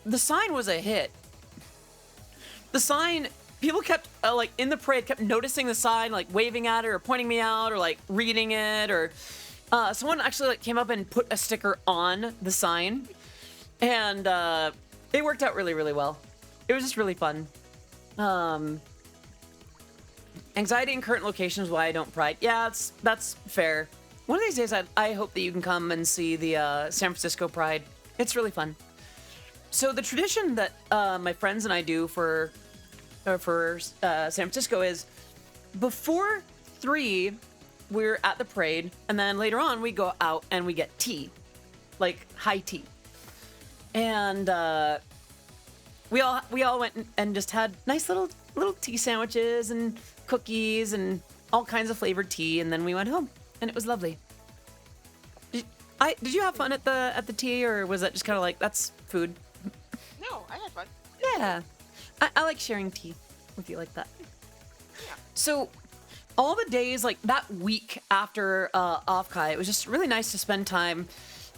The sign was a hit. The sign, people kept, in the parade, kept noticing the sign, like, waving at it, or pointing me out, or, like, reading it, or... someone actually, like, came up and put a sticker on the sign, and, it worked out really, really well. It was just really fun. Anxiety in current locations, why I don't Pride. Yeah, that's fair. One of these days, I hope that you can come and see the, San Francisco Pride. It's really fun. So the tradition that my friends and I do for San Francisco is before 3, we're at the parade, and then later on we go out and we get tea, like high tea, and we all went and just had nice little tea sandwiches and cookies and all kinds of flavored tea, and then we went home, and it was lovely. Did you have fun at the tea, or was that just kind of like that's food? No, I had fun. Yeah. I like sharing tea with you like that. Yeah. So, all the days, like, that week after OffKai, it was just really nice to spend time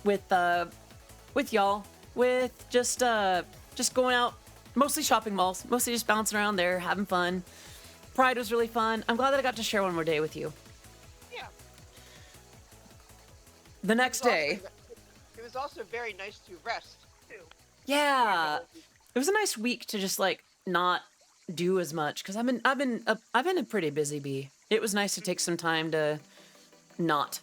with y'all, with just going out, mostly shopping malls, mostly just bouncing around there, having fun. Pride was really fun. I'm glad that I got to share one more day with you. Yeah. The next day... It was also very nice to rest, too. Yeah. It was a nice week to just, like, not do as much, because I've been a pretty busy bee. It was nice to take some time to not.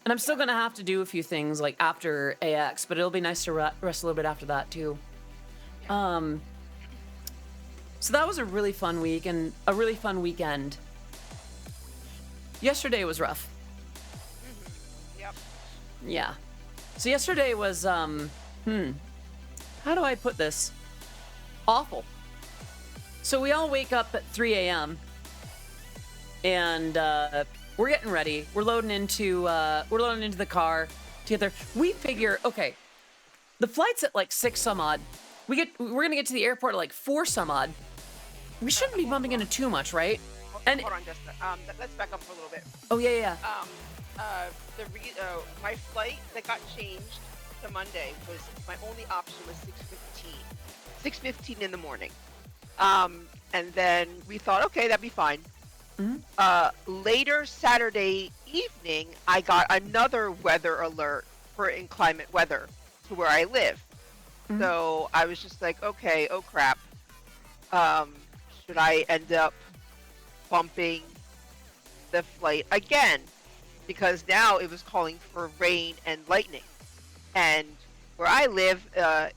And I'm still gonna have to do a few things like after AX, but it'll be nice to rest a little bit after that too. So that was a really fun week and a really fun weekend. Yesterday was rough. Yep. Yeah. So yesterday was how do I put this? Awful. So we all wake up at 3 a.m. and we're getting ready. We're loading into the car to get there. We figure, okay, the flight's at like 6 some odd. We're gonna get to the airport at like 4 some odd. We shouldn't be bumping into too much, right? And hold on, just let's back up for a little bit. oh yeah. My flight that got changed to Monday was my only option was 6:15 in the morning. And then we thought, okay, that'd be fine. Later Saturday evening, I got another weather alert for inclement weather to where I live. So I was just like, okay, oh crap. Should I end up bumping the flight again? Because now it was calling for rain and lightning. And where I live,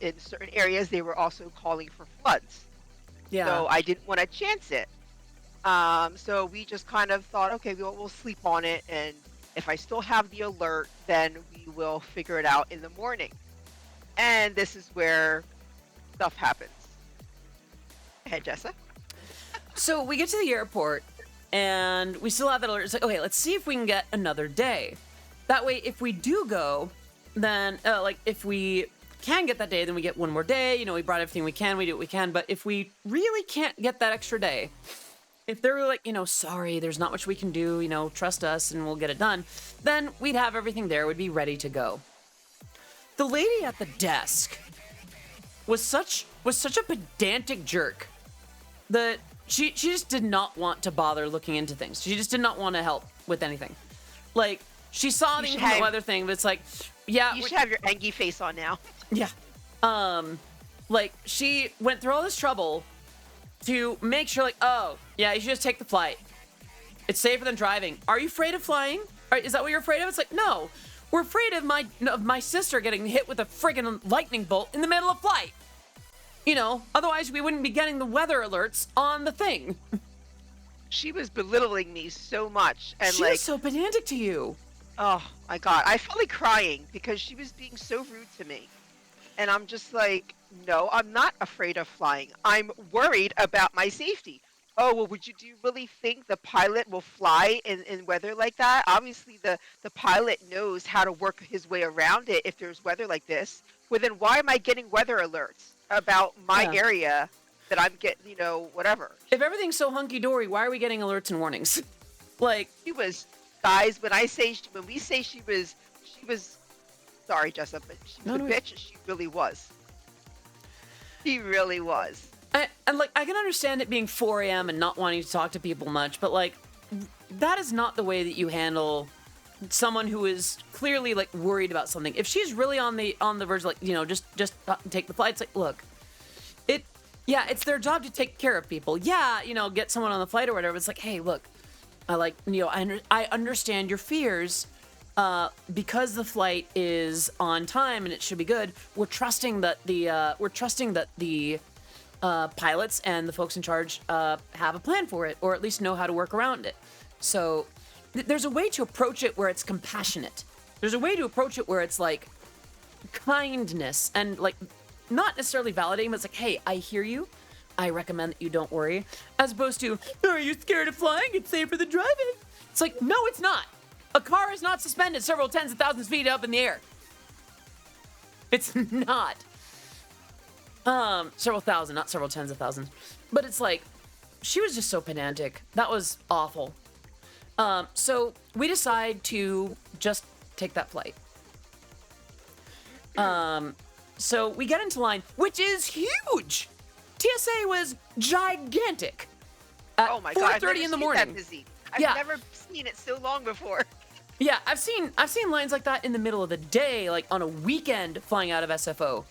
in certain areas, they were also calling for floods. Yeah. So I didn't want to chance it. So we just kind of thought, okay, we'll sleep on it, and if I still have the alert, then we will figure it out in the morning. And this is where stuff happens. Hey, Jessa. So we get to the airport, and we still have that alert. It's like, okay, let's see if we can get another day. That way, if we do go, then, if we can get that day, then we get one more day. We brought everything we can, we do what we can. But if we really can't get that extra day, if they're like, sorry, there's not much we can do, trust us and we'll get it done, then we'd have everything there, we'd be ready to go. The lady at the desk was such a pedantic jerk that she just did not want to bother looking into things. She just did not want to help with anything. Like, she saw the weather thing, but it's like, yeah. You should have your Angie face on now. Yeah. She went through all this trouble to make sure, oh, yeah, you should just take the flight. It's safer than driving. Are you afraid of flying? Is that what you're afraid of? It's like, no. We're afraid of my sister getting hit with a friggin' lightning bolt in the middle of flight. You know, otherwise we wouldn't be getting the weather alerts on the thing. She was belittling me so much, and She was so pedantic to you. oh my God, I felt like crying because she was being so rude to me. And I'm just like, no, I'm not afraid of flying. I'm worried about my safety. Oh, well, do you really think the pilot will fly in weather like that? Obviously, the pilot knows how to work his way around it if there's weather like this. Well, then why am I getting weather alerts about my area that I'm getting, you know, whatever? If everything's so hunky-dory, why are we getting alerts and warnings? Like, She was, guys, when we say she was, sorry, Jessa, but she was a bitch. She really was. She really was. And like, I can understand it being 4 a.m. and not wanting to talk to people much, but like, that is not the way that you handle someone who is clearly like worried about something. If she's really on the verge, like, you know, just take the flight. It's like, look, it's their job to take care of people. Yeah, you know, get someone on the flight or whatever. It's like, hey, look, I understand your fears. Because the flight is on time and it should be good, we're trusting that the pilots and the folks in charge have a plan for it, or at least know how to work around it. So there's a way to approach it where it's compassionate. There's a way to approach it where it's like kindness and like not necessarily validating, but it's like, hey, I hear you. I recommend that you don't worry. As opposed to, are you scared of flying? It's safer than driving. It's like, no, it's not. A car is not suspended several tens of thousands of feet up in the air. It's not. Several thousand, not several tens of thousands. But it's like, she was just so pedantic. That was awful. So we decide to just take that flight. So we get into line, which is huge. TSA was gigantic. At Oh my God, 4:30 in the morning. That busy. I've never seen it so long before. Yeah, I've seen lines like that in the middle of the day, like on a weekend flying out of SFO.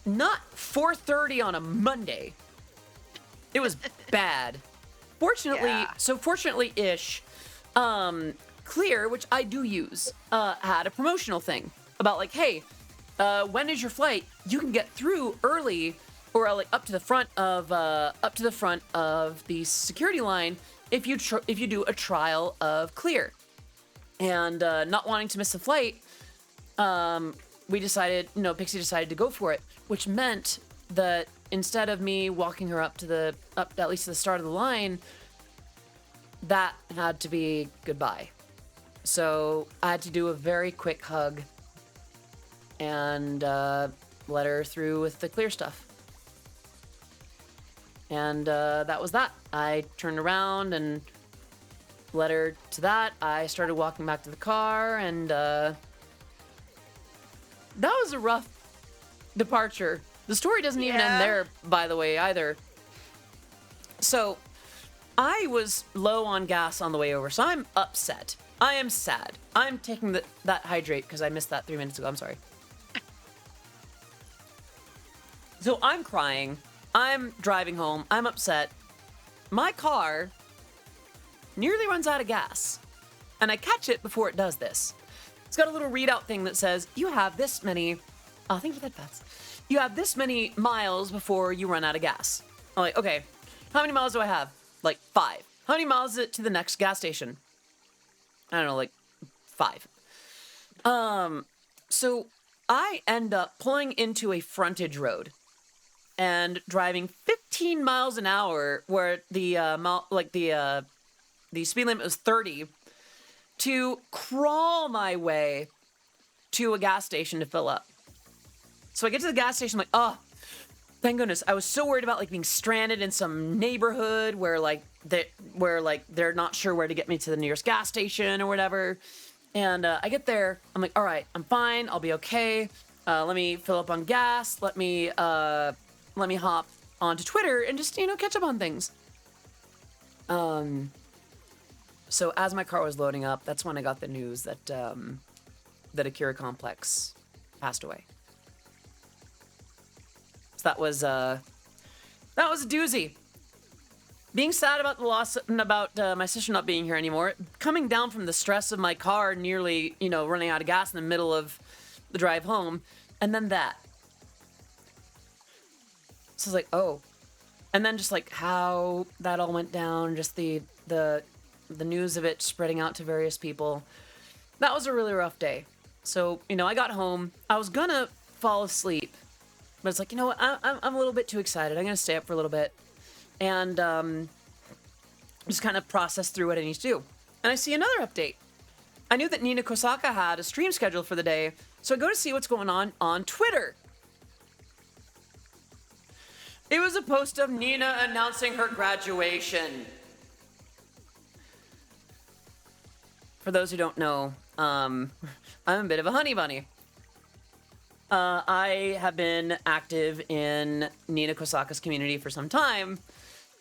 Not 4:30 on a Monday. It was bad. Fortunately-ish, Clear, which I do use, had a promotional thing about like, hey, when is your flight? You can get through early, or like up to the front of the security line if you do a trial of Clear. And not wanting to miss the flight, Pixie decided to go for it, which meant that instead of me walking her up at least to the start of the line, that had to be goodbye. So I had to do a very quick hug and let her through with the Clear stuff. And that was that. I turned around and led her to that. I started walking back to the car, and that was a rough departure. The story doesn't even end there, by the way, either. So I was low on gas on the way over, so I'm upset. I am sad. I'm taking that hydrate because I missed that 3 minutes ago. I'm sorry. So I'm crying. I'm driving home. I'm upset. My car nearly runs out of gas, and I catch it before it does this. It's got a little readout thing that says, you have this many, thanks for that, Bats. You have this many miles before you run out of gas. I'm like, okay, how many miles do I have? Like 5. How many miles is it to the next gas station? I don't know, like 5. So I end up pulling into a frontage road and driving 15 miles an hour where the speed limit was 30 to crawl my way to a gas station to fill up. So I get to the gas station, I'm like, oh, thank goodness. I was so worried about like being stranded in some neighborhood where they're not sure where to get me to the nearest gas station or whatever. And I get there, I'm like, all right, I'm fine, I'll be okay. Let me fill up on gas. Let me hop onto Twitter and just, catch up on things. So as my car was loading up, that's when I got the news that Akira Complex passed away. So that was a doozy. being sad about the loss and about my sister not being here anymore, coming down from the stress of my car nearly, running out of gas in the middle of the drive home, and then that. So I was like, oh. And then just like how that all went down, just the news of it spreading out to various people. That was a really rough day. So, I got home. I was gonna fall asleep, but it's like, you know what? I'm a little bit too excited. I'm gonna stay up for a little bit and just kind of process through what I need to do. And I see another update. I knew that Nina Kosaka had a stream scheduled for the day, so I go to see what's going on Twitter. It was a post of Nina announcing her graduation. For those who don't know, I'm a bit of a honey bunny. I have been active in Nina Kosaka's community for some time,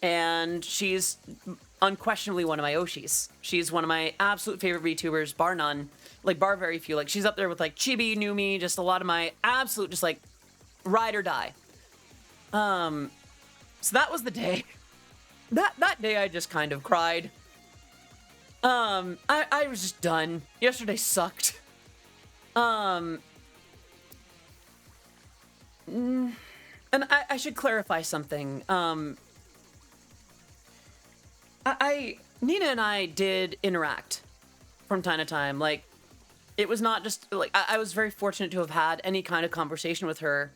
and she's unquestionably one of my Oshis. She's one of my absolute favorite VTubers, bar none. Like, bar very few. Like, she's up there with, like, Chibi, Numi, just a lot of my absolute, just, like, ride or die. So that was the day. That day I just kind of cried. I was just done. Yesterday sucked. And I should clarify something. Nina and I did interact from time to time. Like, it was not just, like, I was very fortunate to have had any kind of conversation with her,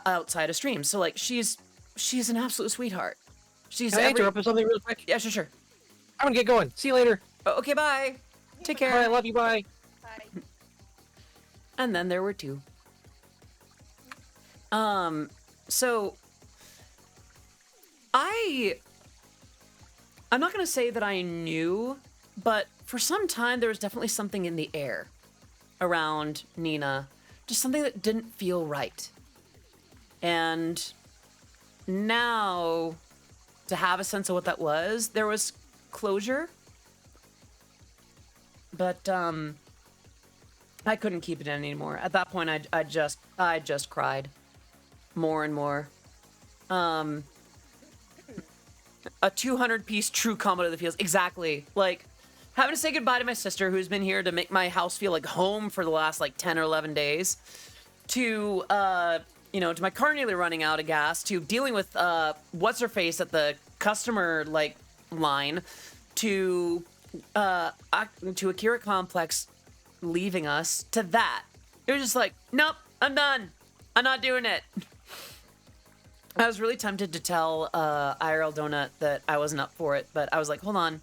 outside of stream. So, like, she's an absolute sweetheart. She's Can I interrupt with something real quick? Yeah, sure. I'm gonna get going. See you later. Okay, bye. Take care. Bye, I love you, bye. Bye. And then there were two. So I'm not gonna say that I knew, but for some time there was definitely something in the air around Nina. Just something that didn't feel right. And now, to have a sense of what that was, there was closure. But I couldn't keep it in anymore. At that point, I just cried more and more. A 200-piece true combo to the feels. Exactly. Like, having to say goodbye to my sister, who's been here to make my house feel like home for the last, like, 10 or 11 days. To, to my car nearly running out of gas. To dealing with, what's-her-face at the customer, like, line. To Akira Complex leaving us. To that. It was just like, nope, I'm done. I'm not doing it. I was really tempted to tell IRL Donut that I wasn't up for it, but I was like, hold on.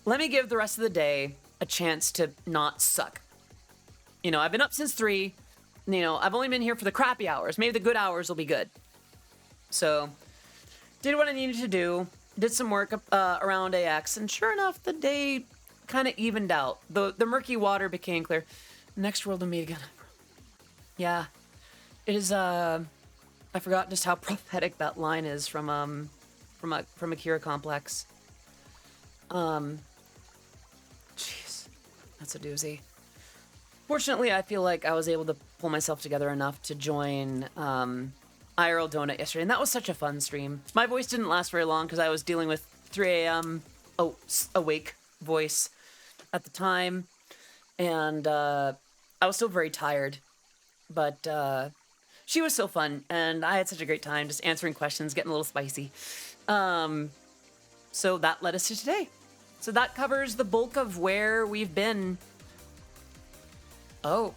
Let me give the rest of the day a chance to not suck. I've been up since 3. I've only been here for the crappy hours. Maybe the good hours will be good. So, did what I needed to do. Did some work around AX, and sure enough, the day kind of evened out. The murky water became clear. Next world to meet again. Yeah. It is, I forgot just how prophetic that line is from Akira Complex. Jeez. That's a doozy. Fortunately, I feel like I was able to pull myself together enough to join IRL Donut yesterday, and that was such a fun stream. My voice didn't last very long because I was dealing with 3 a.m. Awake voice at the time, and I was still very tired, but she was so fun, and I had such a great time just answering questions, getting a little spicy. So that led us to today. So that covers the bulk of where we've been. Oh.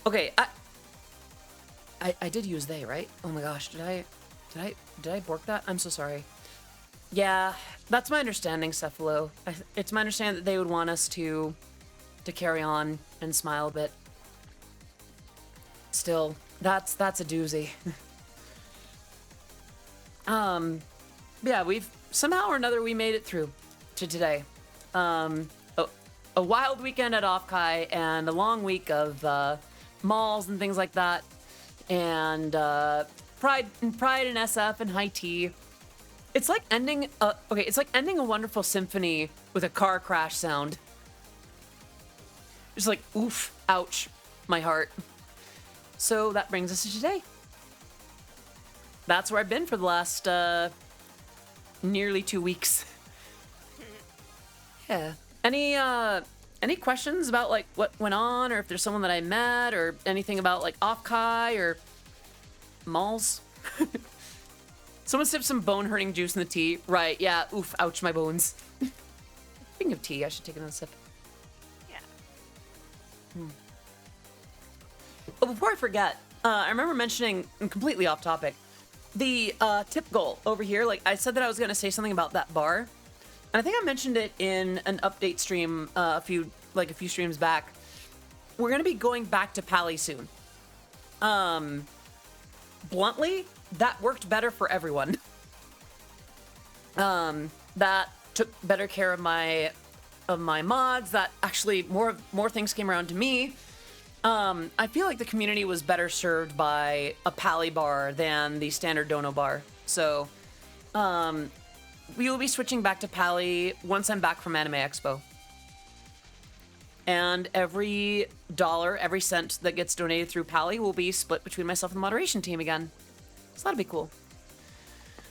Okay, I did use they, right? Oh my gosh, did I bork that? I'm so sorry. Yeah, that's my understanding, Cephalo. It's my understanding that they would want us to carry on and smile a bit. Still, that's a doozy. Yeah, we've somehow or another we made it through to today. A wild weekend at OffKai and a long week of malls and things like that, and Pride and SF and high tea. It's like ending a wonderful symphony with a car crash sound. Just like, oof, ouch, my heart. So that brings us to today. That's where I've been for the last nearly 2 weeks. Yeah. Any questions about like what went on, or if there's someone that I met, or anything about like OffKai or malls? Someone sipped some bone-hurting juice in the tea. Right, yeah, oof, ouch, my bones. Speaking of tea, I should take another sip. Yeah. Oh, before I forget, I remember mentioning, and completely off topic, the tip goal over here. Like, I said that I was going to say something about that bar. And I think I mentioned it in an update stream a few streams back. We're going to be going back to Pally soon. Bluntly, that worked better for everyone. That took better care of my mods. That actually more things came around to me. I feel like the community was better served by a Pally bar than the standard Dono bar. So, we will be switching back to Pally once I'm back from Anime Expo. And every dollar, every cent that gets donated through Pally will be split between myself and the moderation team again. So that'll be cool.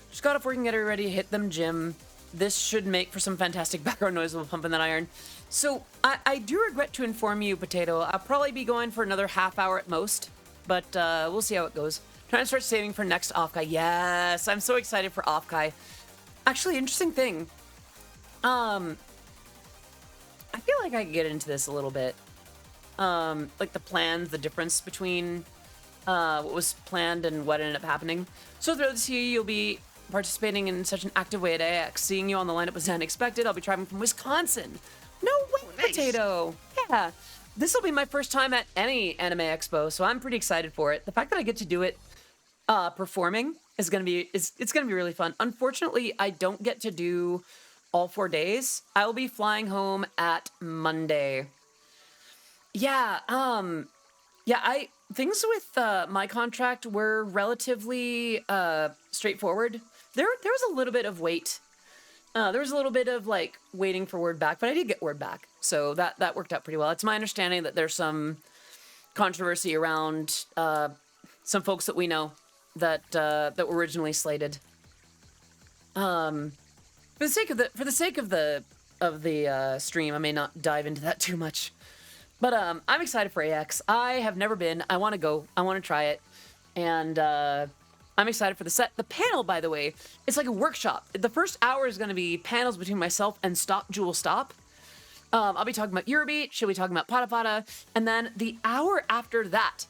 Just got off work and get ready to hit them gym. This should make for some fantastic background noise while pumping that iron. So I do regret to inform you, Potato, I'll probably be going for another half hour at most. But we'll see how it goes. Trying to start saving for next OffKai. Yes, I'm so excited for OffKai. Actually, interesting thing. I feel like I could get into this a little bit. Like the plans, the difference between what was planned and what ended up happening. So throughout this year, you'll be participating in such an active way at AX. Seeing you on the lineup was unexpected. I'll be traveling from Wisconsin. No way, nice. Potato. Yeah. This will be my first time at any Anime Expo, so I'm pretty excited for it. The fact that I get to do it performing is gonna be it's gonna be really fun. Unfortunately, I don't get to do all 4 days. I will be flying home at Monday. Yeah, things with my contract were relatively straightforward. There was a little bit of wait. There was a little bit of like waiting for word back, but I did get word back, so that worked out pretty well. It's my understanding that there's some controversy around some folks that we know that were originally slated. For the sake of the stream, I may not dive into that too much. But I'm excited for AX. I have never been. I want to go. I want to try it. And I'm excited for the set. The panel, by the way, it's like a workshop. The first hour is going to be panels between myself and Stop Jewel Stop. I'll be talking about Eurobeat. She'll be talking about Pata Pata. And then the hour after that,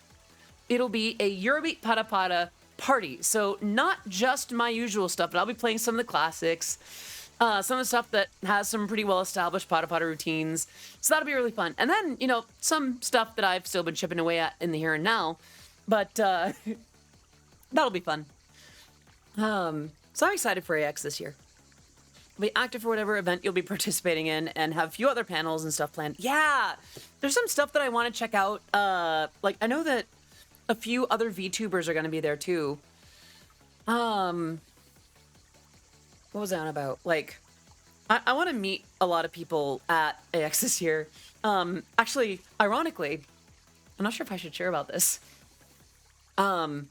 it'll be a Eurobeat Pata Pata party. So not just my usual stuff, but I'll be playing some of the classics. Some of the stuff that has some pretty well-established Pata Pata routines. So that'll be really fun. And then, you know, some stuff that I've still been chipping away at in the here and now. But that'll be fun. So I'm excited for AX this year. Be active for whatever event you'll be participating in and have a few other panels and stuff planned. Yeah! There's some stuff that I want to check out. Like, I know that a few other VTubers are going to be there, too. What was that about? Like, I want to meet a lot of people at AX this year. Actually, ironically, I'm not sure if I should share about this. I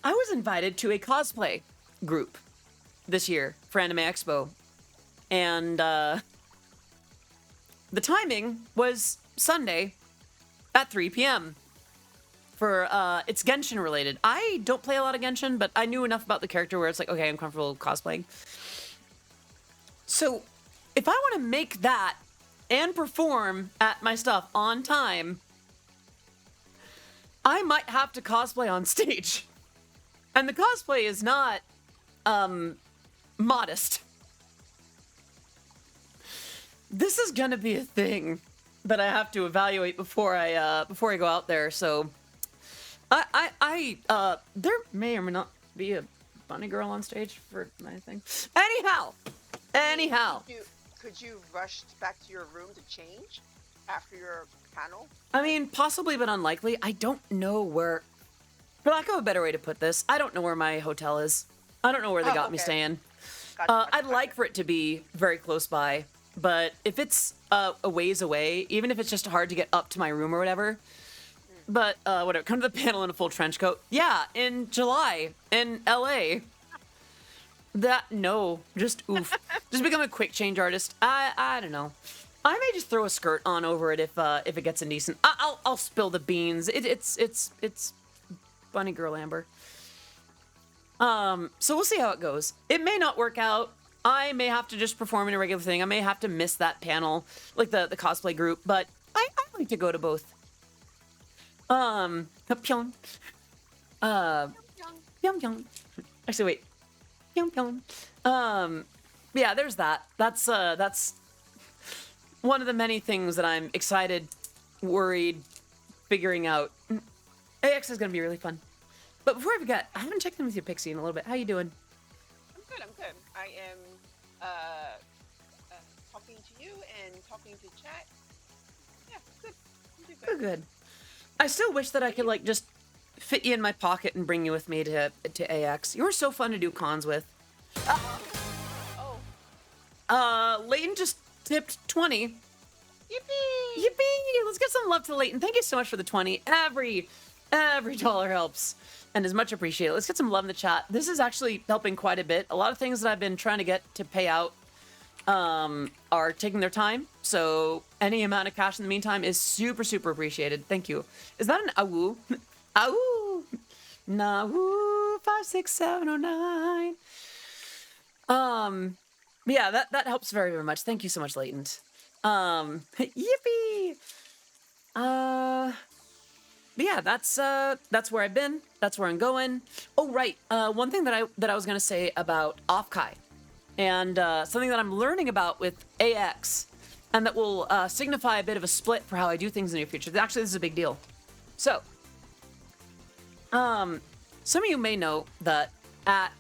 was invited to a cosplay group this year for Anime Expo. And the timing was Sunday at 3 p.m. for it's Genshin related. I don't play a lot of Genshin, but I knew enough about the character where it's like, okay, I'm comfortable cosplaying. So if I want to make that and perform at my stuff on time, I might have to cosplay on stage. And the cosplay is not modest. This is gonna be a thing that I have to evaluate before I go out there. So there may or may not be a bunny girl on stage for my thing. Anyhow. Could you rush back to your room to change after your panel? I mean, possibly, but unlikely. I don't know where. For lack of a better way to put this, I don't know where my hotel is. I don't know where they got me staying. Gotcha. I'd like for it to be very close by, but if it's a ways away, even if it's just hard to get up to my room or whatever, but whatever. Come to the panel in a full trench coat. Yeah, in July in LA. Just oof. Just become a quick change artist. I don't know. I may just throw a skirt on over it if it gets indecent. I'll spill the beans. It's bunny girl Amber. So we'll see how it goes. It may not work out. I may have to just perform in a regular thing. I may have to miss that panel, like the cosplay group, but I like to go to both. Pyong. Pyong. Actually, wait. Pyong. Yeah, there's that. That's one of the many things that I'm excited, worried, figuring out. AX is gonna be really fun. But before I forget, I haven't checked in with you, Pixie, in a little bit. How you doing? I'm good. I am talking to you and talking to chat. Yeah, good. I'm doing Good. I still wish that I could, like, just fit you in my pocket and bring you with me to AX. You were so fun to do cons with. Leighton just tipped 20. Yippee! Yippee! Let's get some love to Leighton. Thank you so much for the 20. Every dollar helps and is much appreciated. Let's get some love in the chat. This is actually helping quite a bit. A lot of things that I've been trying to get to pay out are taking their time. So any amount of cash in the meantime is super, super appreciated. Thank you. Is that an awoo? Awoo! Nah-woo! 56709. Yeah, that helps very, very much. Thank you so much, Leighton. Yippee! Yeah, that's where I've been. That's where I'm going. Oh, right. One thing that I was gonna say about OffKai, and something that I'm learning about with AX, and that will signify a bit of a split for how I do things in the near future. Actually, this is a big deal. So, some of you may know that at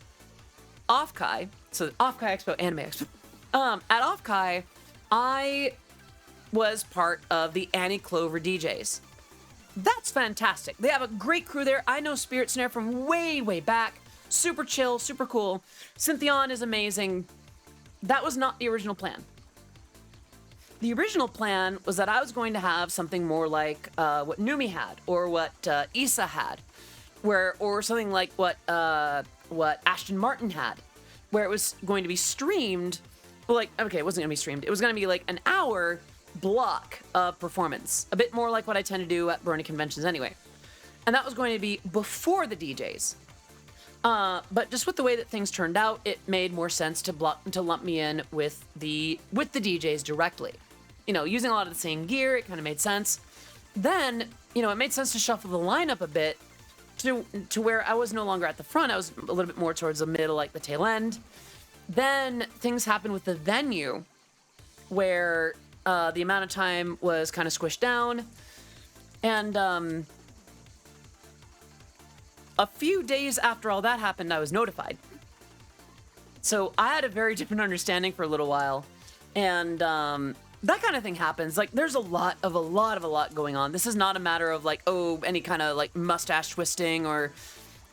OffKai, so OffKai Expo, Anime Expo, at OffKai, I was part of the Annie Clover DJs. That's fantastic. They have a great crew there. I know Spirit Snare from way, way back. Super chill, super cool. Cynthion is amazing. That was not the original plan. The original plan was that I was going to have something more like what Numi had, or what Issa had, or something like what Ashton Martin had, where it was going to be streamed. Well, like, okay, it wasn't going to be streamed. It was going to be like an hour block of performance, a bit more like what I tend to do at Brony conventions anyway. And that was going to be before the DJs. But just with the way that things turned out, it made more sense to lump me in with the DJs directly. You know, using a lot of the same gear, it kind of made sense. Then, you know, it made sense to shuffle the lineup a bit to where I was no longer at the front. I was a little bit more towards the middle, like the tail end. Then things happened with the venue where the amount of time was kind of squished down. And a few days after all that happened, I was notified. So I had a very different understanding for a little while. And that kind of thing happens. Like, there's a lot going on. This is not a matter of, like, oh, any kind of, like, mustache twisting or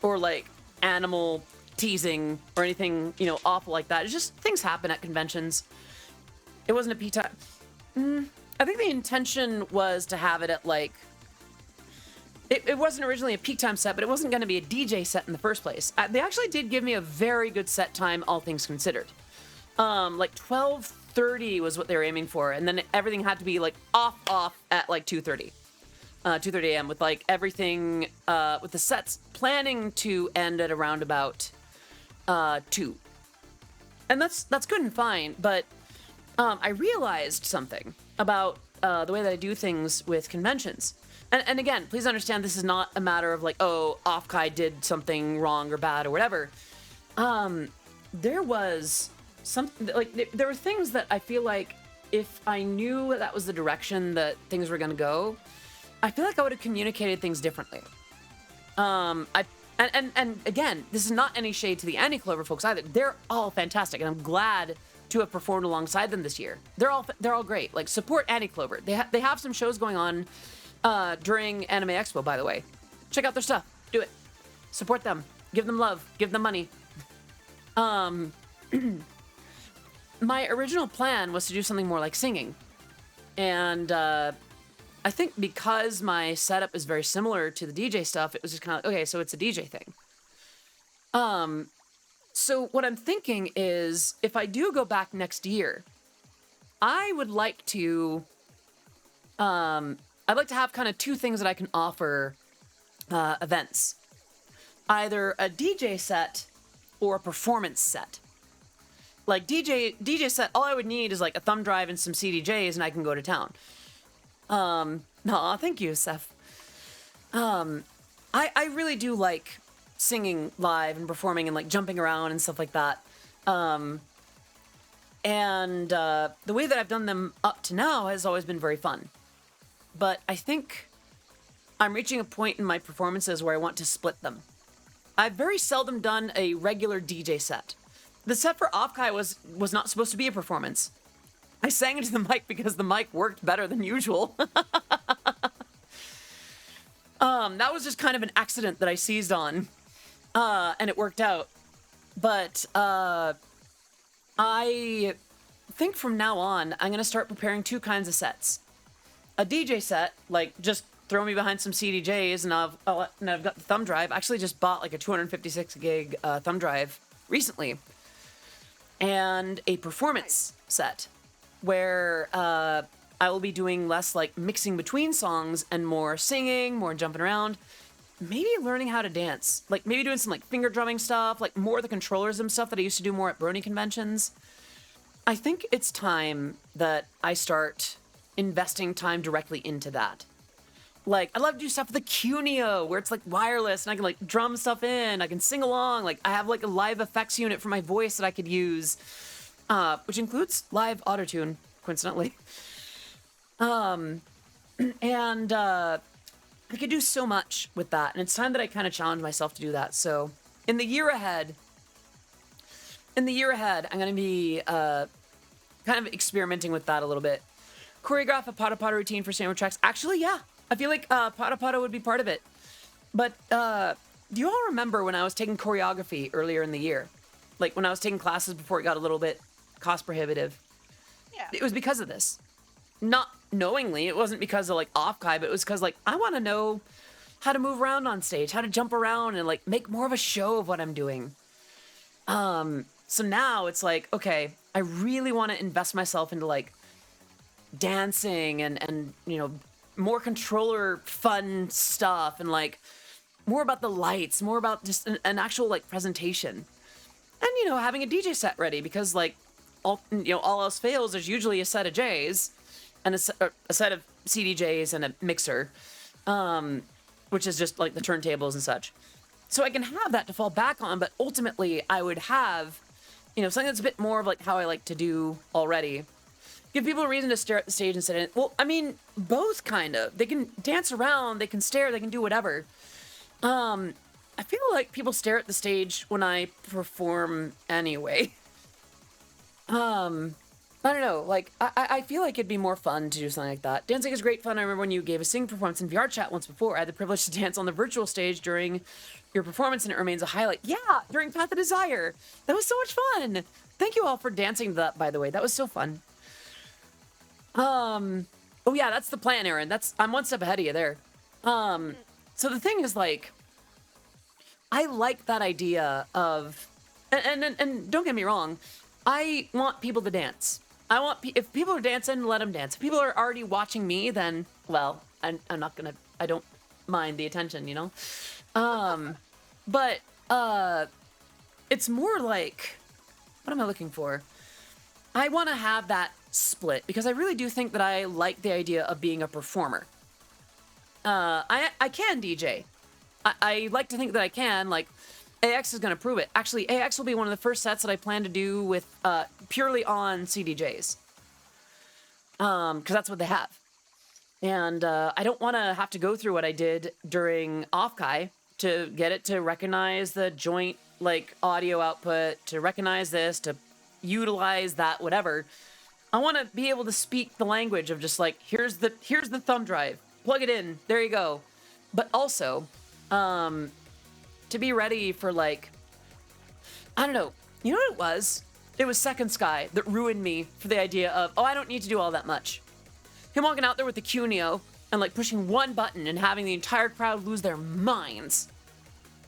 like, animal teasing or anything, you know, awful like that. It's just things happen at conventions. It wasn't a peak time. I think the intention was to have it at, like, it wasn't originally a peak time set, but it wasn't going to be a DJ set in the first place. They actually did give me a very good set time, all things considered. Like 12:30 was what they were aiming for, and then everything had to be like off at like 2:30 a.m. with like everything with the sets planning to end at around about 2. And that's good and fine, but I realized something about the way that I do things with conventions. And again, please understand, this is not a matter of like, oh, OffKai did something wrong or bad or whatever. There was something, like, there were things that I feel like if I knew that was the direction that things were going to go, I feel like I would have communicated things differently. And again, this is not any shade to the Annie Clover folks either. They're all fantastic, and I'm glad to have performed alongside them this year. They're all great. Like, support Annie Clover. They have some shows going on during Anime Expo, by the way. Check out their stuff. Do it. Support them. Give them love. Give them money. My original plan was to do something more like singing. And I I think because my setup is very similar to the DJ stuff, it was just kind of, okay, so it's a DJ thing. So what I'm thinking is, if I do go back next year, I would like to, I'd like to have kind of two things that I can offer events. Either a DJ set or a performance set. Like DJ set, all I would need is like a thumb drive and some CDJs and I can go to town. Thank you, Seth. I really do like singing live and performing and like jumping around and stuff like that. The way that I've done them up to now has always been very fun. But I think I'm reaching a point in my performances where I want to split them. I've very seldom done a regular DJ set. The set for OffKai was not supposed to be a performance. I sang into the mic because the mic worked better than usual. That was just kind of an accident that I seized on, and it worked out. But I think from now on, I'm going to start preparing two kinds of sets. A DJ set, like just throw me behind some CDJs, and I've got the thumb drive. I actually just bought like a 256 gig thumb drive recently. And a performance set where I will be doing less like mixing between songs and more singing, more jumping around, maybe learning how to dance, like maybe doing some like finger drumming stuff, like more of the controllerism stuff that I used to do more at Brony conventions. I think it's time that I start investing time directly into that. Like, I love to do stuff with the Cuneo, where it's like wireless and I can like drum stuff in, I can sing along, like I have like a live effects unit for my voice that I could use, which includes live autotune, coincidentally. I could do so much with that, and it's time that I kind of challenge myself to do that. So, in the year ahead, I'm going to be kind of experimenting with that a little bit. Choreograph a Pada Pada routine for standard tracks. Actually, yeah. I feel like Pada Pada would be part of it. But do you all remember when I was taking choreography earlier in the year? Like when I was taking classes before it got a little bit cost prohibitive? Yeah. It was because of this. Not knowingly. It wasn't because of like OffKai, but it was because like I want to know how to move around on stage, how to jump around and like make more of a show of what I'm doing. So now it's like, okay, I really want to invest myself into like dancing and you know, more controller fun stuff and like more about the lights, more about just an actual like presentation. And you know, having a DJ set ready because like all else fails, there's usually a set of J's and a set of CDJs and a mixer, which is just like the turntables and such. So I can have that to fall back on, but ultimately I would have, you know, something that's a bit more of like how I like to do already. Give people a reason to stare at the stage and sit in it. Well, I mean, both kind of. They can dance around, they can stare, they can do whatever. I feel like people stare at the stage when I perform anyway. I don't know, like, I feel like it'd be more fun to do something like that. Dancing is great fun. I remember when you gave a singing performance in VR chat once before. I had the privilege to dance on the virtual stage during your performance, and it remains a highlight. Yeah, during Path of Desire. That was so much fun. Thank you all for dancing to that, by the way. That was so fun. Oh yeah, that's the plan, Aaron. I'm one step ahead of you there. So the thing is, like, I like that idea of, and don't get me wrong, I want people to dance. If people are dancing, let them dance. If people are already watching me, then, well, I don't mind the attention, you know? But it's more like, what am I looking for? I want to have that split because I really do think that I like the idea of being a performer. I can DJ. I like to think that I can. Like, AX is going to prove it. Actually, AX will be one of the first sets that I plan to do with purely on CDJs. Because that's what they have. And I don't want to have to go through what I did during OffKai to get it to recognize the joint like audio output, to recognize this, to utilize that, whatever. I want to be able to speak the language of just like, here's the thumb drive, plug it in, there you go. But also, to be ready for like, I don't know, you know what it was? It was Second Sky that ruined me for the idea of, oh, I don't need to do all that much. Him walking out there with the Cuneo, and like pushing one button and having the entire crowd lose their minds.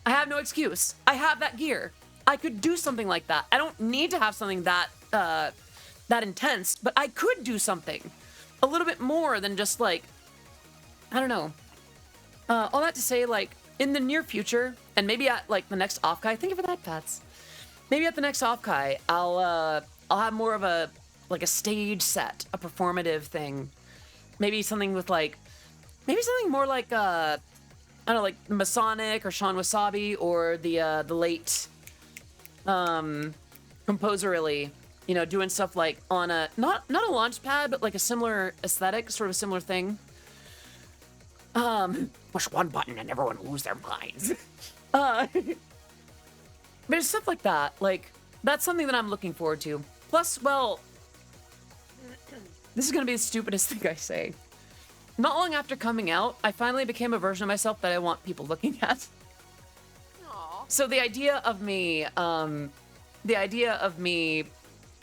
I have no excuse. I have that gear. I could do something like that. I don't need to have something that that intense, but I could do something a little bit more than just like, I don't know. All that to say, like, in the near future, and maybe at like the next OffKai, thank you for that, Pats. Maybe at the next OffKai, I'll have more of a like a stage set, a performative thing. Maybe something with like, maybe something more like I don't know, like Masonic or Sean Wasabi or the late Composerily, you know, doing stuff like on a not a launch pad, but like a similar aesthetic, sort of a similar thing. Push one button and everyone lose their minds. But it's stuff like that. Like, that's something that I'm looking forward to. Plus, well, this is gonna be the stupidest thing I say. Not long after coming out, I finally became a version of myself that I want people looking at. Aww. So the idea of me,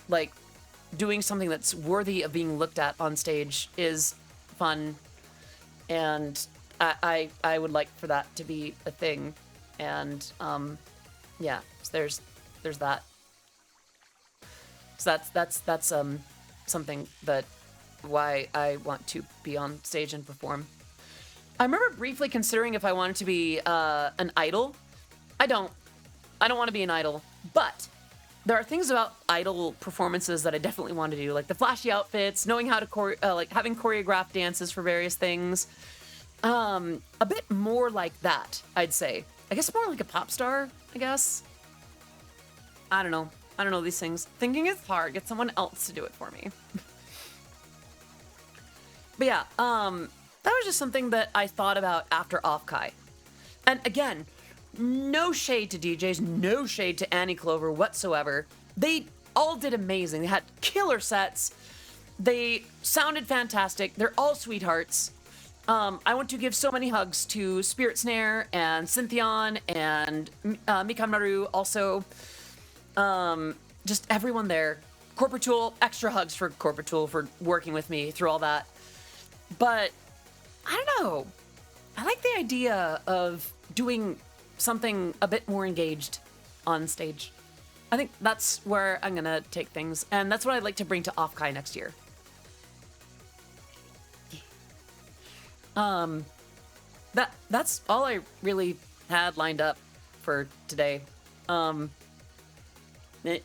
like, doing something that's worthy of being looked at on stage is fun. And I would like for that to be a thing. And, yeah, so there's that. So that's something that why I want to be on stage and perform. I remember briefly considering if I wanted to be an idol. I don't want to be an idol, but there are things about idol performances that I definitely want to do, like the flashy outfits, knowing how to like having choreographed dances for various things. A bit more like that, I'd say. I guess more like a pop star, I guess. I don't know these things. Thinking is hard. Get someone else to do it for me. But yeah, that was just something that I thought about after OffKai. And again, no shade to DJs, no shade to Annie Clover whatsoever. They all did amazing. They had killer sets. They sounded fantastic. They're all sweethearts. I want to give so many hugs to Spirit Snare and Cynthion and Mikam Naru also. Just everyone there. Corporate Tool, extra hugs for Corporate Tool for working with me through all that. But, I don't know. I like the idea of doing something a bit more engaged on stage. I think that's where I'm gonna take things, and that's what I'd like to bring to OffKai next year. That's all I really had lined up for today.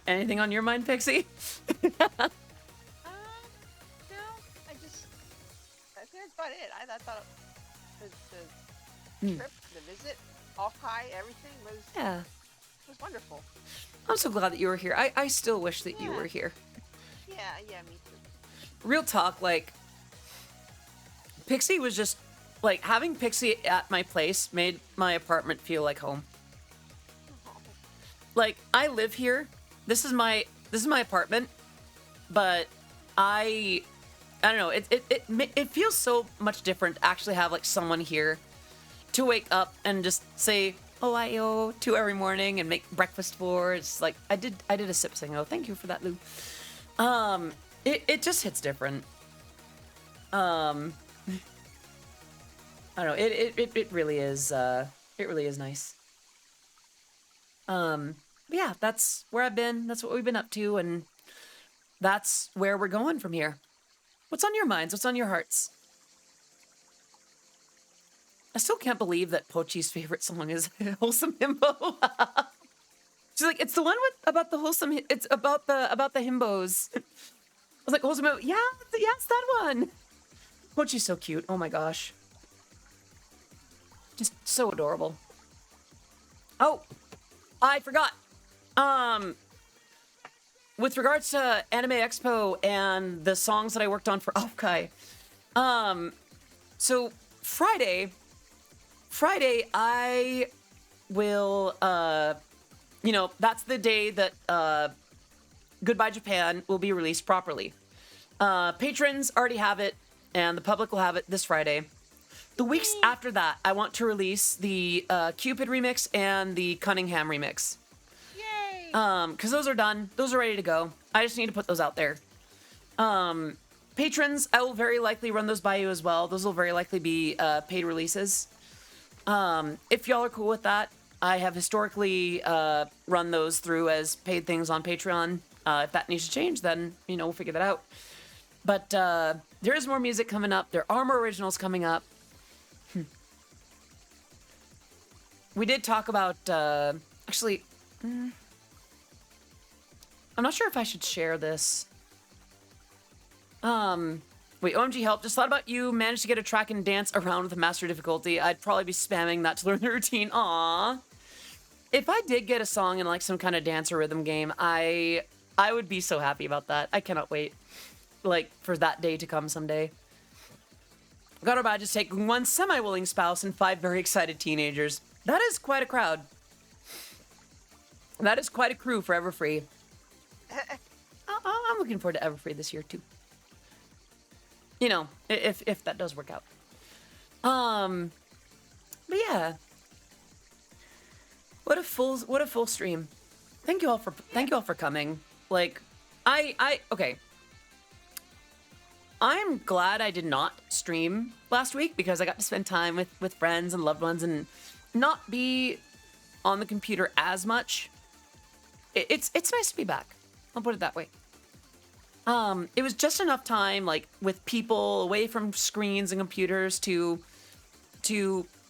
Anything on your mind, Pixie? No, I think that's about it. I thought the trip, the visit, OffKai, everything was wonderful. I'm so glad that you were here. I still wish that you were here. Yeah, me too. Real talk, like, Pixie was just, like, having Pixie at my place made my apartment feel like home. Like, I live here. This is my apartment, but I don't know. It feels so much different to actually have like someone here to wake up and just say "Ohio" to every morning and make breakfast for. It's like I did a sip sing. Oh, thank you for that, Lou. It just hits different. I don't know. It really is. It really is nice. Yeah, that's where I've been. That's what we've been up to, and that's where we're going from here. What's on your minds? What's on your hearts? I still can't believe that Pochi's favorite song is "Wholesome Himbo." She's like, it's the one about the wholesome. It's about the himbos. I was like, wholesome himbo. Yeah, yes, that one. Pochi's so cute. Oh my gosh, just so adorable. Oh, I forgot. With regards to Anime Expo and the songs that I worked on for OffKai, so Friday I will, that's the day that, Goodbye Japan will be released properly. Patrons already have it, and the public will have it this Friday. The weeks after that, I want to release the, Cupid remix and the Cunningham remix. Because those are done. Those are ready to go. I just need to put those out there. patrons, I will very likely run those by you as well. Those will very likely be paid releases. If y'all are cool with that, I have historically run those through as paid things on Patreon. If that needs to change, then, you know, we'll figure that out. But there is more music coming up. There are more originals coming up. We did talk about, actually, I'm not sure if I should share this. Wait, OMG help. Just thought about you. Managed to get a track and dance around with a master difficulty. I'd probably be spamming that to learn the routine. Aww. If I did get a song in like some kind of dance or rhythm game, I would be so happy about that. I cannot wait, like, for that day to come someday. Got our badges taking one semi-willing spouse and 5 very excited teenagers. That is quite a crowd. That is quite a crew for Everfree. I'm looking forward to Everfree this year too. You know, if that does work out. But yeah. What a full stream. Thank you all for coming. Like, okay. I'm glad I did not stream last week because I got to spend time with friends and loved ones and not be on the computer as much. It's nice to be back. I'll put it that way. It was just enough time, like, with people away from screens and computers to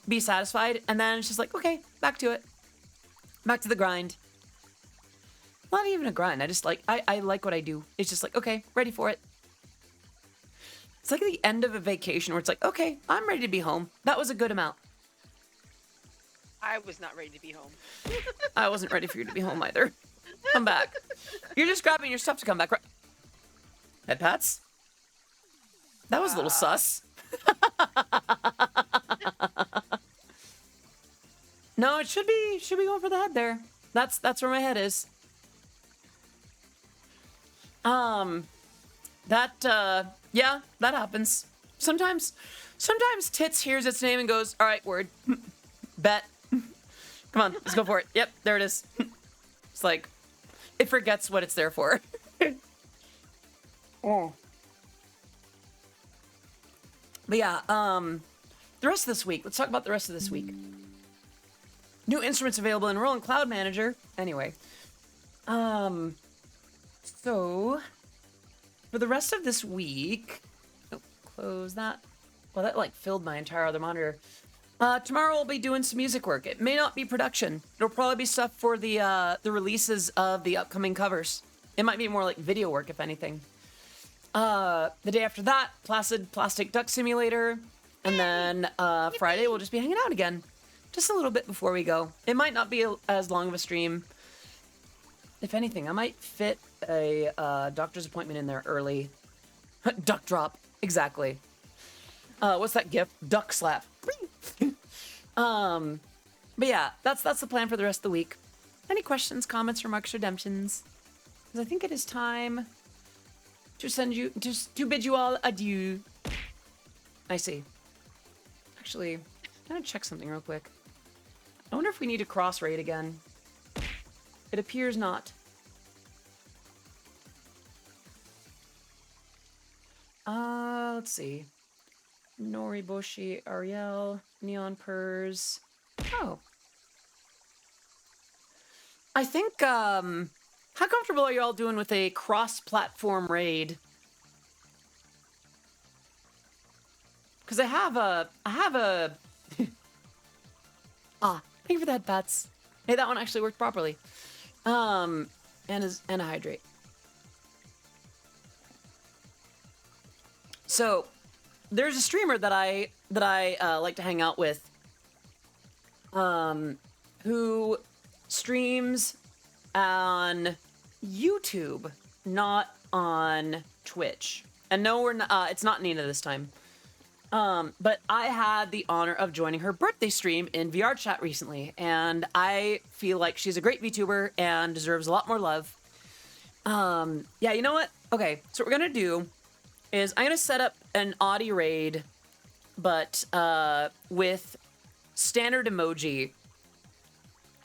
be satisfied, and then it's just like, okay, back to it. Back to the grind. Not even a grind. I just like, I like what I do. It's just like, okay, ready for it. It's like the end of a vacation where it's like, okay, I'm ready to be home. That was a good amount. I was not ready to be home. I wasn't ready for you to be home either. Come back. You're just grabbing your stuff to come back, right? Head pats? That was a little sus. No, it should be going for the head there. That's where my head is. Yeah, that happens. Sometimes Tits hears its name and goes, all right, word. Bet. Come on, let's go for it. Yep, there it is. It's like, it forgets what it's there for. Oh. But yeah, the rest of this week. Let's talk about the rest of this week. New instruments available in Roland Cloud Manager. Anyway. So, for the rest of this week... Oh, close that. Well, that, like, filled my entire other monitor. Tomorrow we'll be doing some music work. It may not be production. It'll probably be stuff for the releases of the upcoming covers. It might be more like video work, if anything. The day after that, Placid Plastic Duck Simulator. And then Friday we'll just be hanging out again. Just a little bit before we go. It might not be as long of a stream. If anything, I might fit a doctor's appointment in there early. Duck drop. Exactly. What's that gif? Duck slap. But yeah, that's the plan for the rest of the week. Any questions, comments, remarks, redemptions? Because I think it is time to bid you all adieu. I see. Actually, I'm gonna check something real quick. I wonder if we need to cross raid again. It appears not. Let's see. Noriboshi, Ariel, Neon Purrs. Oh. I think, how comfortable are you all doing with a cross-platform raid? Because I have a... thank you for that, Bats. Hey, that one actually worked properly. And a hydrate. So, there's a streamer that I like to hang out with, who streams on YouTube, not on Twitch. And no, it's not Nina this time. But I had the honor of joining her birthday stream in VR chat recently, and I feel like she's a great VTuber and deserves a lot more love. Yeah, you know what? Okay, so what we're gonna do is I'm gonna set up an Audi raid, but with standard emoji.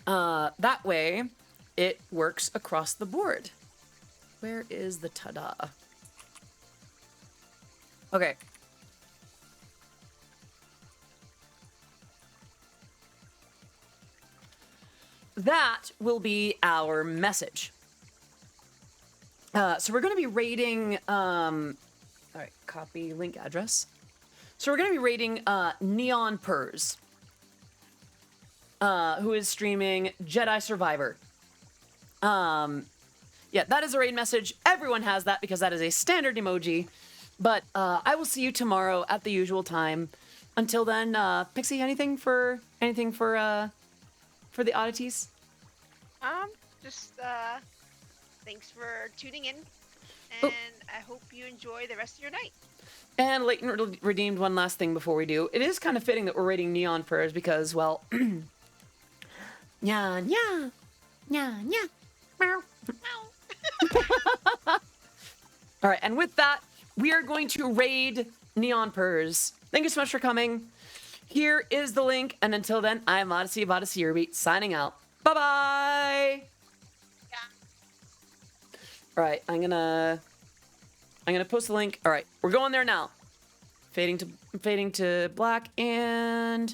That way, it works across the board. Where is the ta-da? Okay. That will be our message. So we're going to be rating, all right, copy link address. So we're going to be rating Neon Purrs, who is streaming Jedi Survivor. Yeah, that is a raid message. Everyone has that because that is a standard emoji. But I will see you tomorrow at the usual time. Until then, Pixie, anything for the oddities? Just thanks for tuning in, and I hope you enjoy the rest of your night. And Leighton redeemed one last thing before we do. It is kind of fitting that we're rating Neon Purrs because, well, yeah, yeah, yeah, yeah, meow. All right, and with that, we are going to raid Neon Purrs. Thank you so much for coming. Here is the link, and until then, I am Odyssey of Odyssey Eurobeat, signing out. Bye-bye! Yeah. All right, I'm gonna post the link. All right, we're going there now. Fading to black, and